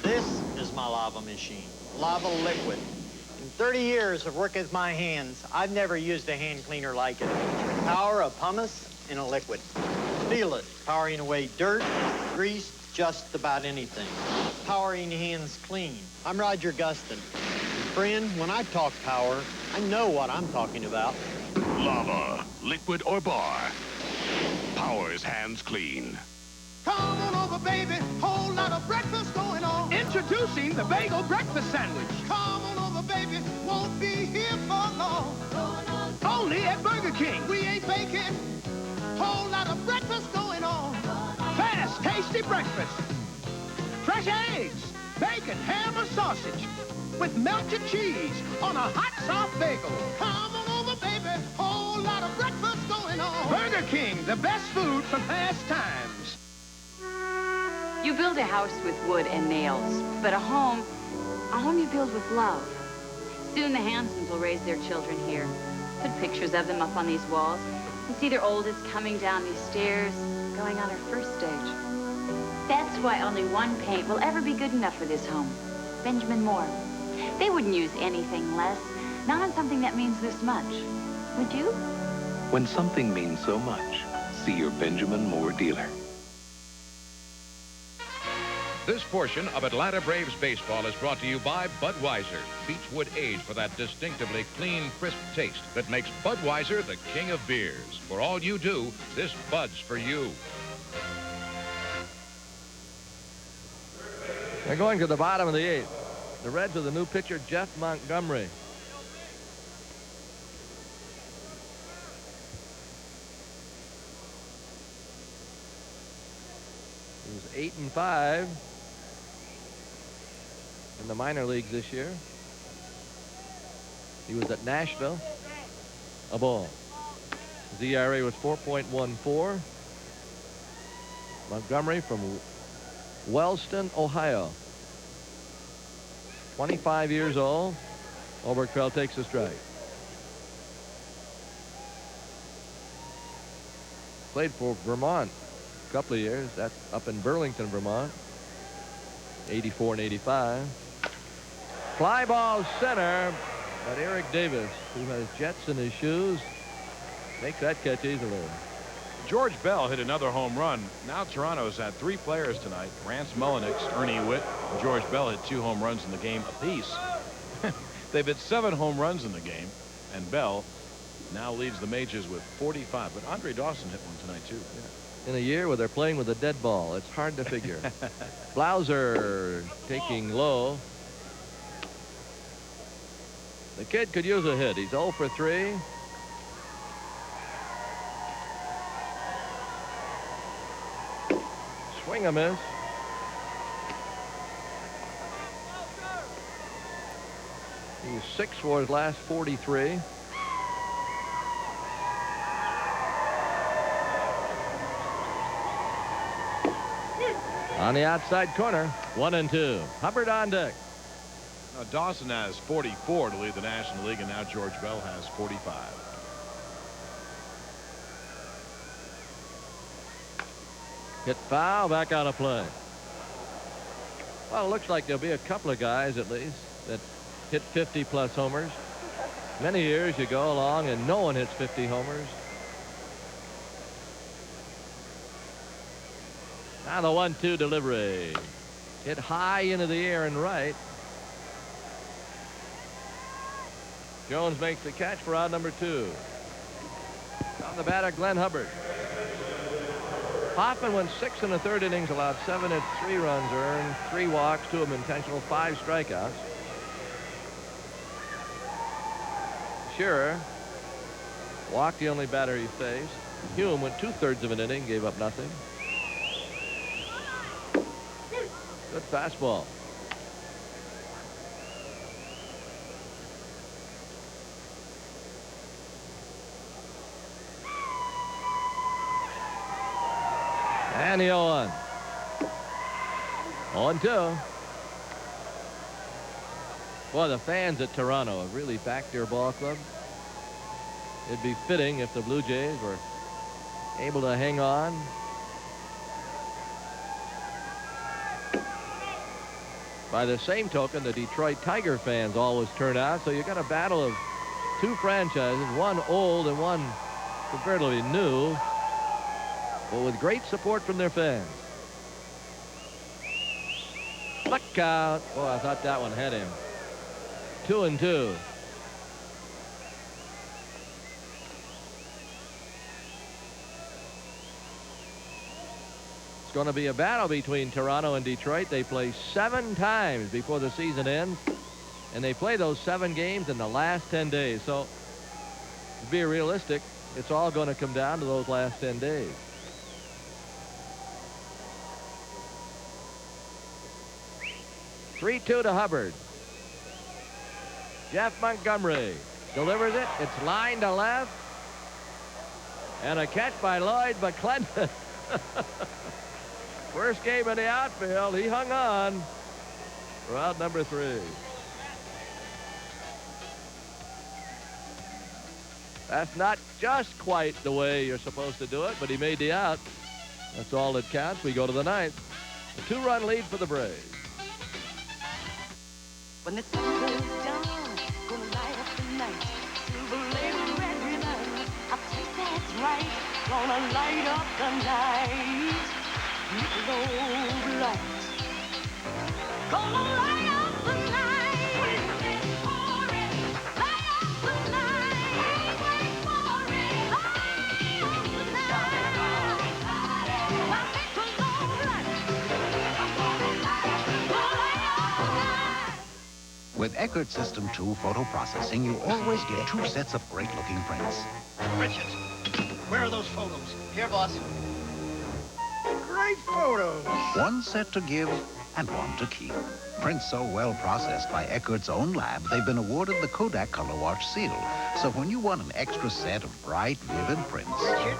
This is my lava machine. Lava liquid. In 30 years of working with my hands, I've never used a hand cleaner like it. The power of pumice in a liquid. Feel it, powering away dirt, grease, just about anything. Powering hands clean. I'm Roger Gustin. Friend, when I talk power, I know what I'm talking about. Lava, liquid or bar, powers hands clean. Come on over, baby. Whole lot of breakfast going on. Introducing the bagel breakfast sandwich. Come on over, baby. Won't be here for long. Only at Burger King. We ain't baking. Whole lot of breakfast going on. Fast, tasty breakfast. Fresh eggs, bacon, ham, or sausage. With melted cheese on a hot, soft bagel. Come on over, baby. Whole lot of breakfast going on. Burger King, the best food for fast times. You build a house with wood and nails, but a home you build with love. Soon the Hansons will raise their children here. Put pictures of them up on these walls and see their oldest coming down these stairs, going on her first stage. That's why only one paint will ever be good enough for this home. Benjamin Moore. They wouldn't use anything less, not on something that means this much. Would you? When something means so much, see your Benjamin Moore dealer. This portion of Atlanta Braves baseball is brought to you by Budweiser. Beechwood aged for that distinctively clean, crisp taste that makes Budweiser the king of beers. For all you do, this Bud's for you. They're going to the bottom of the 8th. The Reds with a new pitcher, Jeff Montgomery. He was 8-5 in the minor leagues this year. He was at Nashville. A ball. His ERA was 4.14. Montgomery from Wellston, Ohio. 25 years old. Oberkfell takes a strike. Played for Vermont a couple of years. That's up in Burlington, Vermont. 84 and 85. Fly ball center, but Eric Davis, who has jets in his shoes, makes that catch easily. George Bell hit another home run. Now Toronto's had 3 players tonight. Rance Mullenix, Ernie Witt, and George Bell hit 2 home runs in the game apiece. They've hit 7 home runs in the game, and Bell now leads the majors with 45. But Andre Dawson hit one tonight, too. Yeah. in a year where they're playing with a dead ball. It's hard to figure. Blauser taking low. The kid could use a hit. He's 0 for 3. Swing a miss. He's 6 for his last 43. On the outside corner, 1 and 2. Hubbard on deck. Now Dawson has 44 to lead the National League, and now George Bell has 45. Hit foul, back out of play. Well, it looks like there'll be a couple of guys at least that hit 50-plus homers. Many years you go along and no one hits 50 homers. Now the 1-2 delivery. Hit high into the air and right. Jones makes the catch for out number 2. On the batter, Glenn Hubbard. Hoffman went 6 1/3 innings, allowed 7 hits, 3 runs earned, 3 walks, 2 of them intentional, 5 strikeouts. Shearer walked the only batter he faced. Hume went 2/3 of an inning, gave up nothing. Good fastball. And the 0-1. 0-2. Boy, the fans at Toronto have really backed their ball club. It'd be fitting if the Blue Jays were able to hang on. By the same token, the Detroit Tiger fans always turn out, so you got a battle of 2 franchises, one old and one comparatively new, but with great support from their fans. Look out. Boy, I thought that one had him. 2 and 2. It's going to be a battle between Toronto and Detroit. They play 7 times before the season ends, and they play those 7 games in the last 10 days. So, to be realistic, it's all going to come down to those last 10 days. (3-2) to Hubbard. Jeff Montgomery delivers it. It's line to left. And a catch by Lloyd McClendon. First game in the outfield. He hung on for out number 3. That's not just quite the way you're supposed to do it, but he made the out. That's all that counts. We go to the 9th. A 2-run lead for the Braves. When the sun goes down, gonna light up the night. Silver label, red ribbon, I think that's right. Gonna light up the night. Michelob lights. Gonna light up the night. Wait for it. Light up the night. Wait for it. Light up the night. My Michelob lights. Gonna light up the night. With Eckert System 2 photo processing, you always get 2 sets of great-looking prints. Richard, where are those photos? Here, boss. Great photos. 1 set to give and 1 to keep. Prints so well processed by Eckert's own lab, they've been awarded the Kodak Color Wash seal. So when you want an extra set of bright, vivid prints... Richard,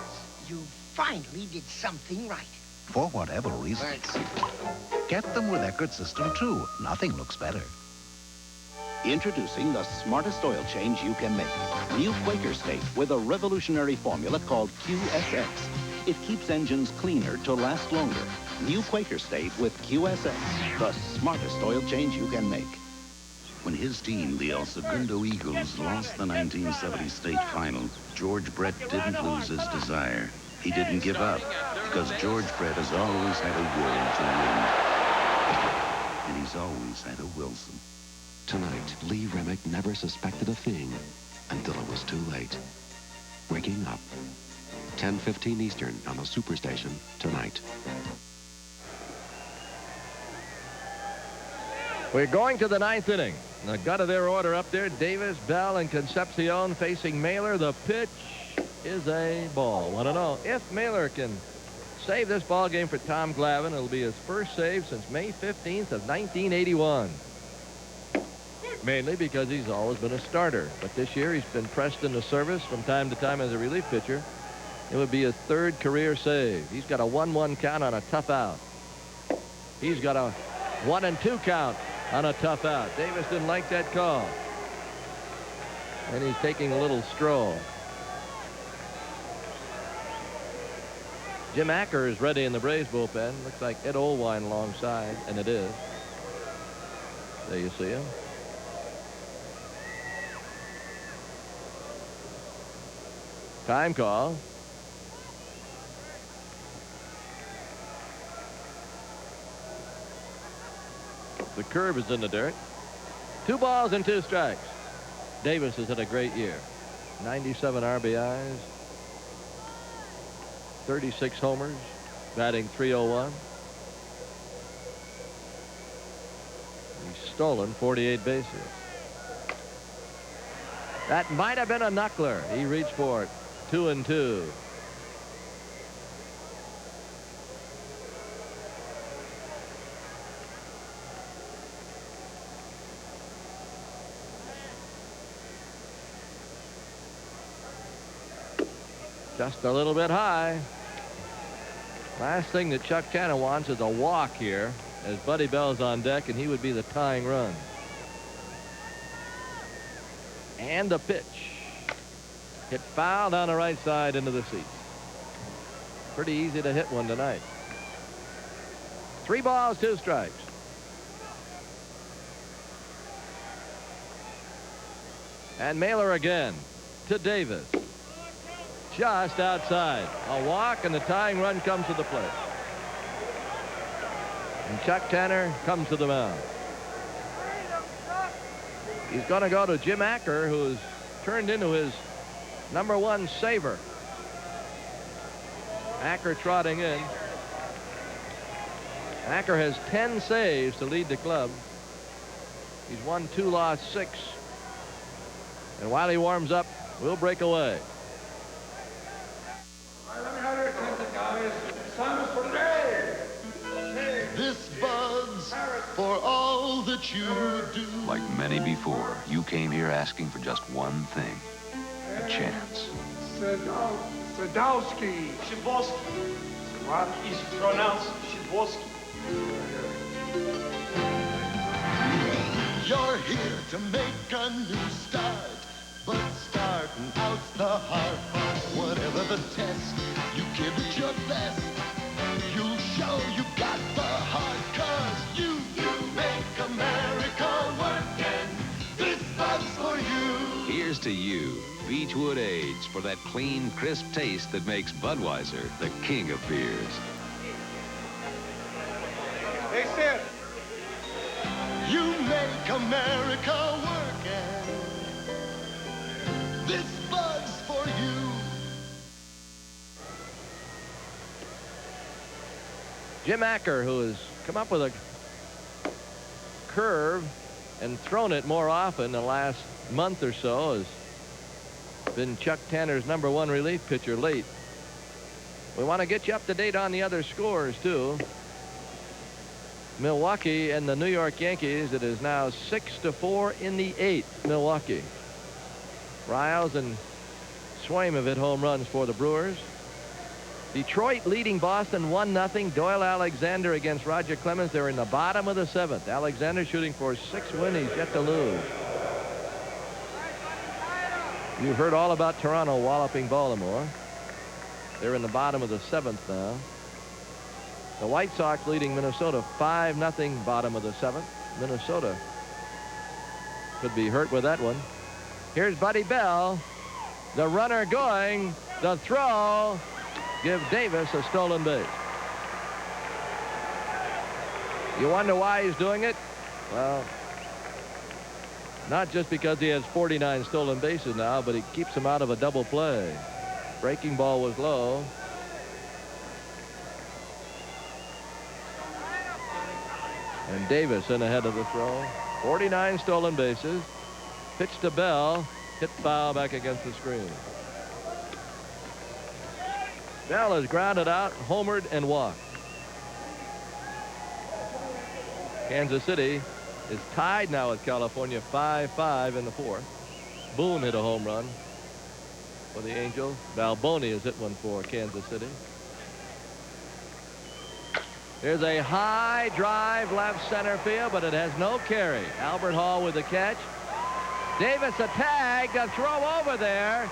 you finally did something right. For whatever reason, get them with Eckert System 2. Nothing looks better. Introducing the smartest oil change you can make. New Quaker State with a revolutionary formula called QSX. It keeps engines cleaner to last longer. New Quaker State with QSX, the smartest oil change you can make. When his team, the El Segundo Eagles, lost the 1970 state final, George Brett didn't lose his desire. He didn't give up, because George Brett has always had a will to win. And he's always had a Wilson. Tonight, Lee Remick never suspected a thing until it was too late. Waking up 10:15 Eastern on the Superstation tonight. We're going to the 9th inning. The gut of their order up there, Davis, Bell, and Concepcion facing Mahler. The pitch is a ball. 1-0. If Mahler can save this ball game for Tom Glavine, it'll be his first save since May 15th of 1981. Mainly because he's always been a starter. But this year he's been pressed into service from time to time as a relief pitcher. It would be his 3rd career save. He's got a 1-1 count on a tough out. He's got a 1-2 count on a tough out. Davis didn't like that call. And he's taking a little stroll. Jim Acker is ready in the Braves bullpen. Looks like Ed Olwine alongside, and it is. There you see him. Time call. The curve is in the dirt. 2 balls and 2 strikes. Davis has had a great year. 97 RBIs. 36 homers, batting .301. He's stolen 48 bases. That might have been a knuckler. He reached for it. 2-2. Just a little bit high. Last thing that Chuck Tanner wants is a walk here as Buddy Bell's on deck, and he would be the tying run. And the pitch. Hit foul down the right side into the seats. Pretty easy to hit one tonight. 3 balls, 2 strikes. And Mahler again to Davis. Just outside. A walk, and the tying run comes to the plate. And Chuck Tanner comes to the mound. He's going to go to Jim Acker, who's turned into his #1 saver. Acker trotting in. Acker has 10 saves to lead the club. He's won 2, lost 6. And while he warms up, we'll break away. This buzz for all that you do. Like many before, you came here asking for just one thing. A chance. Sadowski. Shibowski. What is pronounced Shibowski? You're here to make a new start, but starting out's the hard part. Whatever the test, you give it your best. You'll show you got the heart, 'cause you make America work, and this buzz for you. Here's to you, Beechwood Age, for that clean, crisp taste that makes Budweiser the king of beers. Hey, Sid. You make America work, and this buzz for you. Jim Acker, who has come up with a curve and thrown it more often the last month or so, has been Chuck Tanner's #1 relief pitcher late. We want to get you up to date on the other scores, too. Milwaukee and the New York Yankees, it is now 6-4 in the 8th. Milwaukee. Riles and Swaim have hit home runs for the Brewers. Detroit leading Boston 1-0. Doyle Alexander against Roger Clemens. They're in the bottom of the 7th. Alexander shooting for 6 wins. He's yet to lose. You've heard all about Toronto walloping Baltimore. They're in the bottom of the 7th now. The White Sox leading Minnesota 5-0, bottom of the 7th. Minnesota could be hurt with that one. Here's Buddy Bell. The runner going. The throw. Give Davis a stolen base. You wonder why he's doing it? Well, not just because he has 49 stolen bases now, but he keeps them out of a double play. Breaking ball was low. And Davis in ahead of the throw. 49 stolen bases. Pitch to Bell. Hit foul back against the screen. Bell is grounded out, homered, and walked. Kansas City is tied now with California 5-5 in the fourth. Boone hit a home run for the Angels. Balboni has hit one for Kansas City. Here's a high drive left center field, but it has no carry. Albert Hall with the catch. Davis a tag to throw over there.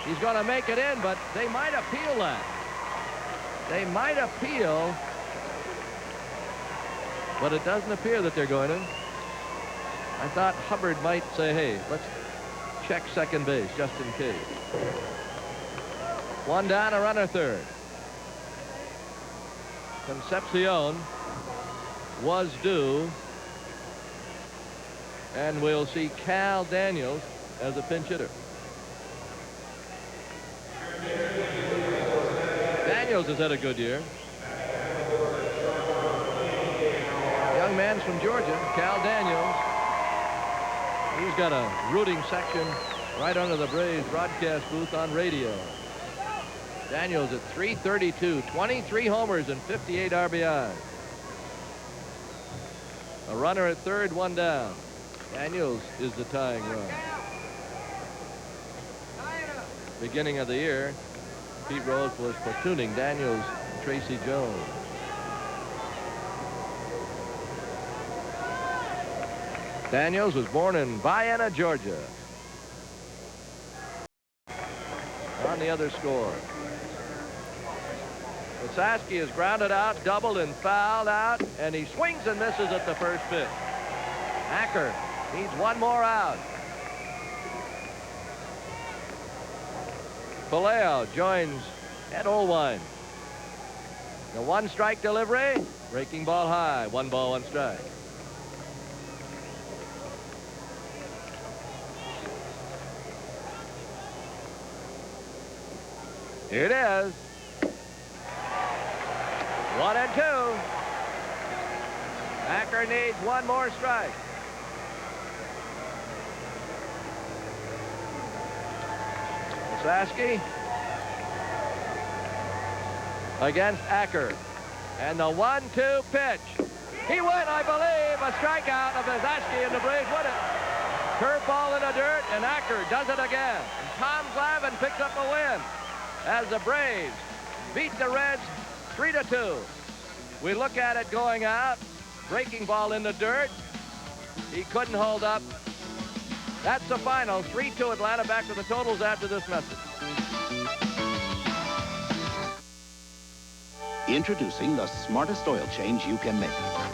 He's going to make it in, but they might appeal that. They might appeal, but it doesn't appear that they're going to. I thought Hubbard might say, hey, let's check second base just in case. One down, a runner third. Concepcion was due, and we'll see Cal Daniels as a pinch hitter. Daniels has had a good year. Young man's from Georgia, Cal Daniels. He's got a rooting section right under the Braves broadcast booth on radio. Daniels at .332, 23 homers and 58 RBI. A runner at third, one down. Daniels is the tying run. Beginning of the year, Pete Rose was platooning Daniels and Tracy Jones. Daniels was born in Vienna, Georgia. On the other score, Saski is grounded out, doubled and fouled out, and he swings and misses at the first pitch. Acker needs one more out. Palaio joins Ed Olwine. The one strike delivery, breaking ball high, 1 ball, 1 strike. Here it is. 1 and 2. Acker needs one more strike. Saski against Acker. And the 1-2 pitch. He went, I believe, a strikeout of Zaski, and the Braves win it. Curveball in the dirt, and Acker does it again. And Tom Glavine picks up a win as the Braves beat the Reds 3-2. We look at it going out. Breaking ball in the dirt. He couldn't hold up. That's the final. 3-2 Atlanta. Back to the totals after this message. Introducing the smartest oil change you can make.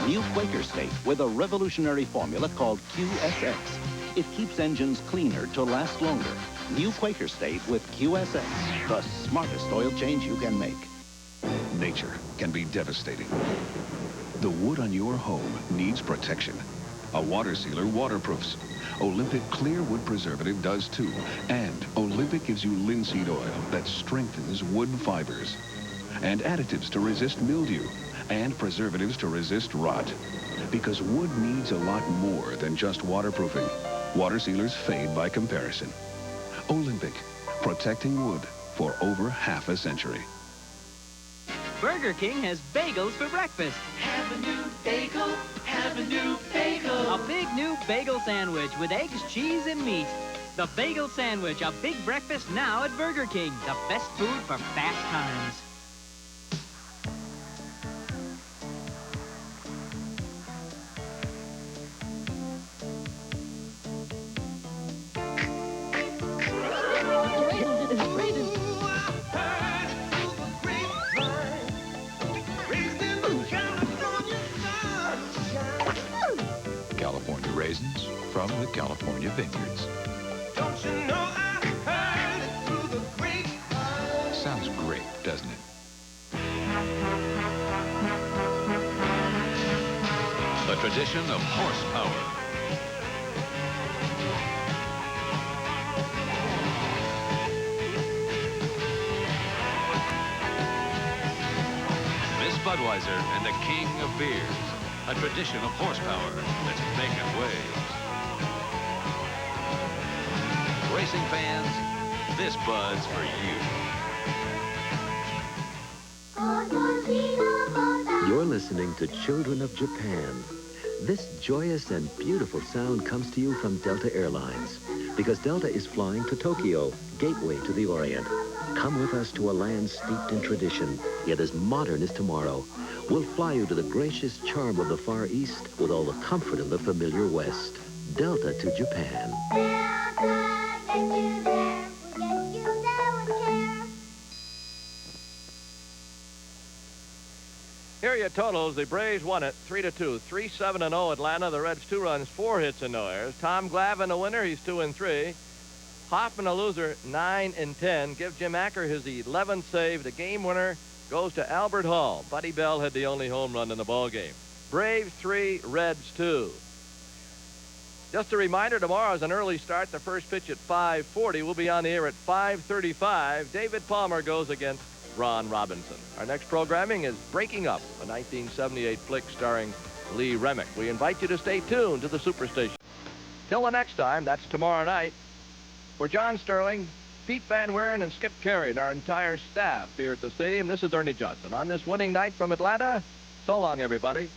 New Quaker State with a revolutionary formula called QSX. It keeps engines cleaner to last longer. New Quaker State with QSX. The smartest oil change you can make. Nature can be devastating. The wood on your home needs protection. A water sealer waterproofs. Olympic Clear Wood Preservative does too. And Olympic gives you linseed oil that strengthens wood fibers. And additives to resist mildew. And preservatives to resist rot. Because wood needs a lot more than just waterproofing. Water sealers fade by comparison. Olympic, protecting wood for over half a century. Burger King has bagels for breakfast. Have a new bagel, have a new bagel. A big new bagel sandwich with eggs, cheese, and meat. The Bagel Sandwich, a big breakfast now at Burger King. The best food for fast times. California raisins from the California vineyards. Don't you know I heard it through the grapevine? Sounds great, doesn't it? The tradition of horsepower. Budweiser and the king of beers. A tradition of horsepower that's making waves. Racing fans, this Bud's for you. You're listening to Children of Japan. This joyous and beautiful sound comes to you from Delta Airlines, because Delta is flying to Tokyo, gateway to the Orient. Come with us to a land steeped in tradition, yet as modern as tomorrow. We'll fly you to the gracious charm of the Far East with all the comfort of the familiar West. Delta to Japan. Here are your totals. The Braves won it 3-2. 3-7-0 Atlanta. The Reds 2 runs, 4 hits and no errors. Tom Glavine a winner. He's 2-3. Hoffman a loser, 9-10. Give Jim Acker his 11th save. The game winner goes to Albert Hall. Buddy Bell had the only home run in the ball game. Braves 3, Reds 2. Just a reminder, tomorrow is an early start. The first pitch at 5:40. We'll be on the air at 5:35. David Palmer goes against Ron Robinson. Our next programming is Breaking Up, a 1978 flick starring Lee Remick. We invite you to stay tuned to the Superstation. Till the next time, that's tomorrow night. For John Sterling, Pete Van Wieren, and Skip Carey, and our entire staff here at the stadium, this is Ernie Johnson. On this winning night from Atlanta, so long, everybody.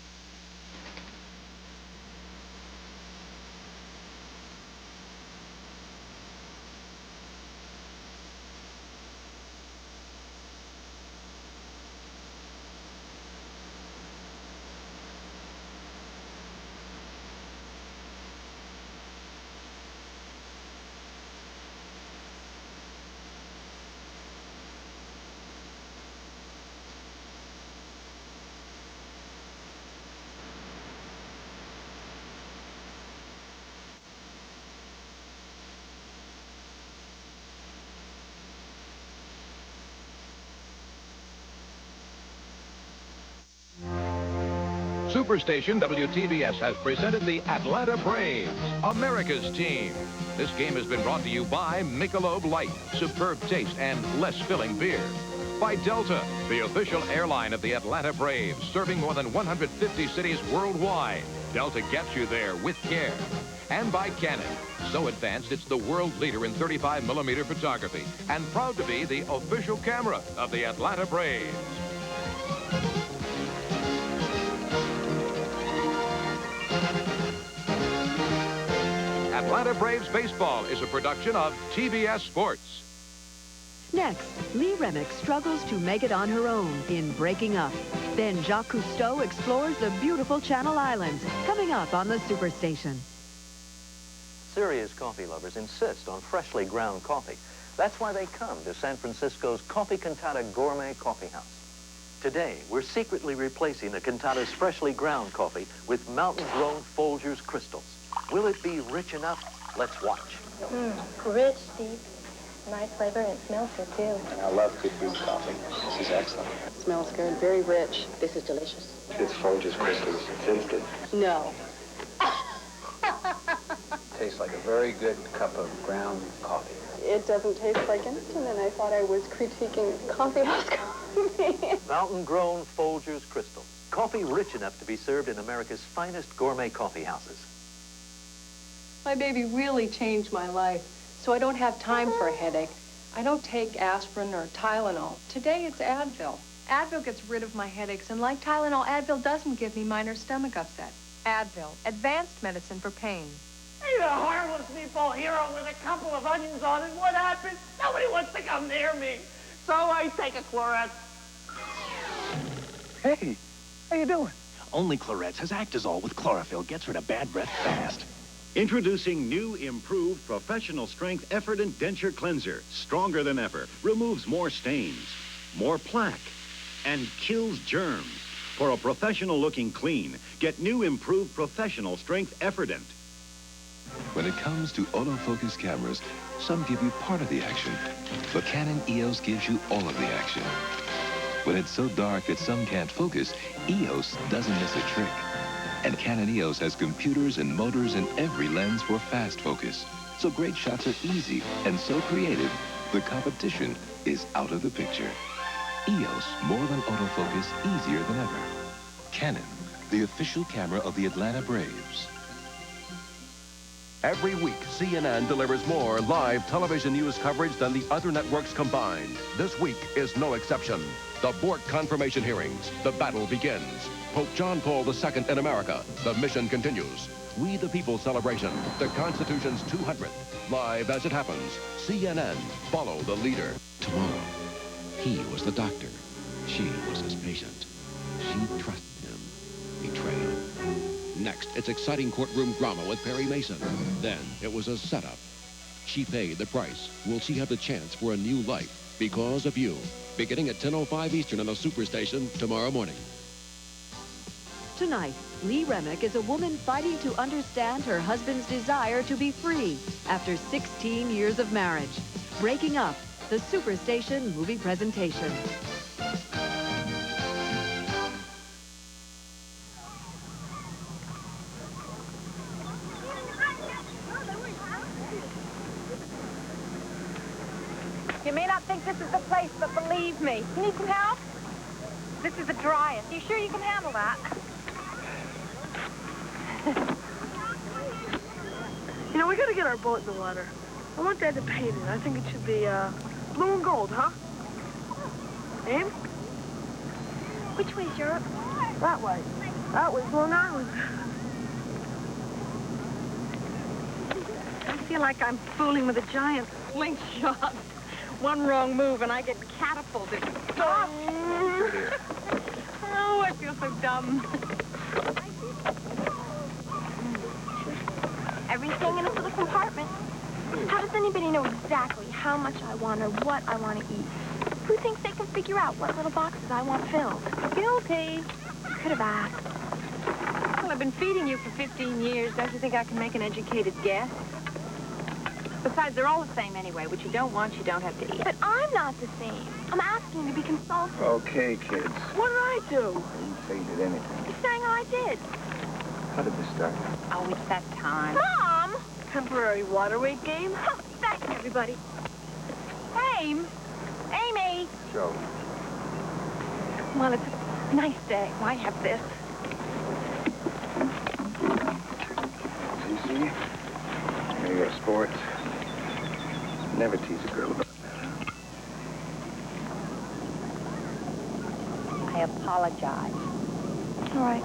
Superstation WTBS has presented the Atlanta Braves, America's team. This game has been brought to you by Michelob Light, superb taste and less filling beer. By Delta, the official airline of the Atlanta Braves, serving more than 150 cities worldwide. Delta gets you there with care. And by Canon, so advanced it's the world leader in 35mm photography and proud to be the official camera of the Atlanta Braves. Atlanta Braves Baseball is a production of TBS Sports. Next, Lee Remick struggles to make it on her own in Breaking Up. Then Jacques Cousteau explores the beautiful Channel Islands, coming up on the Superstation. Serious coffee lovers insist on freshly ground coffee. That's why they come to San Francisco's Coffee Cantata Gourmet Coffee House. Today, we're secretly replacing the Cantata's freshly ground coffee with mountain-grown Folgers crystals. Will it be rich enough? Let's watch. Rich, deep, nice flavor, and it smells good, too. I love good brewed coffee. This is excellent. It smells good, very rich. This is delicious. It's Folgers crystals. It's instant. No. Tastes like a very good cup of ground coffee. It doesn't taste like instant, and I thought I was critiquing coffee house coffee. Mountain-grown Folgers crystals. Coffee rich enough to be served in America's finest gourmet coffee houses. My baby really changed my life, so I don't have time for a headache. I don't take aspirin or Tylenol. Today it's Advil. Advil gets rid of my headaches, and like Tylenol, Advil doesn't give me minor stomach upset. Advil, advanced medicine for pain. He's a harmless meatball hero with a couple of onions on it. What happens? Nobody wants to come near me. So I take a Clorette. Hey, how you doing? Only Clorette's has Actazole with chlorophyll. Gets rid of bad breath fast. Introducing new, improved, professional strength Effordent Denture Cleanser. Stronger than ever. Removes more stains, more plaque, and kills germs. For a professional-looking clean, get new, improved, professional strength Effordent. When it comes to autofocus cameras, some give you part of the action, but Canon EOS gives you all of the action. When it's so dark that some can't focus, EOS doesn't miss a trick. And Canon EOS has computers and motors in every lens for fast focus. So great shots are easy and so creative, the competition is out of the picture. EOS, more than autofocus, easier than ever. Canon, the official camera of the Atlanta Braves. Every week, CNN delivers more live television news coverage than the other networks combined. This week is no exception. The Bork confirmation hearings. The battle begins. Pope John Paul II in America. The mission continues. We the People celebration. The Constitution's 200th. Live as it happens. CNN. Follow the leader. Tomorrow, he was the doctor. She was his patient. She trusted him. Betrayal. Next, it's exciting courtroom drama with Perry Mason. Then, it was a setup. She paid the price. Will she have the chance for a new life? Because of you. Beginning at 10:05 Eastern on the Superstation tomorrow morning. Tonight, Lee Remick is a woman fighting to understand her husband's desire to be free after 16 years of marriage. Breaking Up, the Superstation movie presentation. You may not think this is the place, but believe me. You need some help? This is the driest. You sure you can handle that? You know, we gotta get our boat in the water. I want Dad to paint it. I think it should be, blue and gold, huh? Abe? Which way's Europe? That way. That way's Long Island. I feel like I'm fooling with a giant slingshot. One wrong move and I get catapulted. Oh, I feel so dumb. Everything in a little compartment. How does anybody know exactly how much I want or what I want to eat? Who thinks they can figure out what little boxes I want filled? Guilty. You could have asked. Well, I've been feeding you for 15 years. Don't you think I can make an educated guess? Besides, they're all the same anyway. What you don't want, you don't have to eat. But I'm not the same. I'm asking to be consulted. Okay, kids. What did I do? You say you did anything. You're saying I did. How did this start? Oh, it's that time. Mom! Temporary water weight game? Oh, thanks, everybody. Aim. Amy. Joe. Well, it's a nice day. Why have this? Easy. I'm gonna go to sports. Never tease a girl about that. I apologize. All right.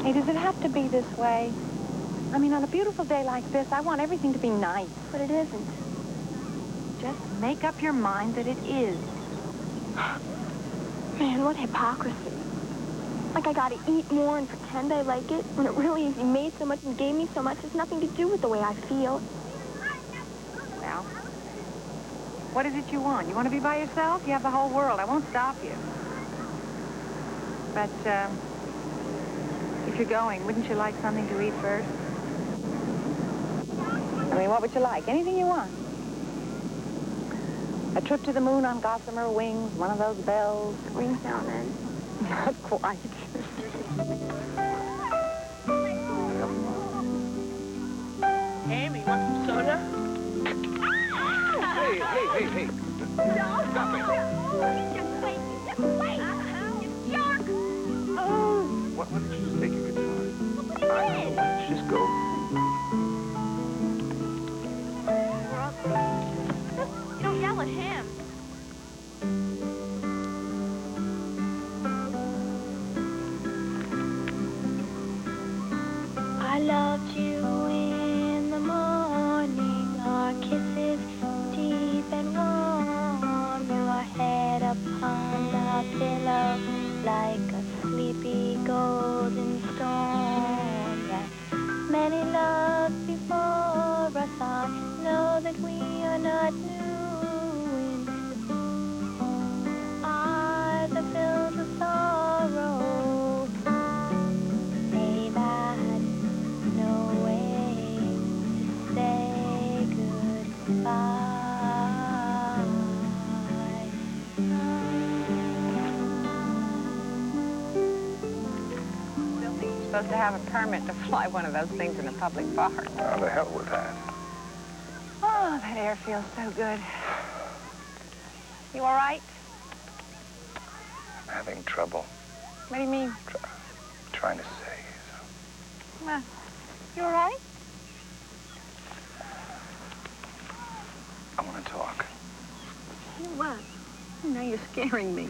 Hey, does it have to be this way? I mean, on a beautiful day like this, I want everything to be nice. But it isn't. Just make up your mind that it is. Man, what hypocrisy. Like I gotta eat more and pretend I like it, when it really is he made so much and gave me so much has nothing to do with the way I feel. Well, what is it you want? You want to be by yourself? You have the whole world. I won't stop you. But, if you're going, wouldn't you like something to eat first? I mean, what would you like? Anything you want. A trip to the moon on gossamer wings, one of those bells. Ring sound then. Not quite. Amy, want some soda? Hey. Stop it. Just wait. You jerk. Why don't you just take your guitar? What do you mean? Just go. You don't yell at him. I loved you in the morning, our kisses deep and warm, your head upon the pillow like a sleepy golden storm. That many loves before us, I know that we are not new in eyes that filled with sorrow. Say that no way to say goodbye. You're supposed to have a permit to fly one of those things in a public park. How the hell was that? Oh, that air feels so good. You all right? I'm having trouble What do you mean? trying to say. Well, you all right? I want to talk. What? Now you're scaring me.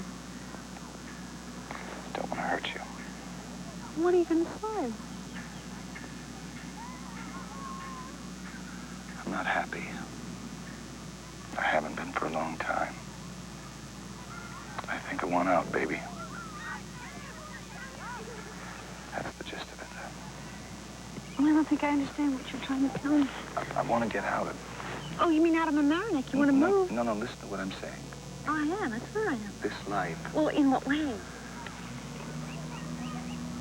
Don't want to hurt you. What are you going to say? I'm not happy. I haven't been for a long time. I think I want out, baby. That's the gist of it. Well, I don't think I understand what you're trying to tell me. I want to get out of... Oh, you mean out of Mamaroneck? You want to move? No, listen to what I'm saying. Oh, I am. That's where I am. This life. Well, in what way?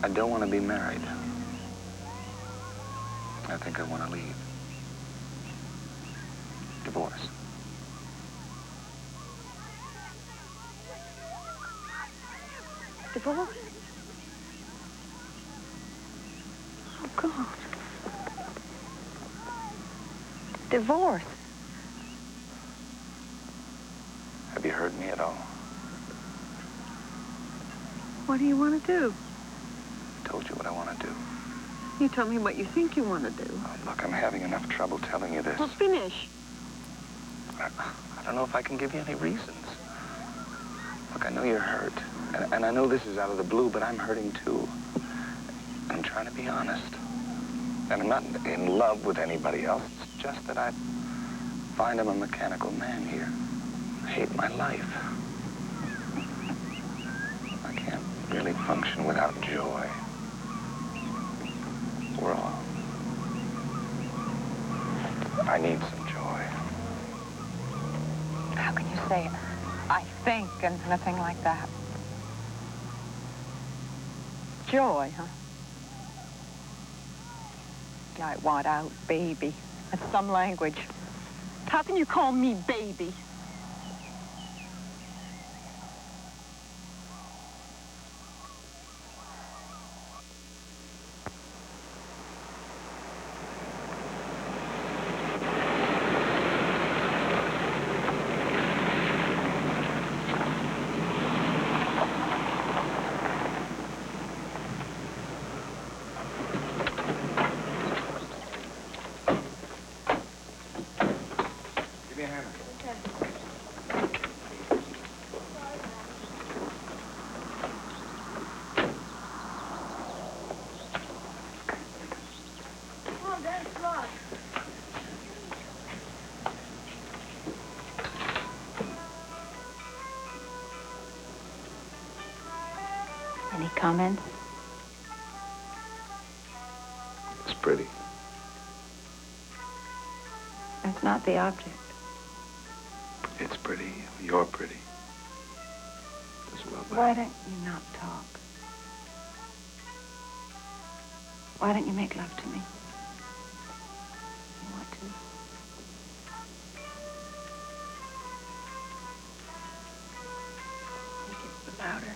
I don't want to be married. I think I want to leave. Divorce. Divorce? Oh, God. Divorce? Have you heard me at all? What do you want to do? I told you what I want to do. You told me what you think you want to do. Oh, look, I'm having enough trouble telling you this. Well, finish. I don't know if I can give you any reasons. Look, I know you're hurt. And I know this is out of the blue, but I'm hurting too. I'm trying to be honest. And I'm not in love with anybody else. It's just that I find I'm a mechanical man here. I hate my life. I can't really function without joy. We're all... I need some joy. How can you say, I think, and nothing like that? Joy, huh? I want out, baby. That's some language. How can you call me baby? Any comments? It's pretty. That's not the object. It's pretty. You're pretty. As well, Why don't you not talk? Why don't you make love to me? You want to? Make it louder.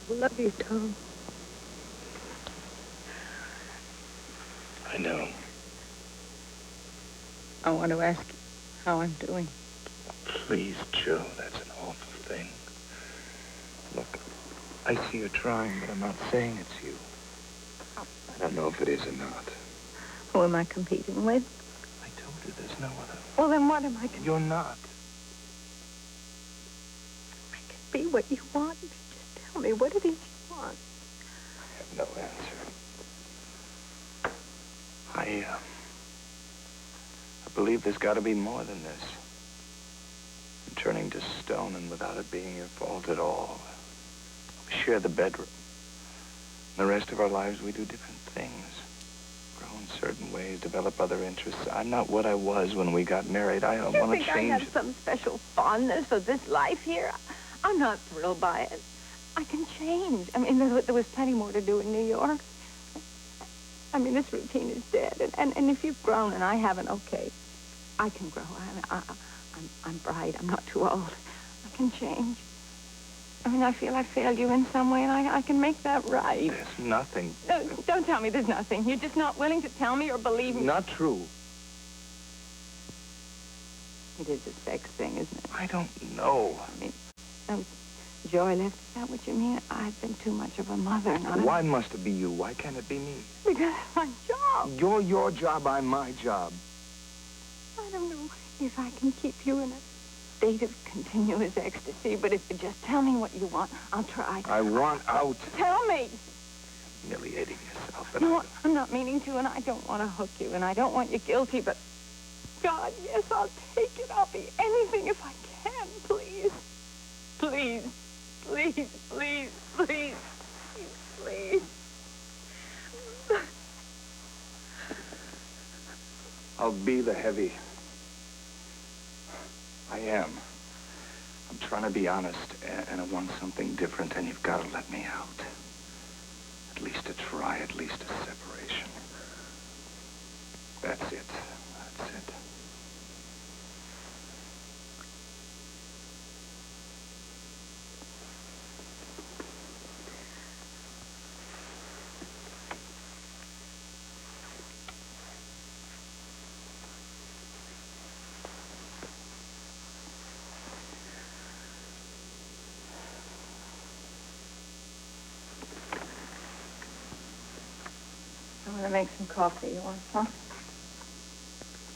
I love you, Tom. I know. I want to ask you how I'm doing. Please, Joe, that's an awful thing. Look, I see you're trying, but I'm not saying it's you. I don't know if it is or not. Who am I competing with? I told you there's no other. Well, then what am I competing? You're not. I can be what you want. Just tell me, what it is you want. I have no answer. I believe there's got to be more than this. I'm turning to stone, and without it being your fault at all. We share the bedroom. The rest of our lives, we do different things. Grow in certain ways, develop other interests. I'm not what I was when we got married. I want to You think I change. have some special fondness for this life here? I'm not thrilled by it. I can change. I mean, there was plenty more to do in New York. I mean, this routine is dead. And if you've grown and I haven't, okay, I can grow. I'm bright. I'm not too old. I can change. I mean, I feel I failed you in some way, and I can make that right. There's nothing. Don't tell me there's nothing. You're just not willing to tell me or believe me. Not true. It is a sex thing, isn't it? I don't know. I mean, Joy left. Is that what you mean? I've been too much of a mother, not a... Why must it be you? Why can't it be me? Because it's my job. You're your job, I'm my job. I don't know if I can keep you in a state of continuous ecstasy, but if you just tell me what you want, I'll try. I want out. Tell me. Humiliating yourself. No, I'm not meaning to, and I don't want to hook you, and I don't want you guilty, but... God, yes, I'll take it. I'll be anything if I can, please. Please, please, please, please, please. I'll be the heavy. I am. I'm trying to be honest, and I want something different, and you've got to let me out. At least a try, at least a separation. That's it. That's it. I'm going to make some coffee. You want some?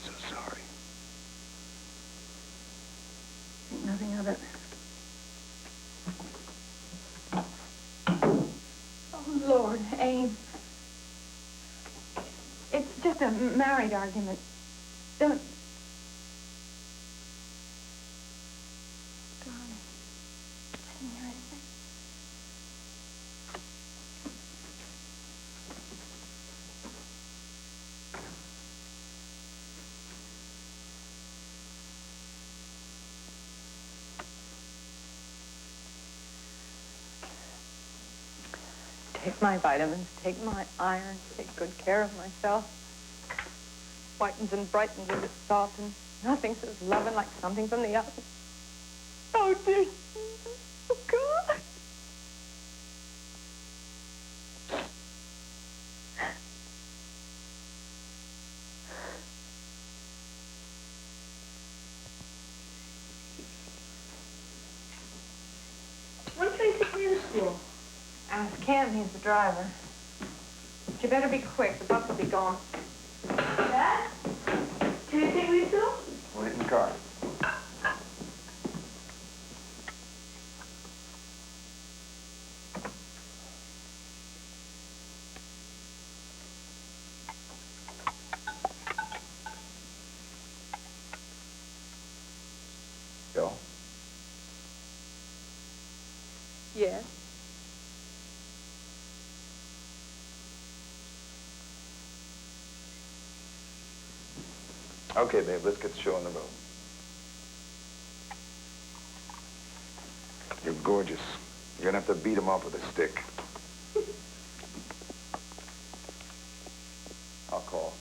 So sorry. Think nothing of it. Oh, Lord, Abe. It's just a married argument. Don't... Darling, I didn't hear anything. Take my vitamins, take my iron, take good care of myself. Whitens and brightens as it softens. Nothing says loving like something from the oven. Oh, dear. Oh, God. When can I take you to school? Ask Ken, he's the driver. But you better be quick, the bus will be gone. Dad? Can you take me to school? Wait in the car. Go. Yes. Okay, babe, let's get the show on the road. You're gorgeous. You're gonna have to beat him up with a stick. I'll call.